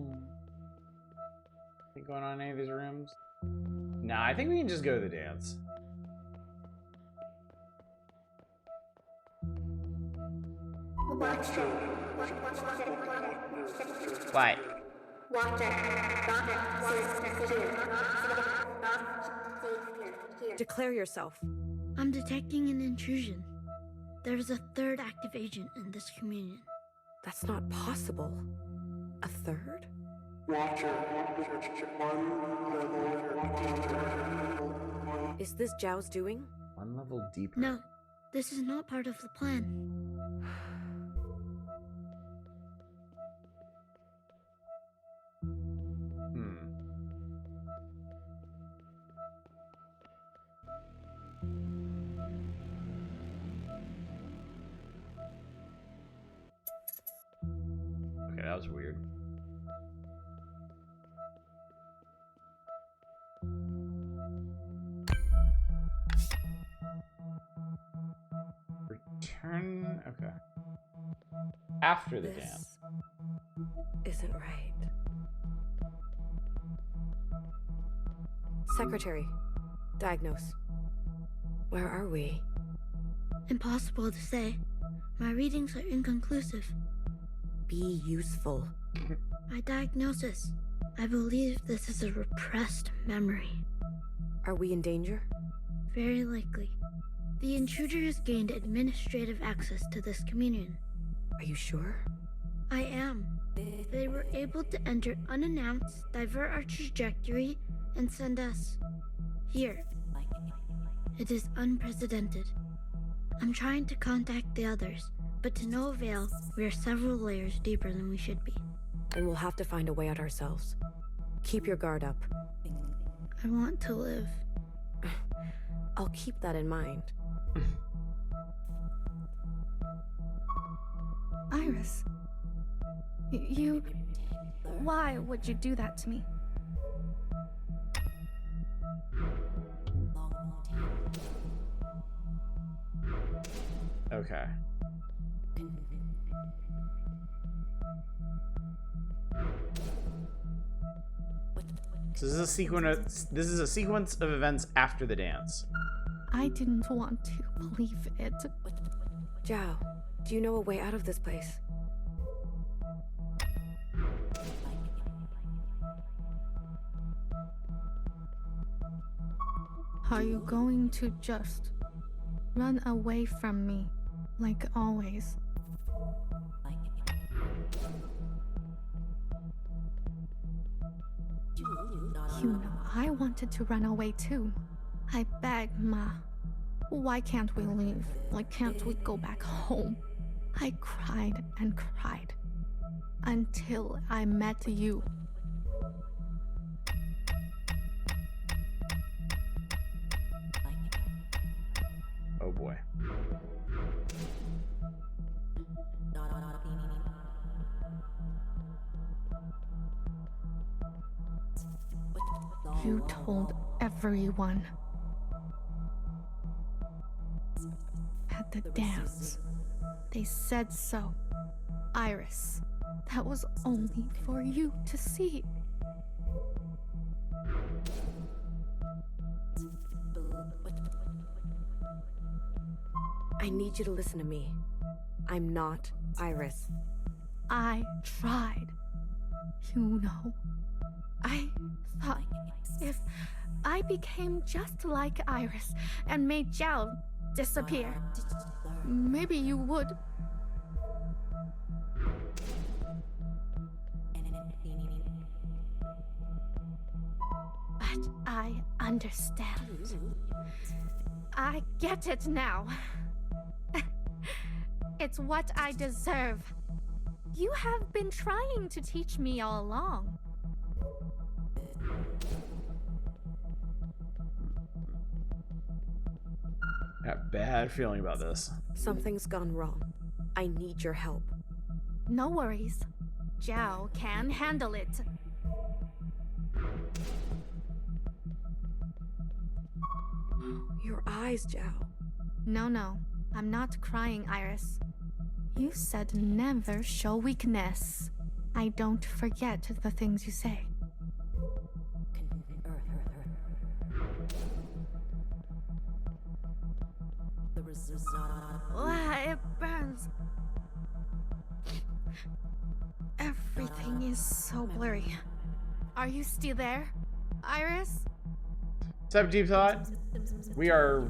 Anything going on in any of these rooms? Nah, I think we can just go to the dance. What?
Declare yourself.
I'm detecting an intrusion. There's a third active agent in this communion.
That's not possible. A third? Is this Zhao's doing?
One level deeper.
No, this is not part of the plan.
Okay, that was weird. Return. Okay. After the dance.
Isn't right. Secretary, diagnose. Where are we?
Impossible to say. My readings are inconclusive.
Be useful.
My diagnosis. I believe this is a repressed memory.
Are we in danger?
Very likely. The intruder has gained administrative access to this communion.
Are you sure?
I am. They were able to enter unannounced, divert our trajectory, and send us here. It is unprecedented. I'm trying to contact the others, but to no avail. We are several layers deeper than we should be.
And we'll have to find a way out ourselves. Keep your guard up.
I want to live.
I'll keep that in mind.
Iris. You... Why would you do that to me?
Okay. So this is a sequence of events after the dance.
I didn't want to believe it.
Zhao, do you know a way out of this place?
Are you going to just run away from me, like always? You know, I wanted to run away too. I begged Ma. Why can't we leave? Why can't we go back home? I cried and cried until I met you.
Oh boy.
You told everyone. At the dance, they said so. Iris, that was only for you to see.
I need you to listen to me. I'm not Iris.
I tried. You know, I thought if I became just like Iris and made Zhao disappear, maybe you would. But I understand. I get it now. It's what I deserve. You have been trying to teach me all along.
I got a bad feeling about this.
Something's gone wrong. I need your help.
No worries. Zhao can handle it.
Your eyes, Zhao.
No. I'm not crying, Iris. You said never show weakness. I don't forget the things you say. It burns. Everything is so blurry. Are you still there, Iris?
What's up, Deep Thought? We are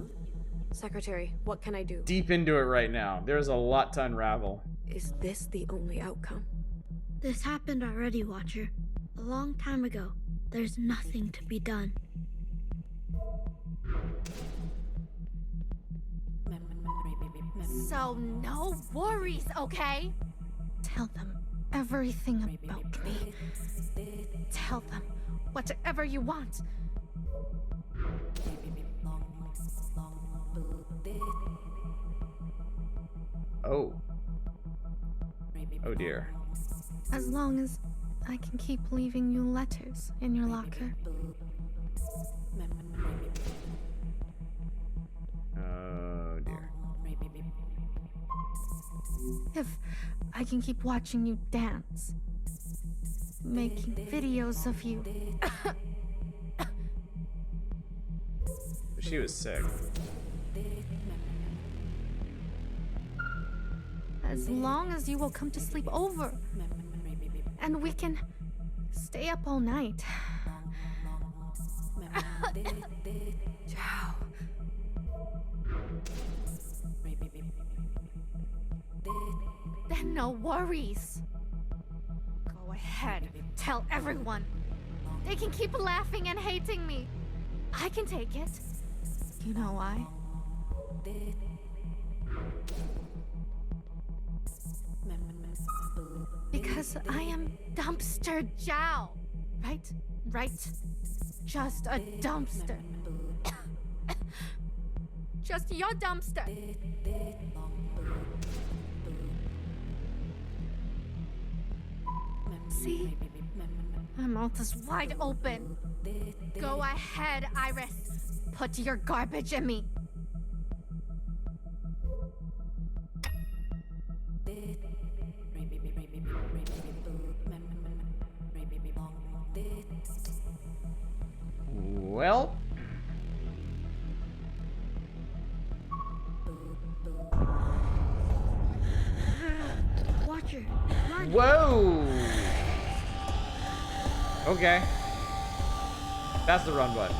Secretary, what can I do?
deep into it right now. There's a lot to unravel.
Is this the only outcome?
This happened already, Watcher. A long time ago. There's nothing to be done.
So no worries, okay? Tell them everything about me. Tell them whatever you want.
Oh. Oh dear.
As long as I can keep leaving you letters in your locker.
Oh dear.
If I can keep watching you dance. Making videos of you.
She was sick.
As long as you will come to sleep over. And we can stay up all night.
Ciao.
Then no worries. Go ahead, tell everyone. They can keep laughing and hating me. I can take it. You know why? Because I am Dumpster Jow. Right? Right? Just a dumpster. Just your dumpster. See? My mouth is wide open. Go ahead, Iris. Put your garbage in me.
Well.
Watcher, run.
Whoa. Okay. That's the run button.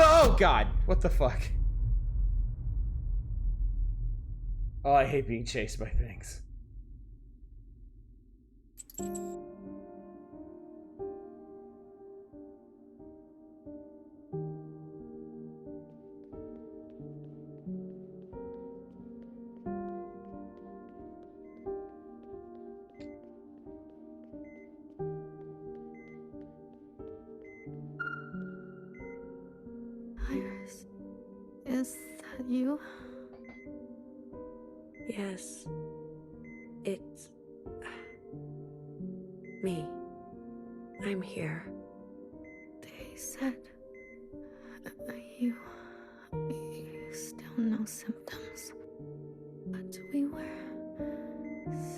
Oh god, what the fuck? Oh, I hate being chased by things.
Iris, is that you?
Yes. It's me. I'm here.
They said you still no symptoms. But we were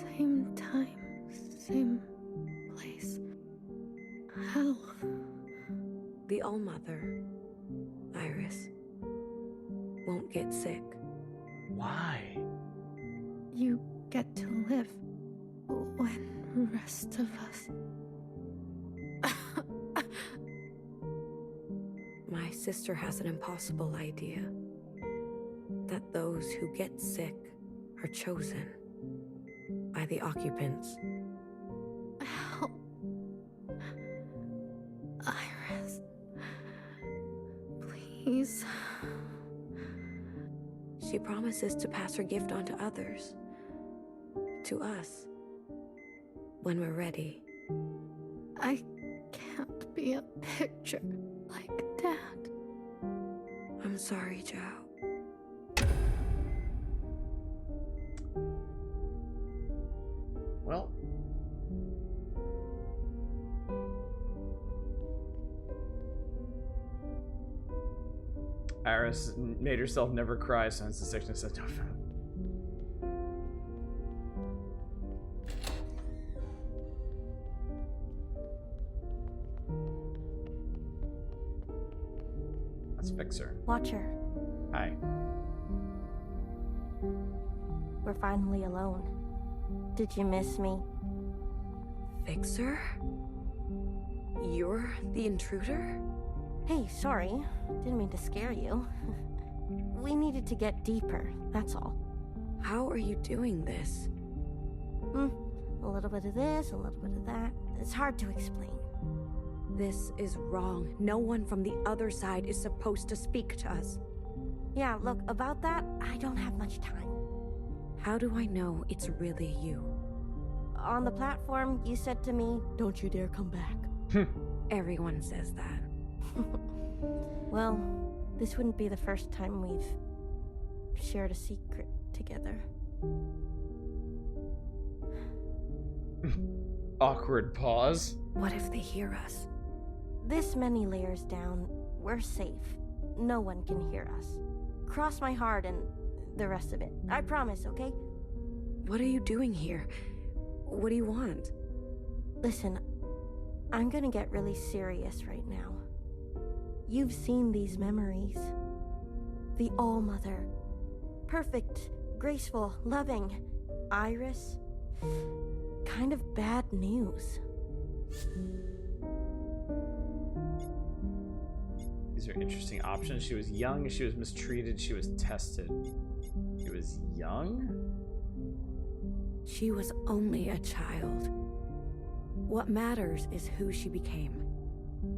same time, same place. Hell.
The All-Mother, Iris, won't get sick.
Why?
You get to live when the rest of us.
My sister has an impossible idea. That those who get sick are chosen by the occupants.
Help. Iris. Please.
She promises to pass her gift on to others. To us. When we're ready.
I can't be a picture like Dad.
I'm sorry, Joe.
Well. Iris made herself never cry since the sickness had That's Fixer.
Watcher,
Hi.
we're finally alone. Did you miss me?
Fixer? You're the intruder?
Hey, sorry. Didn't mean to scare you. We needed to get deeper, that's all.
How are you doing this?
A little bit of this, a little bit of that. It's hard to explain.
This is wrong. No one from the other side is supposed to speak to us.
Yeah, look, about that, I don't have much time.
How do I know it's really you?
On the platform, you said to me, "Don't you dare come back."
Everyone says that.
Well, this wouldn't be the first time we've shared a secret together.
Awkward pause.
What if they hear us?
This many layers down, we're safe. No one can hear us. Cross my heart and the rest of it. I promise, okay?
What are you doing here? What do you want?
Listen, I'm gonna get really serious right now. You've seen these memories. The All-Mother. Perfect, graceful, loving. Iris. Kind of bad news.
These are interesting options. She was young, she was mistreated, she was tested. She was young?
She was only a child. What matters is who she became.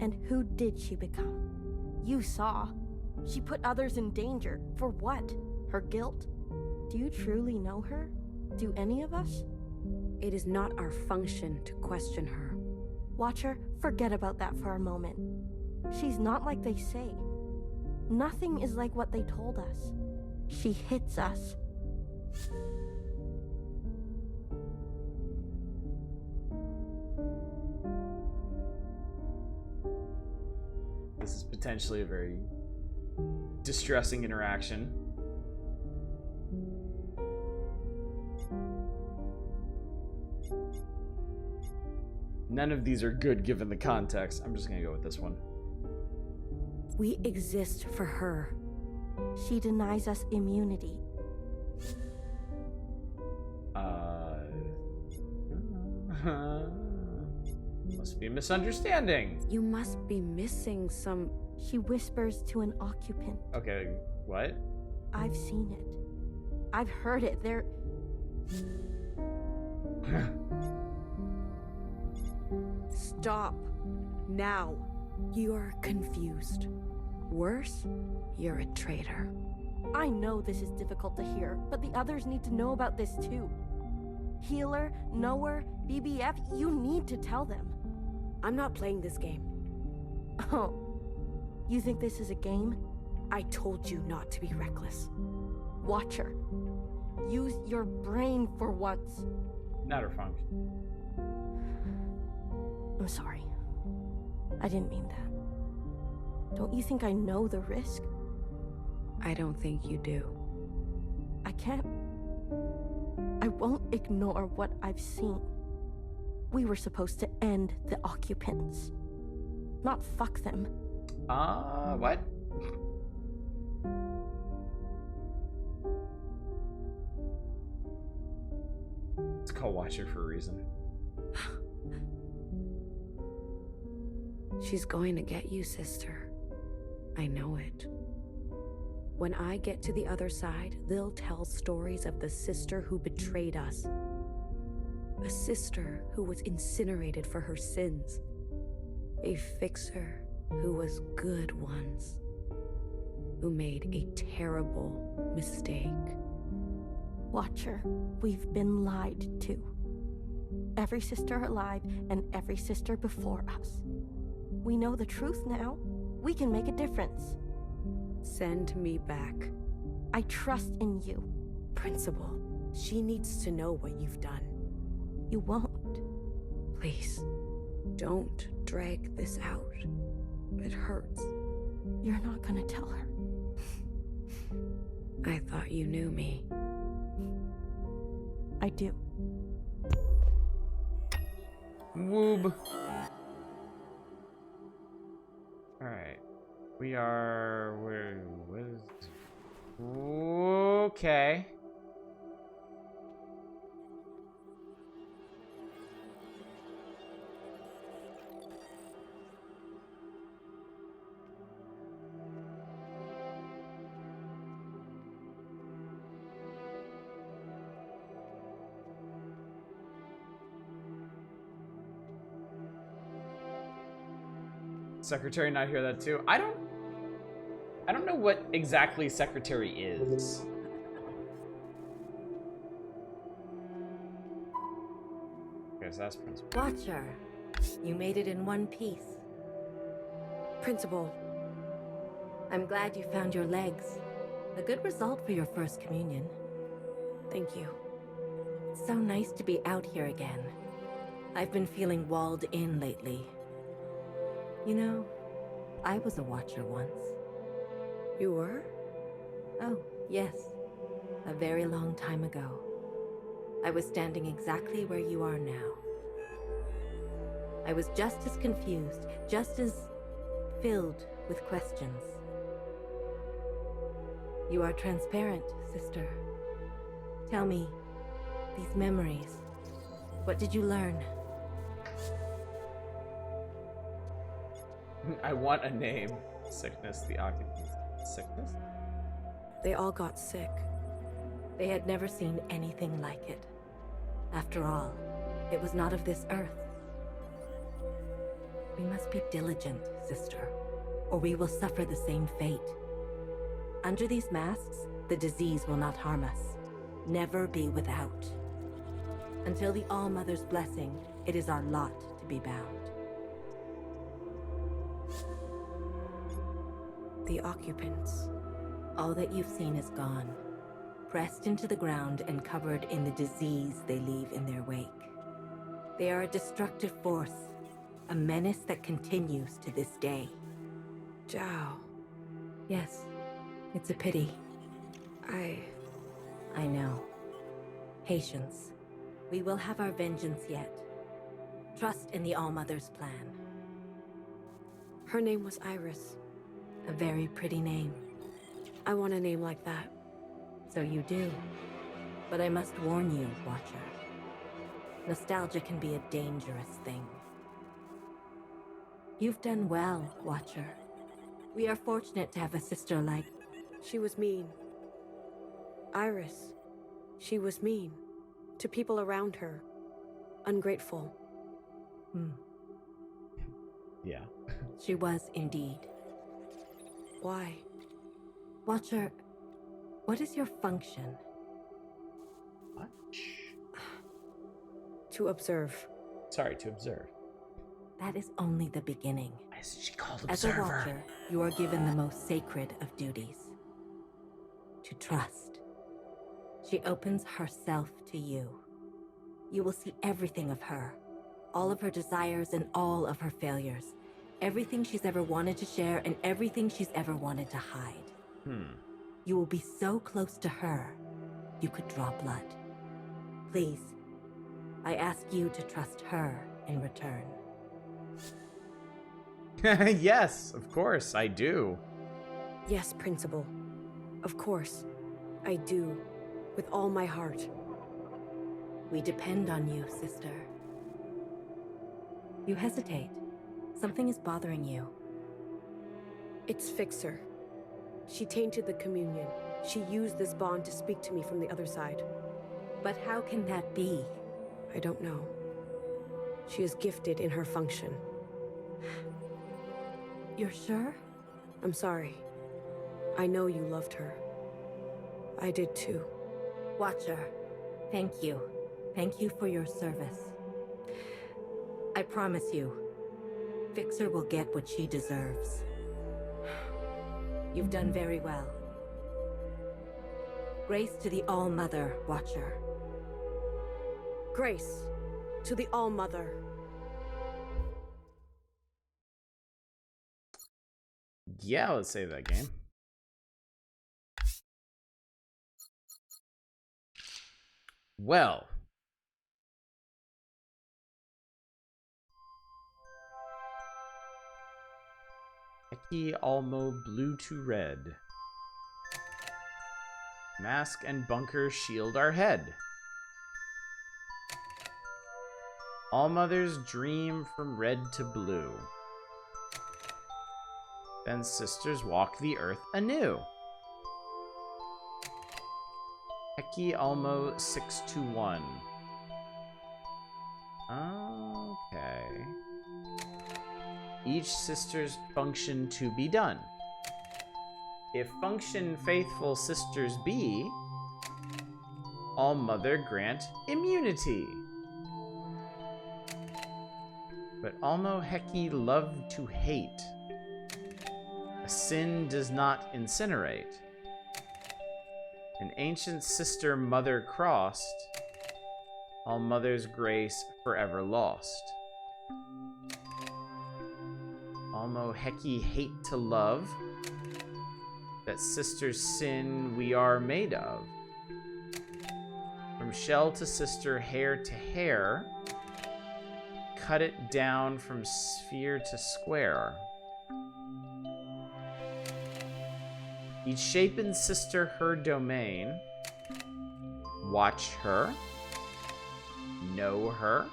And who did she become? You saw. She put others in danger. For what? Her guilt? Do you truly know her? Do any of us?
It is not our function to question her.
Watcher, forget about that for a moment. She's not like they say. Nothing is like what they told us. She hits us.
This is potentially a very distressing interaction. None of these are good given the context. I'm just gonna go with this one.
We exist for her.
She denies us immunity.
Must be a misunderstanding.
You must be missing some...
She whispers to an occupant.
Okay, what?
I've seen it. I've heard it. They're...
Stop. Now. You are confused. Worse, you're a traitor.
I know this is difficult to hear, but the others need to know about this too. Healer, Knower, BBF, you need to tell them.
I'm not playing this game.
Oh, you think this is a game?
I told you not to be reckless.
Watcher, use your brain for once.
Not her function.
I'm sorry. I didn't mean that. Don't you think I know the risk?
I don't think you do.
I can't... I won't ignore what I've seen. We were supposed to end the occupants. Not fuck them.
What? It's called Watcher for a reason.
She's going to get you, sister. I know it. When I get to the other side, they'll tell stories of the sister who betrayed us. A sister who was incinerated for her sins. A fixer who was good once. Who made a terrible mistake.
Watcher, we've been lied to. Every sister alive and every sister before us. We know the truth now. We can make a difference.
Send me back.
I trust in you.
Principal, she needs to know what you've done.
You won't.
Please, don't drag this out. It hurts.
You're not gonna tell her.
I thought you knew me.
I do.
Woob. Alright. We are... what is... Okay. Secretary not hear that too? I don't know what exactly secretary is. Okay, so that's principal.
Watcher, you made it in one piece. Principal, I'm glad you found your legs. A good result for your first communion. Thank you. It's so nice to be out here again. I've been feeling walled in lately. You know, I was a watcher once. You were? Oh, yes. A very long time ago. I was standing exactly where you are now. I was just as confused, just as filled with questions. You are transparent, sister. Tell me, these memories, what did you learn?
I want a name. Sickness, the occupant. Sickness?
They all got sick. They had never seen anything like it. After all, it was not of this earth. We must be diligent, sister, or we will suffer the same fate. Under these masks, the disease will not harm us. Never be without. Until the All-Mother's blessing, it is our lot to be bound. The occupants. All that you've seen is gone. Pressed into the ground and covered in the disease they leave in their wake. They are a destructive force, a menace that continues to this day. Zhao. Yes, it's a pity. I know. Patience. We will have our vengeance yet. Trust in the All-Mother's plan. Her name was Iris. A very pretty name. I want a name like that. So you do. But I must warn you, Watcher. Nostalgia can be a dangerous thing. You've done well, Watcher. We are fortunate to have a sister like... She was mean. Iris. She was mean. To people around her. Ungrateful.
Yeah.
She was indeed. Why? Watcher, what is your function?
What?
To observe.
Sorry, to observe.
That is only the beginning.
Why is she called
As
observer?
a watcher, you are given the most sacred of duties. To trust. She opens herself to you. You will see everything of her. All of her desires and all of her failures. Everything she's ever wanted to share and everything she's ever wanted to hide. You will be so close to her, you could draw blood. Please, I ask you to trust her in return.
Yes, of course, I do.
Yes, Principal. Of course, I do. With all my heart. We depend on you, sister. You hesitate. Something is bothering you. It's Fixer. She tainted the communion. She used this bond to speak to me from the other side. But how can that be? I don't know. She is gifted in her function. You're sure? I'm sorry. I know you loved her. I did too. Watcher, thank you. Thank you for your service. I promise you, Fixer will get what she deserves. You've done very well. Grace to the All-Mother, Watcher. Grace to the All-Mother.
Yeah, let's save that game. Well. Heki Almo blue to red. Mask and bunker shield our head. All mothers dream from red to blue. Then sisters walk the earth anew. Heki Almo 621. Okay. Each sister's function to be done. If function faithful sisters be, all mother grant immunity. But Almo Heki love to hate. A sin does not incinerate. An ancient sister mother crossed, all mother's grace forever lost. Almo Heki hate to love, that sister's sin we are made of. From shell to sister, hair to hair, cut it down from sphere to square. Each shapen sister her domain. Watch her, know her,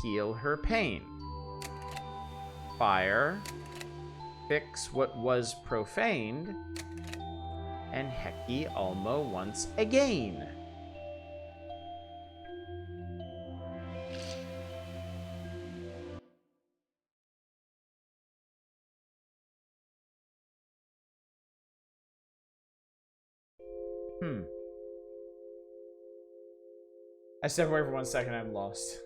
heal her pain. Fire, fix what was profaned, and Heki Almo once again. I stepped away for 1 second, I'm lost.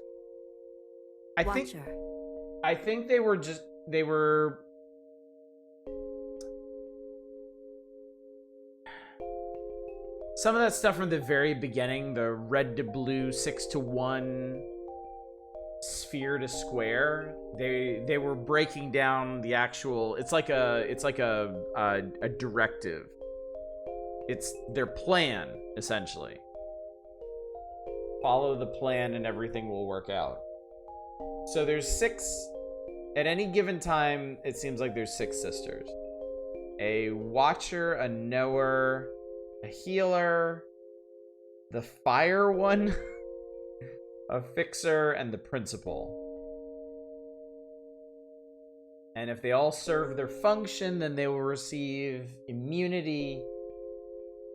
I think they were some of that stuff from the very beginning, the red to blue 6 to 1 sphere to square, they were breaking down the actual, it's like a directive. It's their plan, essentially. Follow the plan and everything will work out. So there's 6, at any given time, it seems like there's 6 sisters. A watcher, a knower, a healer, the fire one, a fixer, and the principal. And if they all serve their function, then they will receive immunity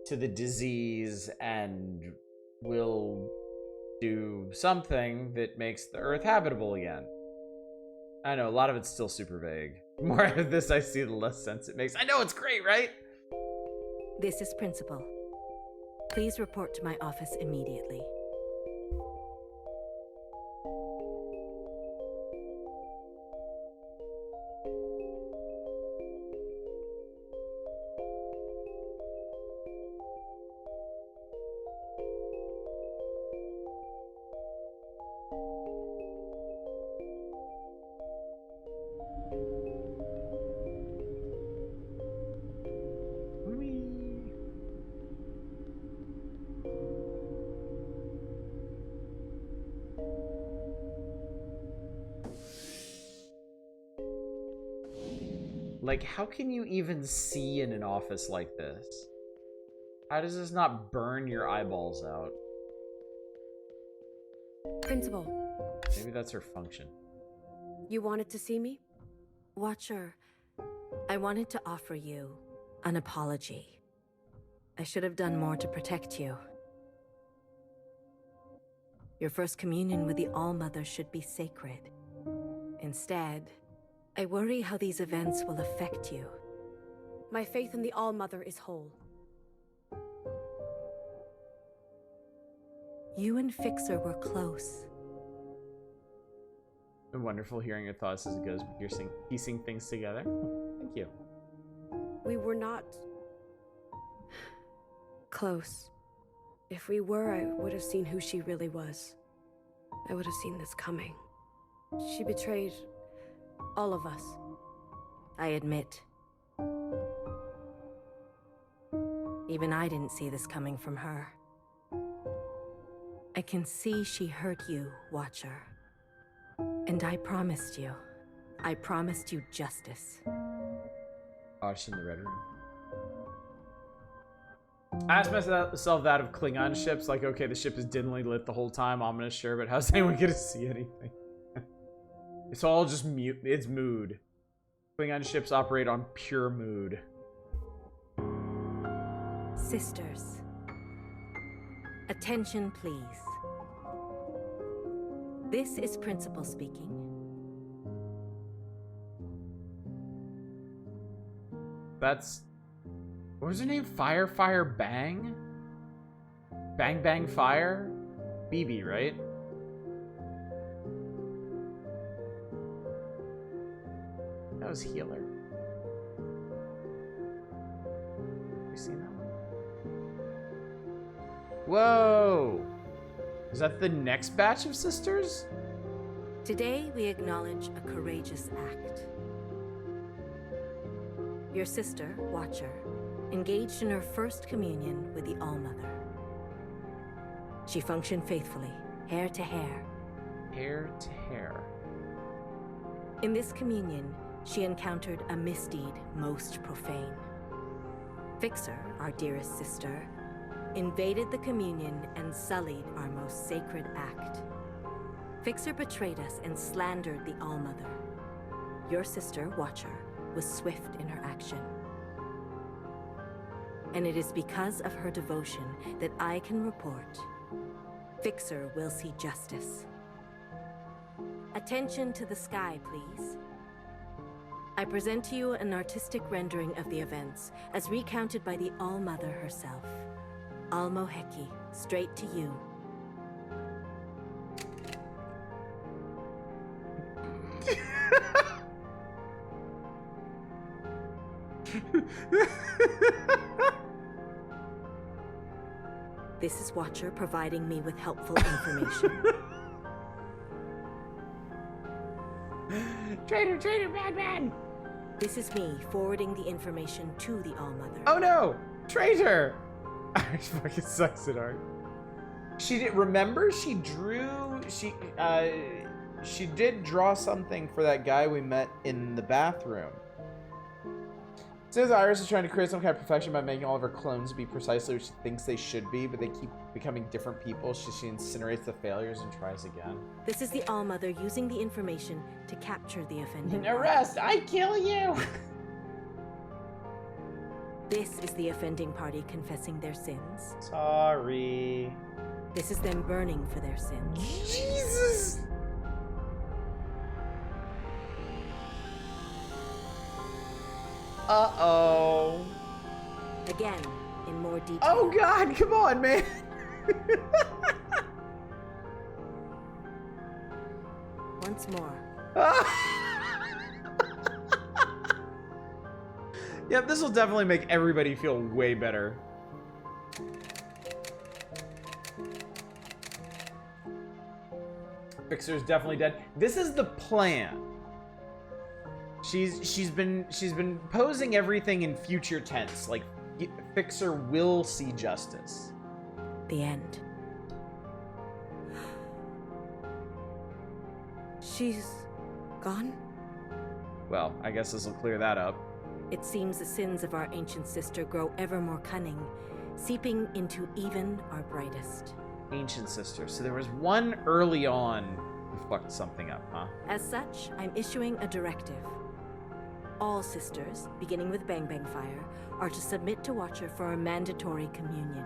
to the disease and will do something that makes the earth habitable again. I know, a lot of it's still super vague. The more of this I see, the less sense it makes. I know, it's great, right?
This is Principal. Please report to my office immediately.
Like, how can you even see in an office like this? How does this not burn your eyeballs out?
Principal.
Maybe that's her function.
You wanted to see me? Watcher, I wanted to offer you an apology. I should have done more to protect you. Your first communion with the All-Mother should be sacred. Instead, I worry how these events will affect you. My faith in the All-Mother is whole. You and Fixer were close.
Wonderful hearing your thoughts as it goes piecing things together. Thank you.
We were not close. If we were, I would have seen who she really was. I would have seen this coming. She betrayed all of us. I admit. Even I didn't see this coming from her. I can see she hurt you, Watcher. And I promised you
I promised you justice.
Oh, she's in the red room. I asked myself that of Klingon ships, like, okay, the ship is dimly lit the whole time, ominous, sure, but how's anyone gonna see anything? It's all just mute. It's mood. Klingon ships operate on pure mood.
Sisters, attention please. This is Principal speaking.
That's... What was her name? Fire, Fire, Bang? Bang, Bang, Fire? BB, right? That was Healer. Have you seen that one? Whoa! Is that the next batch of sisters?
Today we acknowledge a courageous act. Your sister, Watcher, engaged in her first communion with the All-Mother. She functioned faithfully, hair to hair.
Hair to hair.
In this communion, she encountered a misdeed most profane. Fixer, our dearest sister, invaded the communion and sullied our most sacred act. Fixer betrayed us and slandered the All-Mother. Your sister, Watcher, was swift in her action. And it is because of her devotion that I can report Fixer will see justice. Attention to the sky, please. I present to you an artistic rendering of the events as recounted by the All-Mother herself. Almo Heki, straight to you. This is Watcher providing me with helpful information.
Traitor, traitor, bad man!
This is me forwarding the information to the All-Mother.
Oh no! Traitor! Irish fucking sucks at art. She did, remember? She drew, she did draw something for that guy we met in the bathroom. It says Iris is trying to create some kind of perfection by making all of her clones be precisely what she thinks they should be, but they keep becoming different people. She incinerates the failures and tries again.
This is the All-Mother using the information to capture the offending.
Arrest! I kill you!
This is the offending party confessing their sins.
Sorry.
This is them burning for their sins.
Jesus! Uh-oh.
Again, in more detail.
Oh god, come on, man!
Once more.
Yep, this will definitely make everybody feel way better. Fixer's definitely dead. This is the plan. She's been posing everything in future tense, like Fixer will see justice.
The end.
She's gone?
Well, I guess this will clear that up.
It seems the sins of our ancient sister grow ever more cunning, seeping into even our brightest.
Ancient sister. So there was one early on who fucked something up, huh?
As such, I'm issuing a directive. All sisters, beginning with Bang Bang Fire, are to submit to Watcher for a mandatory communion.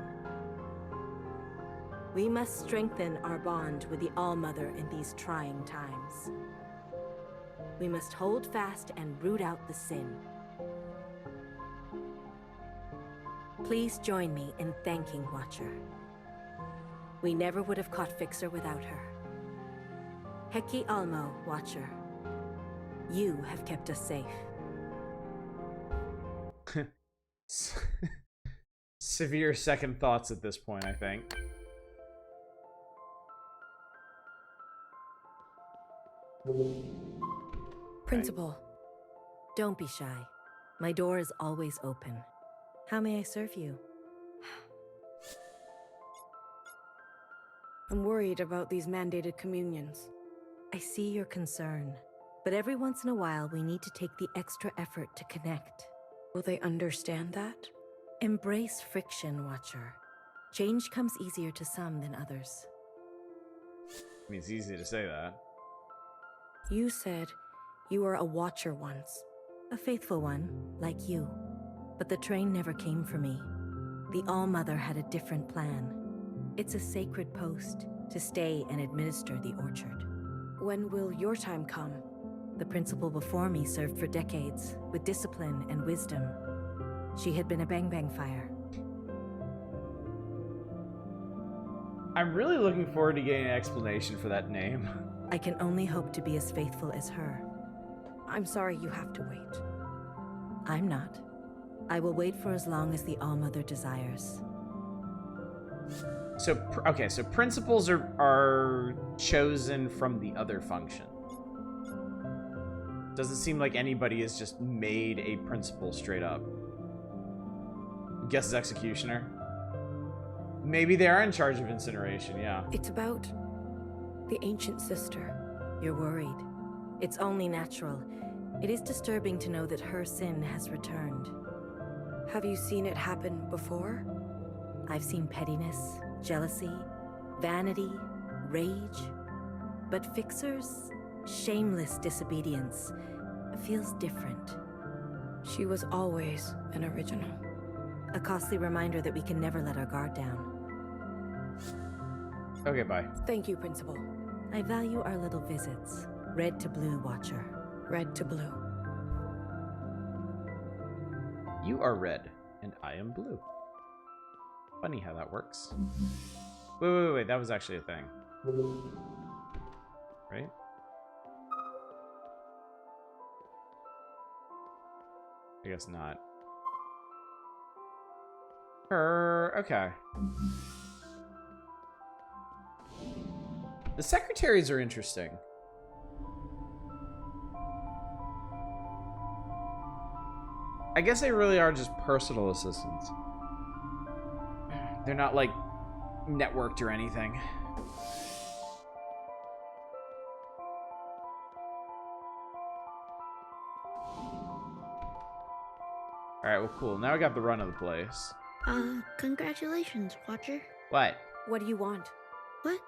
We must strengthen our bond with the All-Mother in these trying times. We must hold fast and root out the sin. Please join me in thanking Watcher. We never would have caught Fixer without her. Heki Almo, Watcher. You have kept us safe.
Severe second thoughts at this point, I think.
Principal, don't be shy. My door is always open. How may I serve you?
I'm worried about these mandated communions.
I see your concern.
But every once in a while, we need to take the extra effort to connect.
Will they understand that?
Embrace friction, Watcher. Change comes easier to some than others.
I mean, it's easy to say that.
You said you were a Watcher once. A faithful one, like you. But the train never came for me. The All-Mother had a different plan. It's a sacred post to stay and administer the orchard.
When will your time come?
The principal before me served for decades, with discipline and wisdom. She had been a bang-bang fire.
I'm really looking forward to getting an explanation for that name.
I can only hope to be as faithful as her.
I'm sorry you have to wait.
I'm not. I will wait for as long as the All-Mother desires.
So, okay, so principals are chosen from the other function. Doesn't seem like anybody has just made a principal straight up. Guess it's executioner. Maybe they are in charge of incineration, yeah.
It's about the ancient sister.
You're worried. It's only natural. It is disturbing to know that her sin has returned.
Have you seen it happen before?
I've seen pettiness, jealousy, vanity, rage. But Fixer's shameless disobedience feels different.
She was always an original.
A costly reminder that we can never let our guard down.
Okay, bye.
Thank you, Principal.
I value our little visits. Red to blue, Watcher.
Red to blue.
You are red, and I am blue. Funny how that works. Wait, that was actually a thing. Right? I guess not. Okay. The secretaries are interesting. I guess they really are just personal assistants. They're not, like, networked or anything. Alright, well, cool. Now I got the run of the place.
Congratulations, Watcher.
What?
What do you want?
What?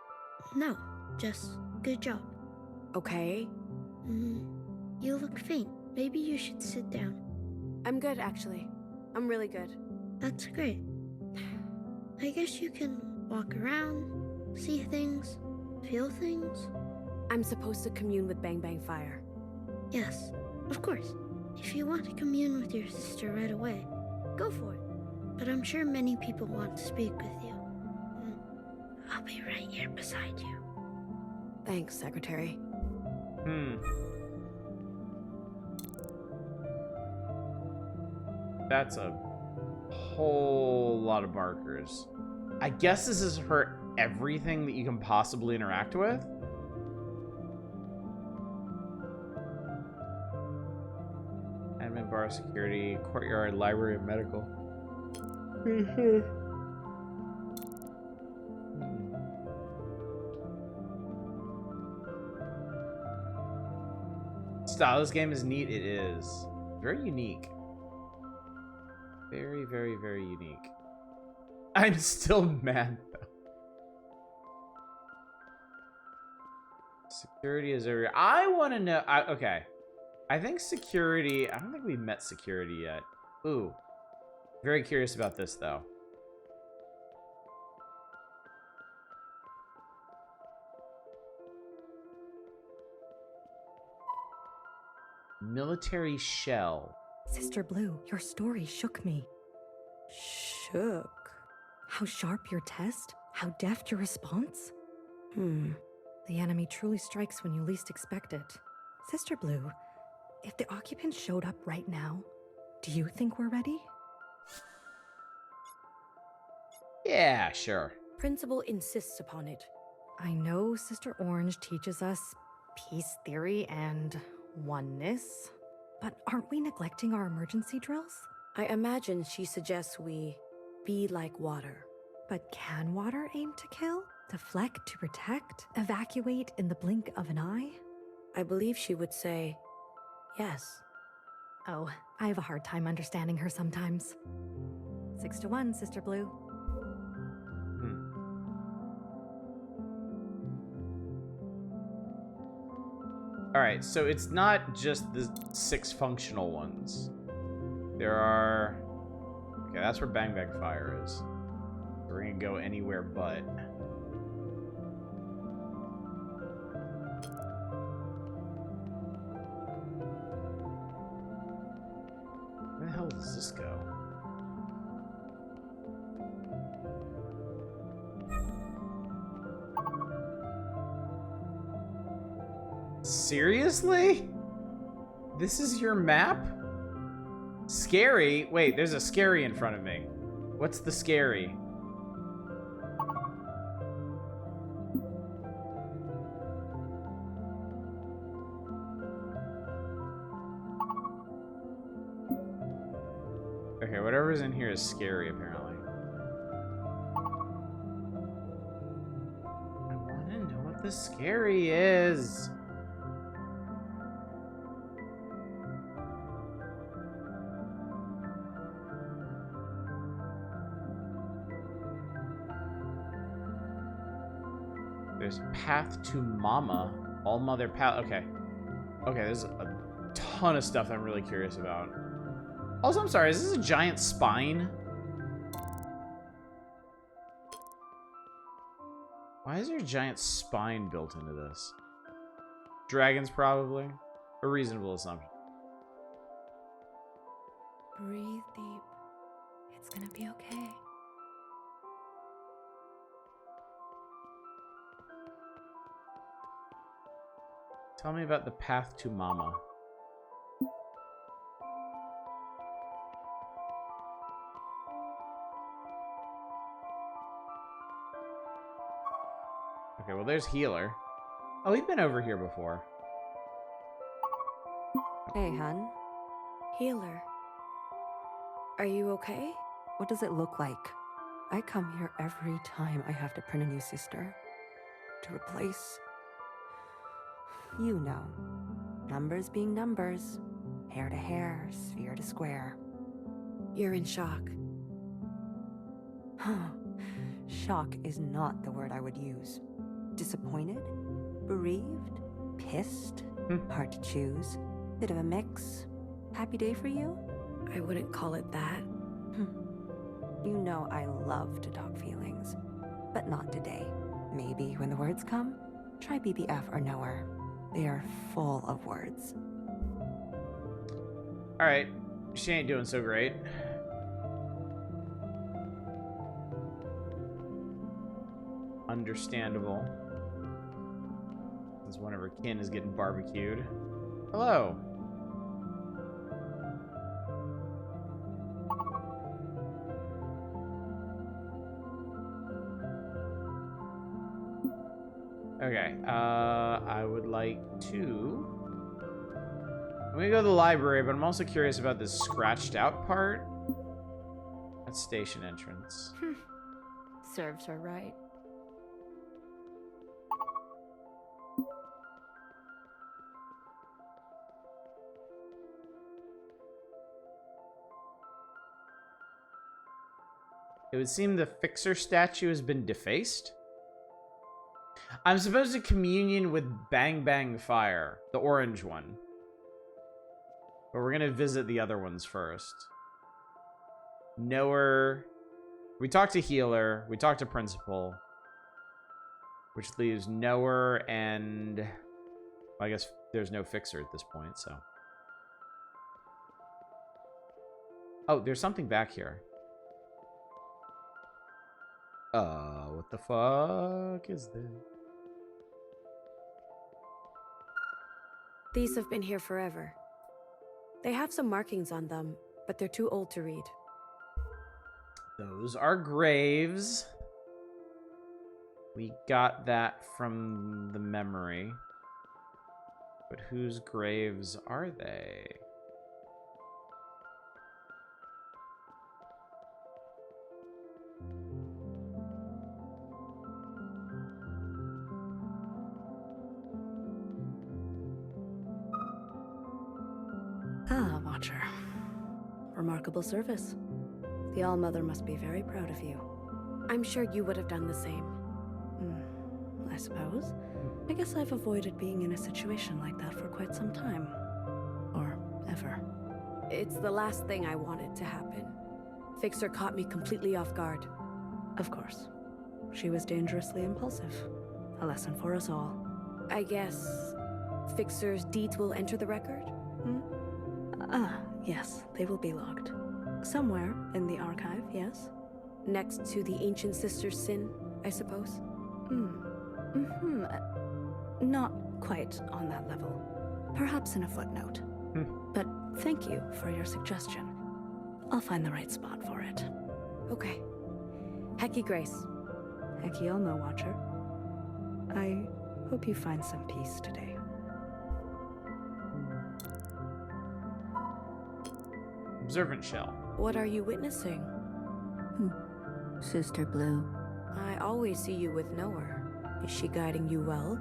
No, just good job.
Okay.
You look faint. Maybe you should sit down.
I'm good, actually. I'm really good.
That's great. I guess you can walk around, see things, feel things.
I'm supposed to commune with Bang Bang Fire.
Yes, of course. If you want to commune with your sister right away, go for it. But I'm sure many people want to speak with you. I'll be right here beside you.
Thanks, Secretary.
That's a whole lot of markers. I guess this is for everything that you can possibly interact with. Admin, bar, security, courtyard, library, and medical. Style, this game is neat. It is very unique. Very, very, very unique. I'm still mad though. Security is over. I want to know. Okay. I think security. I don't think we met security yet. Ooh. Very curious about this though. Military shell.
Sister Blue, your story shook me.
Shook?
How sharp your test? How deft your response? The enemy truly strikes when you least expect it. Sister Blue, if the occupants showed up right now, do you think we're ready?
Yeah, sure.
Principal insists upon it.
I know Sister Orange teaches us peace theory and oneness, but aren't we neglecting our emergency drills?
I imagine she suggests we be like water.
But can water aim to kill? Deflect to protect? Evacuate in the blink of an eye?
I believe she would say yes.
Oh, I have a hard time understanding her sometimes. 6-1, Sister Blue.
Alright, so it's not just the 6 functional ones. There are... Okay, that's where Bang Bang Fire is. We're gonna go anywhere but... Where the hell does this go? Seriously? This is your map? Scary? Wait, there's a scary in front of me. What's the scary? Okay, whatever's in here is scary, apparently. I want to know what the scary is. There's Path to Mama. All Mother Path. Okay. Okay, there's a ton of stuff I'm really curious about. Also, I'm sorry, is this a giant spine? Why is there a giant spine built into this? Dragons, probably. A reasonable assumption.
Breathe deep. It's gonna be okay.
Tell me about the Path to Mama. Okay, well, there's Healer. Oh, we've been over here before.
Hey, hun.
Healer. Are you okay?
What does it look like? I come here every time I have to print a new sister. To replace... You know. Numbers being numbers. Hair to hair, sphere to square.
You're in shock.
Shock is not the word I would use. Disappointed? Bereaved? Pissed? Hard to choose. Bit of a mix. Happy day for you?
I wouldn't call it that.
You know I love to talk feelings. But not today. Maybe when the words come, try BBF or Knower. They are full of words.
Alright, she ain't doing so great. Understandable. Since one of her kin is getting barbecued. Hello. Okay, I would like to... I'm gonna go to the library, but I'm also curious about this scratched out part. That's station entrance.
Serves her right.
It would seem the Fixer statue has been defaced. I'm supposed to communion with Bang Bang Fire, the orange one. But we're gonna visit the other ones first. Knower. We talked to Healer. We talked to Principal. Which leaves Knower and... Well, I guess there's no Fixer at this point, so... Oh, there's something back here. What the fuck is this?
These have been here forever. They have some markings on them, but they're too old to read.
Those are graves. We got that from the memory. But whose graves are they?
Watcher. Remarkable service. The All-Mother must be very proud of you. I'm sure you would have done the same. I suppose. I guess I've avoided being in a situation like that for quite some time. Or ever. It's the last thing I wanted to happen. Fixer caught me completely off guard. Of course. She was dangerously impulsive. A lesson for us all. I guess Fixer's deeds will enter the record? Yes, they will be logged. Somewhere in the archive, yes? Next to the Ancient Sister's sin, I suppose? Not quite on that level. Perhaps in a footnote. But thank you for your suggestion. I'll find the right spot for it. Okay. Hecky Grace. Hecky Elmo Watcher. I hope you find some peace today.
Observant shell.
What are you witnessing?
Sister Blue.
I always see you with Noah. Is she guiding you well?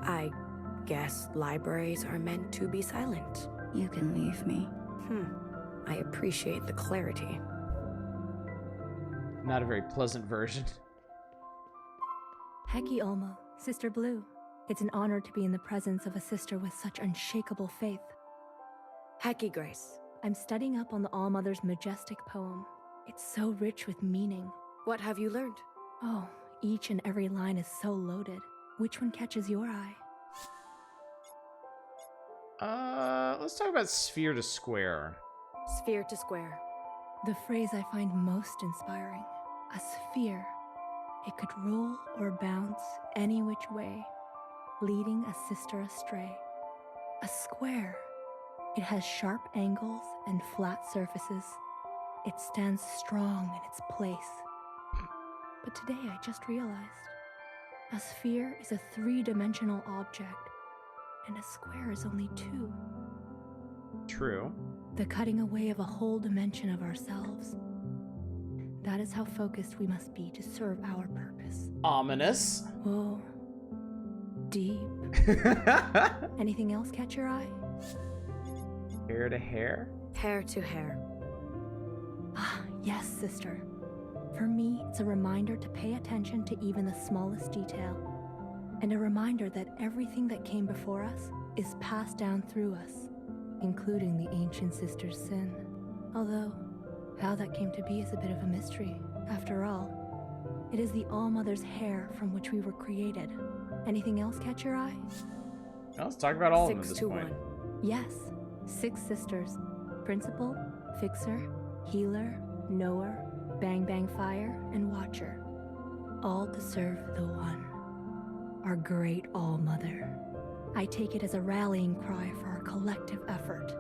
I guess libraries are meant to be silent.
You can leave me.
I appreciate the clarity.
Not a very pleasant version.
Hecky Olmo, Sister Blue. It's an honor to be in the presence of a sister with such unshakable faith.
Hecky Grace.
I'm studying up on the All-Mother's majestic poem. It's so rich with meaning.
What have you learned?
Oh, each and every line is so loaded. Which one catches your eye?
Let's talk about sphere to square.
Sphere to square.
The phrase I find most inspiring. A sphere. It could roll or bounce any which way, leading a sister astray. A square. It has sharp angles and flat surfaces. It stands strong in its place. But today I just realized, a sphere is a three-dimensional object, and a square is only two.
True.
The cutting away of a whole dimension of ourselves. That is how focused we must be to serve our purpose.
Ominous.
Whoa. Deep. Anything else catch your eye?
Hair to hair?
Hair to hair.
Ah, yes, sister. For me, it's a reminder to pay attention to even the smallest detail. And a reminder that everything that came before us is passed down through us, including the ancient sister's sin. Although, how that came to be is a bit of a mystery. After all, it is the All-Mother's hair from which we were created. Anything else catch your eye?
Well, let's talk about all of them at this
6 to
point.
1.
Yes, 6 sisters. Principal, Fixer, Healer, Knower, Bang Bang Fire, and Watcher. All to serve the One. Our great All-Mother. I take it as a rallying cry for our collective effort.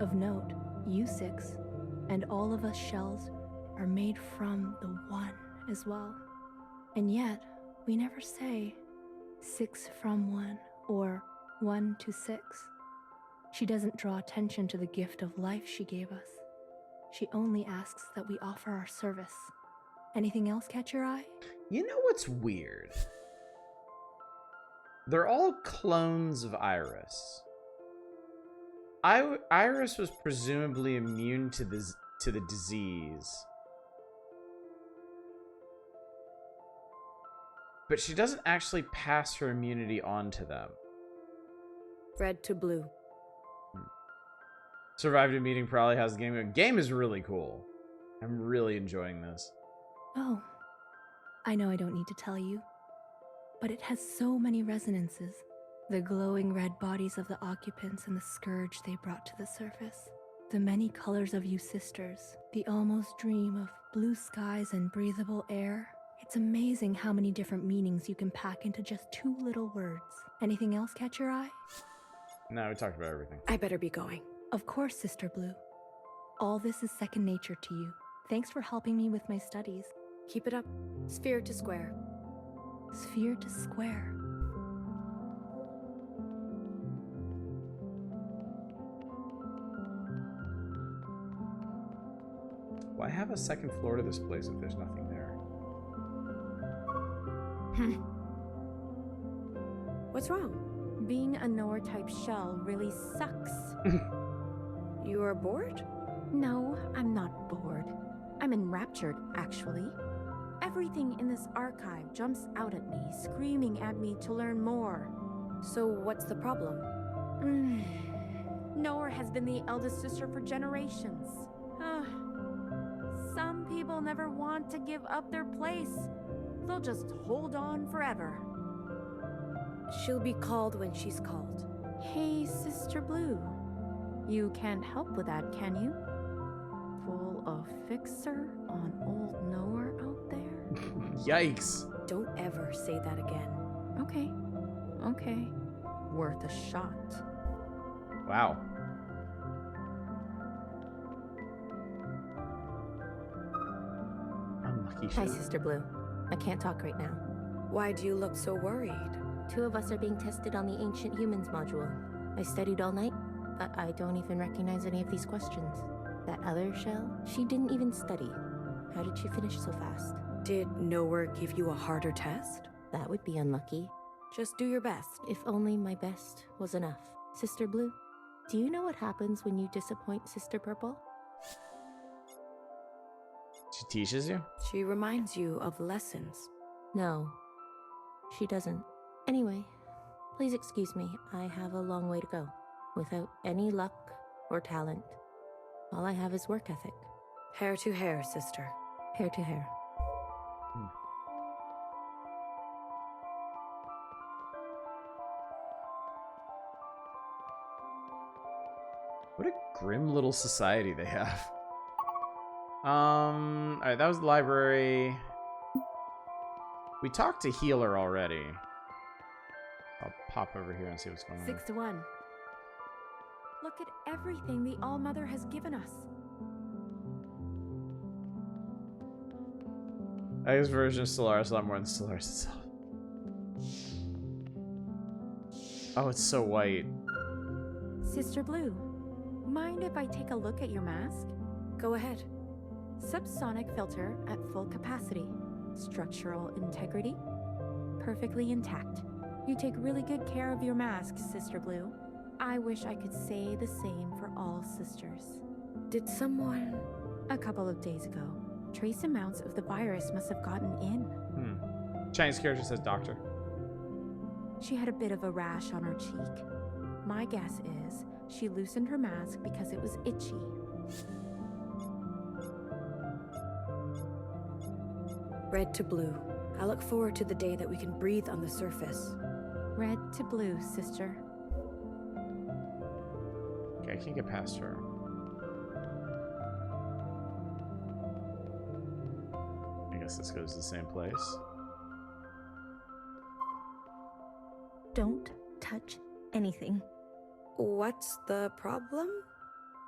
Of note, you 6, and all of us shells, are made from the One as well. And yet, we never say 6 from 1 or 1 to 6. She doesn't draw attention to the gift of life she gave us. She only asks that we offer our service. Anything else catch your eye?
You know what's weird? They're all clones of Iris. Iris was presumably immune to the disease. But she doesn't actually pass her immunity on to them.
Red to blue.
Survived a meeting, probably has the game. The game is really cool. I'm really enjoying this.
Oh, I know I don't need to tell you, but it has so many resonances. The glowing red bodies of the occupants and the scourge they brought to the surface. The many colors of you sisters. The almost dream of blue skies and breathable air. It's amazing how many different meanings you can pack into just 2 little words. Anything else catch your eye?
No, we talked about everything.
I better be going.
Of course, Sister Blue. All this is second nature to you. Thanks for helping me with my studies.
Keep it up. Sphere to square.
Sphere to square.
Why have a second floor to this place if there's nothing there?
What's wrong?
Being a Noah-type shell really sucks.
You are bored?
No, I'm not bored. I'm enraptured, actually. Everything in this archive jumps out at me, screaming at me to learn more.
So what's the problem?
Noah has been the eldest sister for generations. Some people never want to give up their place. They'll just hold on forever.
She'll be called when she's called.
Hey, Sister Blue. You can't help with that, can you? Pull a fixer on old Noah out there?
Yikes.
Don't ever say that again.
Okay. Worth a shot.
Wow. Unlucky
Hi,
shit.
Sister Blue. I can't talk right now.
Why do you look so worried?
2 of us are being tested on the Ancient Humans module. I studied all night, but I don't even recognize any of these questions. That other shell, she didn't even study. How did she finish so fast?
Did Noah give you a harder test?
That would be unlucky.
Just do your best.
If only my best was enough. Sister Blue, do you know what happens when you disappoint Sister Purple?
She teaches you?
She reminds you of lessons.
No, she doesn't. Anyway, please excuse me. I have a long way to go. Without any luck or talent. All I have is work ethic.
Hair to hair, sister.
Hair to hair.
What a grim little society they have. Alright, that was the library. We talked to Healer already. I'll pop over here and see what's going on.
6 to 1. Look at everything the All-Mother has given us.
This version of Stellaris is a lot more than Stellaris itself. Oh, it's so white.
Sister Blue, mind if I take a look at your mask?
Go ahead.
Subsonic filter at full capacity. Structural integrity perfectly intact. You take really good care of your mask, Sister Blue. I wish I could say the same for all sisters.
Did someone...
A couple of days ago, trace amounts of the virus must have gotten in.
Chinese character says doctor.
She had a bit of a rash on her cheek. My guess is she loosened her mask because it was itchy.
Red to blue. I look forward to the day that we can breathe on the surface.
Red to blue, sister.
Okay, I can't get past her. I guess this goes to the same place.
Don't touch anything.
What's the problem?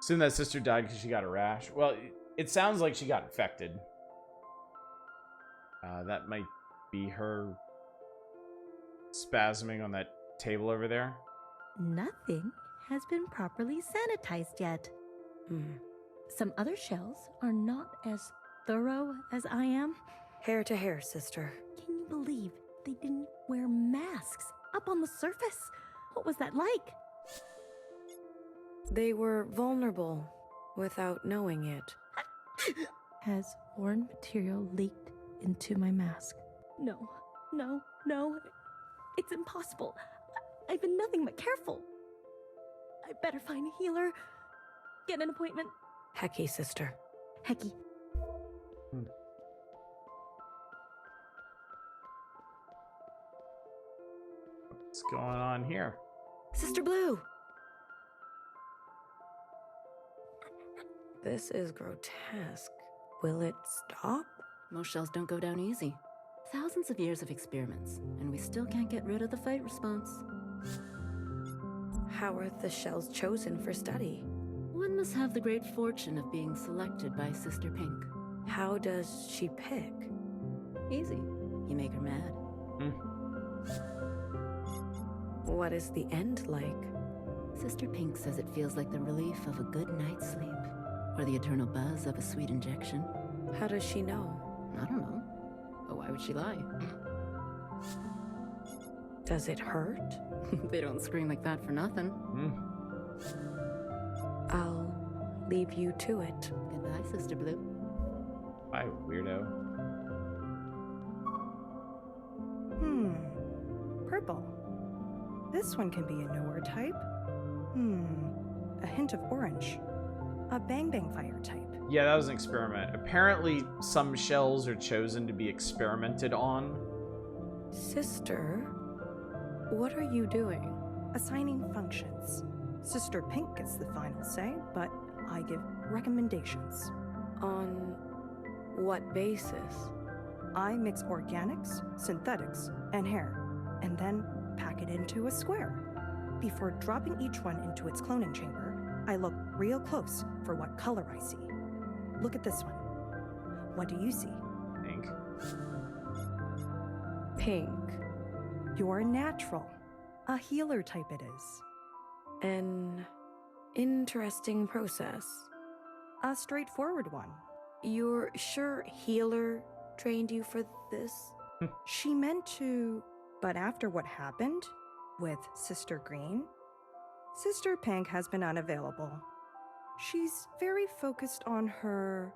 Assume that sister died because she got a rash. Well, it sounds like she got infected. That might be her spasming on that table over there.
Nothing has been properly sanitized yet. Some other shells are not as thorough as I am.
Hair to hair, sister.
Can you believe they didn't wear masks up on the surface? What was that like?
They were vulnerable without knowing it.
Has foreign material leaked into my mask? No. It's impossible. I've been nothing but careful. I better find a healer. Get an appointment.
Hecky, sister.
Hecky.
What's going on here?
Sister Blue! This is grotesque. Will it stop?
Most shells don't go down easy. Thousands of years of experiments, and we still can't get rid of the fight response.
How are the shells chosen for study?
One must have the great fortune of being selected by Sister Pink.
How does she pick?
Easy. You make her mad.
What is the end like?
Sister Pink says it feels like the relief of a good night's sleep, or the eternal buzz of a sweet injection.
How does she know?
I don't know. But why would she lie?
Does it hurt?
They don't scream like that for nothing.
I'll leave you to it.
Goodbye, Sister Blue.
Bye, weirdo.
Purple. This one can be a newer type. A hint of orange. A bang bang fire type.
Yeah, that was an experiment. Apparently, some shells are chosen to be experimented on.
Sister, what are you doing?
Assigning functions. Sister Pink gets the final say, but I give recommendations.
On what basis?
I mix organics, synthetics, and hair, and then pack it into a square. Before dropping each one into its cloning chamber, I look real close for what color I see. Look at this one. What do you see?
Pink.
Pink.
You're natural. A healer type it is.
An interesting process.
A straightforward one.
You're sure healer trained you for this?
She meant to, but after what happened with Sister Green, Sister Pink has been unavailable. She's very focused on her,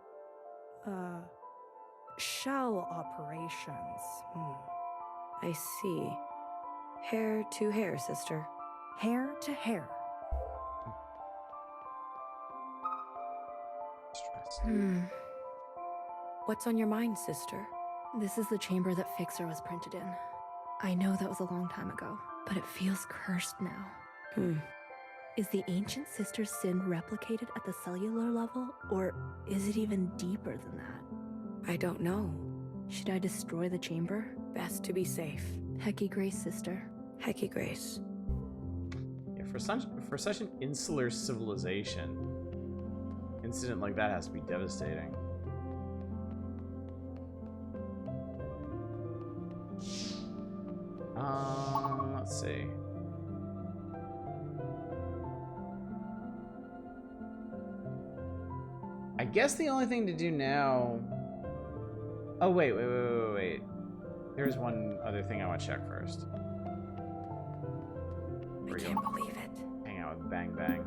shell operations.
I see. Hair to hair, sister.
Hair to hair.
What's on your mind, sister?
This is the chamber that Fixer was printed in. I know that was a long time ago, but it feels cursed now. Is the ancient sister's sin replicated at the cellular level, or is it even deeper than that?
I don't know.
Should I destroy the chamber?
Best to be safe.
Hecky Grace, sister.
Hecky Grace.
Yeah, for such an insular civilization, incident like that has to be devastating. Let's see. I guess the only thing to do now... Oh, wait. There's one other thing I want to check first.
I can't believe it.
Hang out with Bang Bang.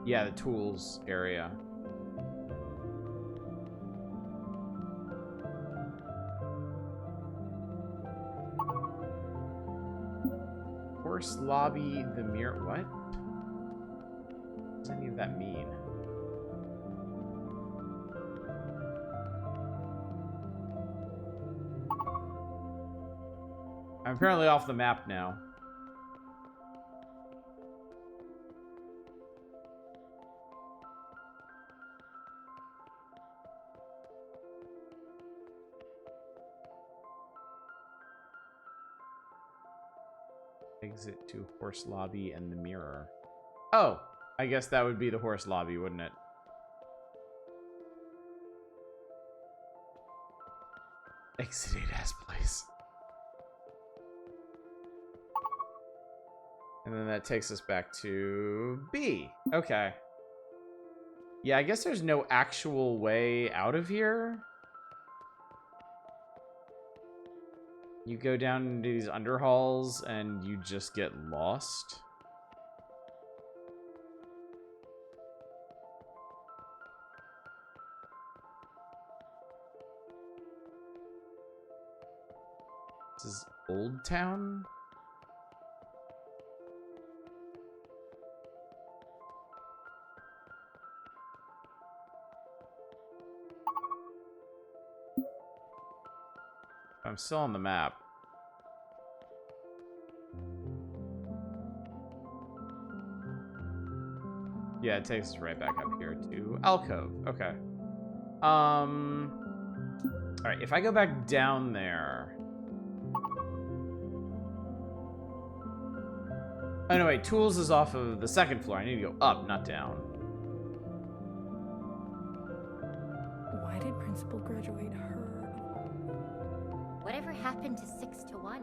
Yeah, the tools area. Horse lobby, the mirror. What? What does any of that mean? I'm apparently off the map now. Exit to horse lobby and the mirror. Oh, I guess that would be the horse lobby, wouldn't it? Exited ass place. And then that takes us back to B. Okay. Yeah, I guess there's no actual way out of here. You go down into these underhalls and you just get lost. This is Old Town? I'm still on the map. Yeah, it takes us right back up here to Alcove. Okay. Alright, if I go back down there... Oh, no, wait. Tools is off of the second floor. I need to go up, not down.
Why did Principal graduate her?
Whatever happened to 6 to 1?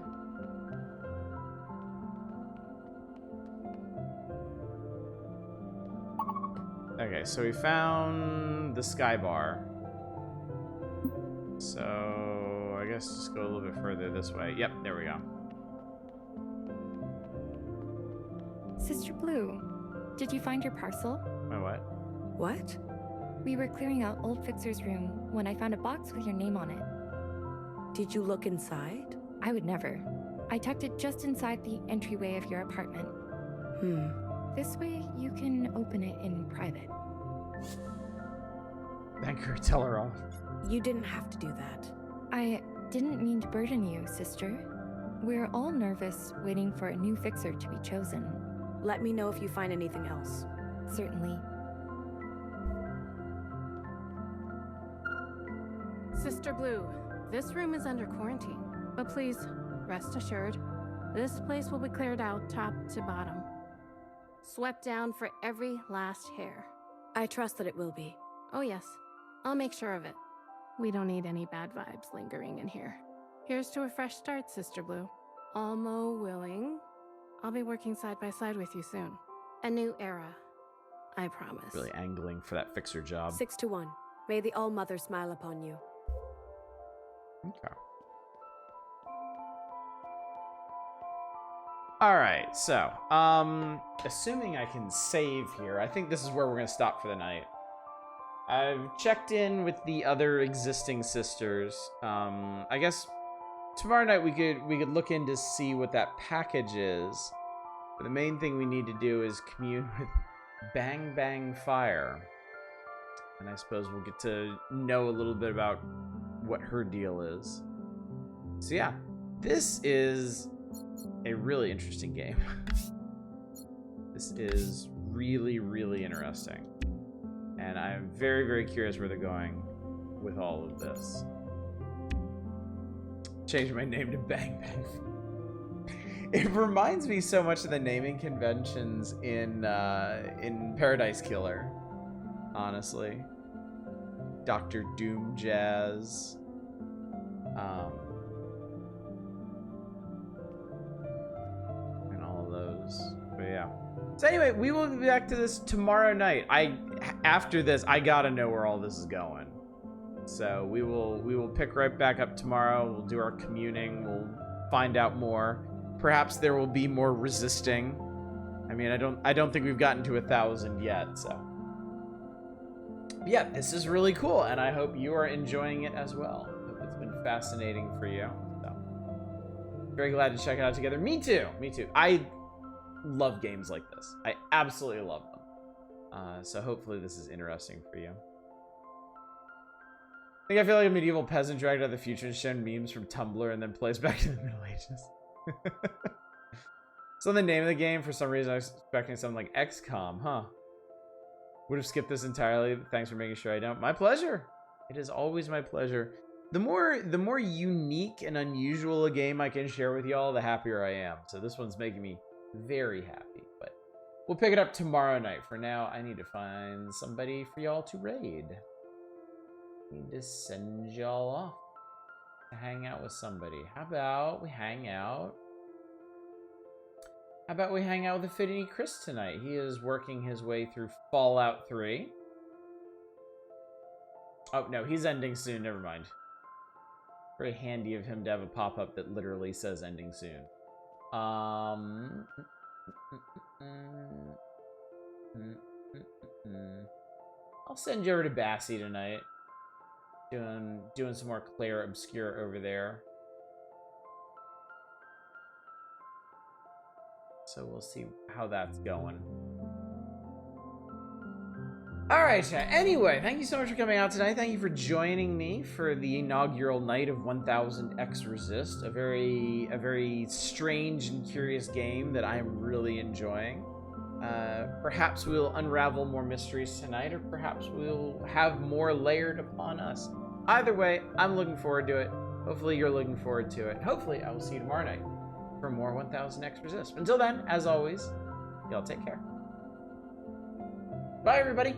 Okay, so we found the sky bar. So I guess just go a little bit further this way. Yep, there we go.
Sister Blue, did you find your parcel?
My what?
What?
We were clearing out old Fixer's room when I found a box with your name on it.
Did you look inside?
I would never. I tucked it just inside the entryway of your apartment. This way, you can open it in private.
Thank her, tell her off.
You didn't have to do that.
I didn't mean to burden you, sister. We're all nervous, waiting for a new fixer to be chosen.
Let me know if you find anything else.
Certainly.
Sister Blue, this room is under quarantine, but please, rest assured, this place will be cleared out top to bottom. Swept down for every last hair.
I trust that it will be.
Oh yes, I'll make sure of it. We don't need any bad vibes lingering in here. Here's to a fresh start, Sister Blue. Almo willing, I'll be working side by side with you soon. A new era, I promise.
Really angling for that fixer job.
6 to 1. May the All-Mother smile upon you.
Okay. Alright, so, assuming I can save here, I think this is where we're gonna stop for the night. I've checked in with the other existing sisters. I guess tomorrow night we could look in to see what that package is. But the main thing we need to do is commune with Bang Bang Fire. And I suppose we'll get to know a little bit about what her deal is. So yeah, this is a really interesting game. This is really, really interesting. And I'm very, very curious where they're going with all of this. Changed my name to Bang Bang. It reminds me so much of the naming conventions in Paradise Killer, honestly. Dr. Doom Jazz. And all of those. But yeah. So anyway, we will be back to this tomorrow night. After this, I gotta know where all this is going. So we will pick right back up tomorrow. We'll do our communing. We'll find out more. Perhaps there will be more resisting. I mean, I don't think we've gotten to 1,000 yet, so. But yeah, this is really cool, and I hope you are enjoying it as well. Hope it's been fascinating for you. So, very glad to check it out together. Me too. Me too. I love games like this. I absolutely love them. So hopefully this is interesting for you. I feel like a medieval peasant dragged out of the future and shown memes from Tumblr and then plays back to the Middle Ages. So the name of the game, for some reason I was expecting something like XCOM, huh? Would have skipped this entirely. Thanks for making sure I don't. My pleasure. It is always my pleasure. The more unique and unusual a game I can share with y'all, the happier I am. So this one's making me very happy. But we'll pick it up tomorrow night. For now, I need to find somebody for y'all to raid. I need to send y'all off to hang out with somebody. How about we hang out? How about we hang out with Affinity Chris tonight? He is working his way through Fallout 3. Oh, no, he's ending soon. Never mind. Very handy of him to have a pop-up that literally says ending soon. I'll send you over to Bassie tonight. Doing some more Claire Obscure over there. So we'll see how that's going. Alright, anyway, thank you so much for coming out tonight. Thank you for joining me for the inaugural night of 1000xRESIST. A very strange and curious game that I'm really enjoying. Perhaps we'll unravel more mysteries tonight, or perhaps we'll have more layered upon us. Either way, I'm looking forward to it. Hopefully you're looking forward to it. Hopefully I will see you tomorrow night for more 1000xRESIST. Until then, as always, y'all take care. Bye, everybody.